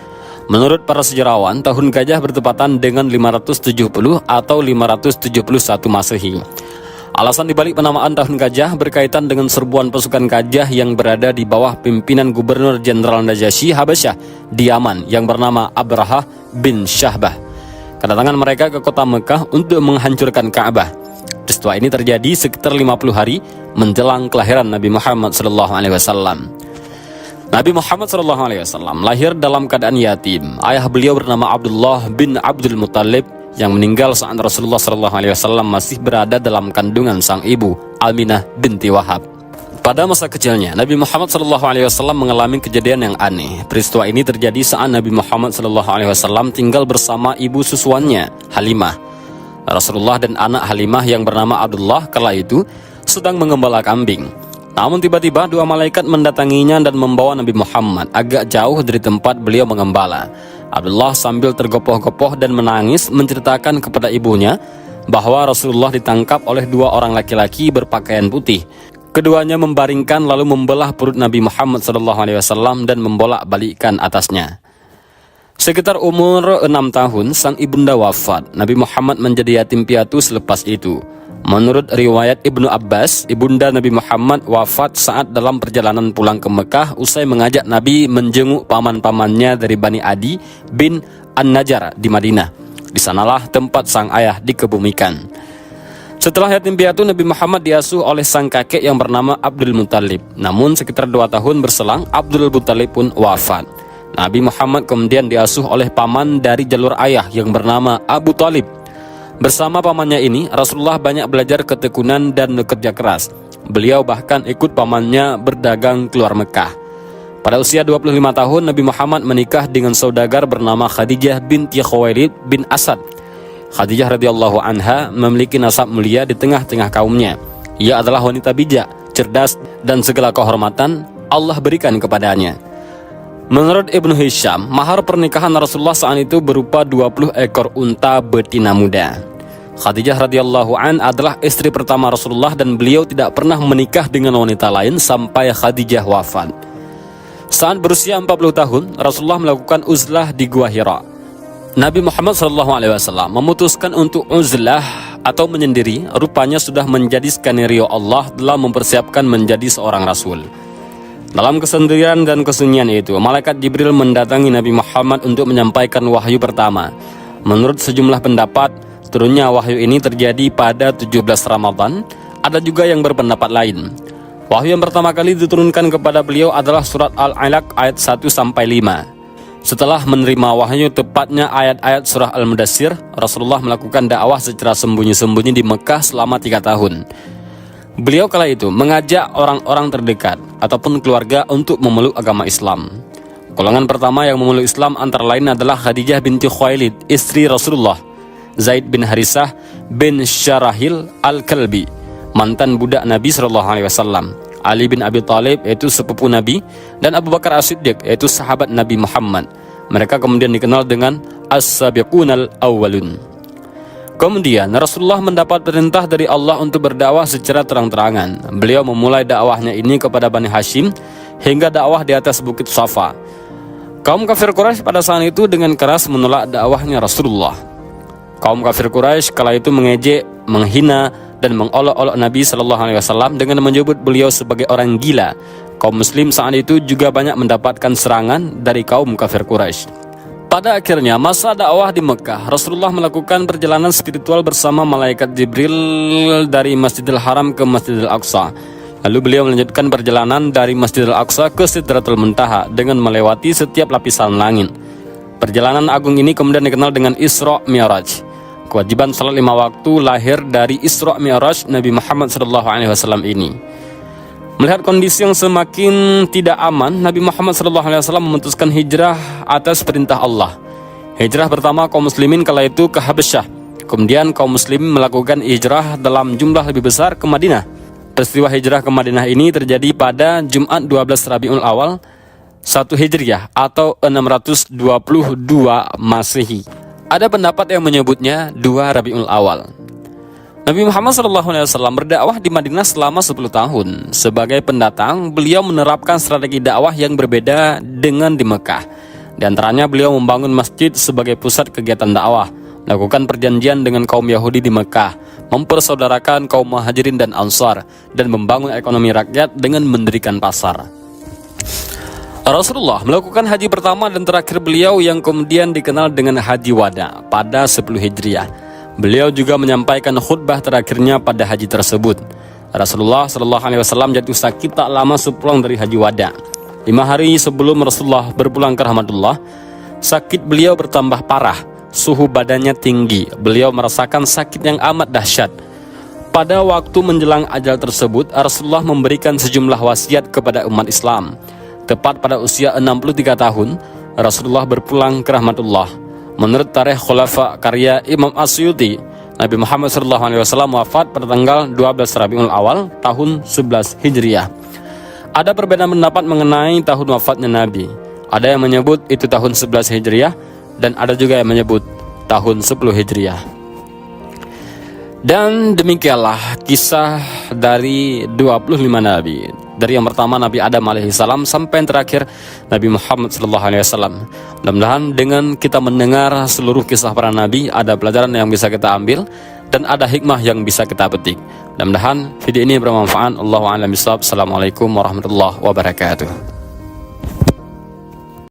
Menurut para sejarawan, tahun Gajah bertepatan dengan 570 atau 571 Masehi. Alasan dibalik penamaan Tahun Gajah berkaitan dengan serbuan pasukan gajah yang berada di bawah pimpinan Gubernur Jenderal Najasyi Habasyah di Yaman yang bernama Abrahah bin Syahbah. Kedatangan mereka ke kota Mekah untuk menghancurkan Ka'bah. Peristiwa ini terjadi sekitar 50 hari menjelang kelahiran Nabi Muhammad SAW. Nabi Muhammad SAW lahir dalam keadaan yatim. Ayah beliau bernama Abdullah bin Abdul Muttalib yang meninggal saat Rasulullah SAW masih berada dalam kandungan sang ibu Aminah binti Wahab. Pada masa kecilnya, Nabi Muhammad SAW mengalami kejadian yang aneh. Peristiwa ini terjadi saat Nabi Muhammad SAW tinggal bersama ibu susuannya, Halimah. Rasulullah dan anak Halimah yang bernama Abdullah kala itu sedang mengembala kambing. Namun tiba-tiba dua malaikat mendatanginya dan membawa Nabi Muhammad agak jauh dari tempat beliau mengembala. Abdullah sambil tergopoh-gopoh dan menangis menceritakan kepada ibunya bahwa Rasulullah ditangkap oleh dua orang laki-laki berpakaian putih. Keduanya membaringkan lalu membelah perut Nabi Muhammad SAW dan membolak-balikkan atasnya. Sekitar umur 6 tahun, sang ibunda wafat. Nabi Muhammad menjadi yatim piatu selepas itu. Menurut riwayat Ibnu Abbas, ibunda Nabi Muhammad wafat saat dalam perjalanan pulang ke Mekah usai mengajak Nabi menjenguk paman-pamannya dari Bani Adi bin An-Najjar di Madinah. Di sanalah tempat sang ayah dikebumikan. Setelah yatim piatu, Nabi Muhammad diasuh oleh sang kakek yang bernama Abdul Muttalib. Namun sekitar 2 tahun berselang, Abdul Muttalib pun wafat. Nabi Muhammad kemudian diasuh oleh paman dari jalur ayah yang bernama Abu Thalib. Bersama pamannya ini, Rasulullah banyak belajar ketekunan dan kerja keras. Beliau bahkan ikut pamannya berdagang keluar Mekah. Pada usia 25 tahun, Nabi Muhammad menikah dengan saudagar bernama Khadijah binti Khuwailid bin Asad. Khadijah radhiyallahu anha memiliki nasab mulia di tengah-tengah kaumnya. Ia adalah wanita bijak, cerdas, dan segala kehormatan Allah berikan kepadanya. Menurut Ibnu Hisham, mahar pernikahan Rasulullah saat itu berupa 20 ekor unta betina muda. Khadijah radhiyallahu an adalah istri pertama Rasulullah dan beliau tidak pernah menikah dengan wanita lain sampai Khadijah wafat. Saat berusia 40 tahun, Rasulullah melakukan uzlah di Gua Hira. Nabi Muhammad SAW memutuskan untuk uzlah atau menyendiri, rupanya sudah menjadi skenario Allah dalam mempersiapkan menjadi seorang Rasul. Dalam kesendirian dan kesunyian itu, malaikat Jibril mendatangi Nabi Muhammad untuk menyampaikan wahyu pertama. Menurut sejumlah pendapat, turunnya wahyu ini terjadi pada 17 Ramadan. Ada juga yang berpendapat lain. Wahyu yang pertama kali diturunkan kepada beliau adalah surat Al-Alaq ayat 1-5. Setelah menerima wahyu, tepatnya ayat-ayat surah Al-Mudassir, Rasulullah melakukan dakwah secara sembunyi-sembunyi di Mekah selama 3 tahun. Beliau kala itu mengajak orang-orang terdekat ataupun keluarga untuk memeluk agama Islam. Golongan pertama yang memeluk Islam antara lain adalah Khadijah binti Khuwailid, istri Rasulullah, Zaid bin Harisah bin Syarahil Al-Kalbi, mantan budak Nabi SAW, Ali bin Abi Thalib, yaitu sepupu Nabi, dan Abu Bakar As-Siddiq, yaitu sahabat Nabi Muhammad. Mereka kemudian dikenal dengan As-Sabiqunal Awwalun. Kemudian Rasulullah mendapat perintah dari Allah untuk berdakwah secara terang-terangan. Beliau memulai dakwahnya ini kepada Bani Hashim hingga dakwah di atas Bukit Safa. Kaum kafir Quraisy pada saat itu dengan keras menolak dakwahnya Rasulullah. Kaum kafir Quraisy kala itu mengejek, menghina, dan mengolok-olok Nabi SAW dengan menyebut beliau sebagai orang gila. Kaum muslim saat itu juga banyak mendapatkan serangan dari kaum kafir Quraisy. Pada akhirnya masa dakwah di Mekah, Rasulullah melakukan perjalanan spiritual bersama malaikat Jibril dari Masjidil Haram ke Masjidil Aqsa. Lalu beliau melanjutkan perjalanan dari Masjidil Aqsa ke Sidratul Muntaha dengan melewati setiap lapisan langit. Perjalanan agung ini kemudian dikenal dengan Isra Mi'raj. Kewajiban salat 5 waktu lahir dari Isra Mi'raj Nabi Muhammad SAW ini. Melihat kondisi yang semakin tidak aman, Nabi Muhammad SAW memutuskan hijrah atas perintah Allah. Hijrah pertama kaum muslimin kala itu ke Habasyah. Kemudian kaum muslimin melakukan hijrah dalam jumlah lebih besar ke Madinah. Peristiwa hijrah ke Madinah ini terjadi pada Jumat 12 Rabiul Awal 1 Hijriah atau 622 Masehi. Ada pendapat yang menyebutnya 2 Rabiul Awal. Nabi Muhammad SAW berdakwah di Madinah selama 10 tahun. Sebagai pendatang, beliau menerapkan strategi dakwah yang berbeda dengan di Mekah. Di antaranya beliau membangun masjid sebagai pusat kegiatan dakwah, melakukan perjanjian dengan kaum Yahudi di Mekah, mempersaudarakan kaum Muhajirin dan Ansar, dan membangun ekonomi rakyat dengan mendirikan pasar. Rasulullah melakukan haji pertama dan terakhir beliau yang kemudian dikenal dengan Haji Wada pada 10 Hijriah. Beliau juga menyampaikan khutbah terakhirnya pada haji tersebut. Rasulullah SAW jatuh sakit tak lama sepulang dari Haji Wada. 5 hari sebelum Rasulullah berpulang ke rahmatullah, sakit beliau bertambah parah. Suhu badannya tinggi, beliau merasakan sakit yang amat dahsyat. Pada waktu menjelang ajal tersebut, Rasulullah memberikan sejumlah wasiat kepada umat Islam. Tepat pada usia 63 tahun, Rasulullah berpulang ke rahmatullah. Menurut tarikh Khulafa karya Imam Asyuti, Nabi Muhammad SAW wafat pada tanggal 12 Rabiul Awal tahun 11 Hijriah. Ada perbedaan pendapat mengenai tahun wafatnya Nabi. Ada yang menyebut itu tahun 11 Hijriah, dan ada juga yang menyebut tahun 10 Hijriah. Dan demikianlah kisah dari 25 Nabi. Dari yang pertama Nabi Adam alaihissalam sampai yang terakhir Nabi Muhammad SAW. Mudah-mudahan dengan kita mendengar seluruh kisah para Nabi, ada pelajaran yang bisa kita ambil dan ada hikmah yang bisa kita petik. Mudah-mudahan video ini bermanfaat. Allahu a'lam bishawab. Assalamualaikum warahmatullahi wabarakatuh.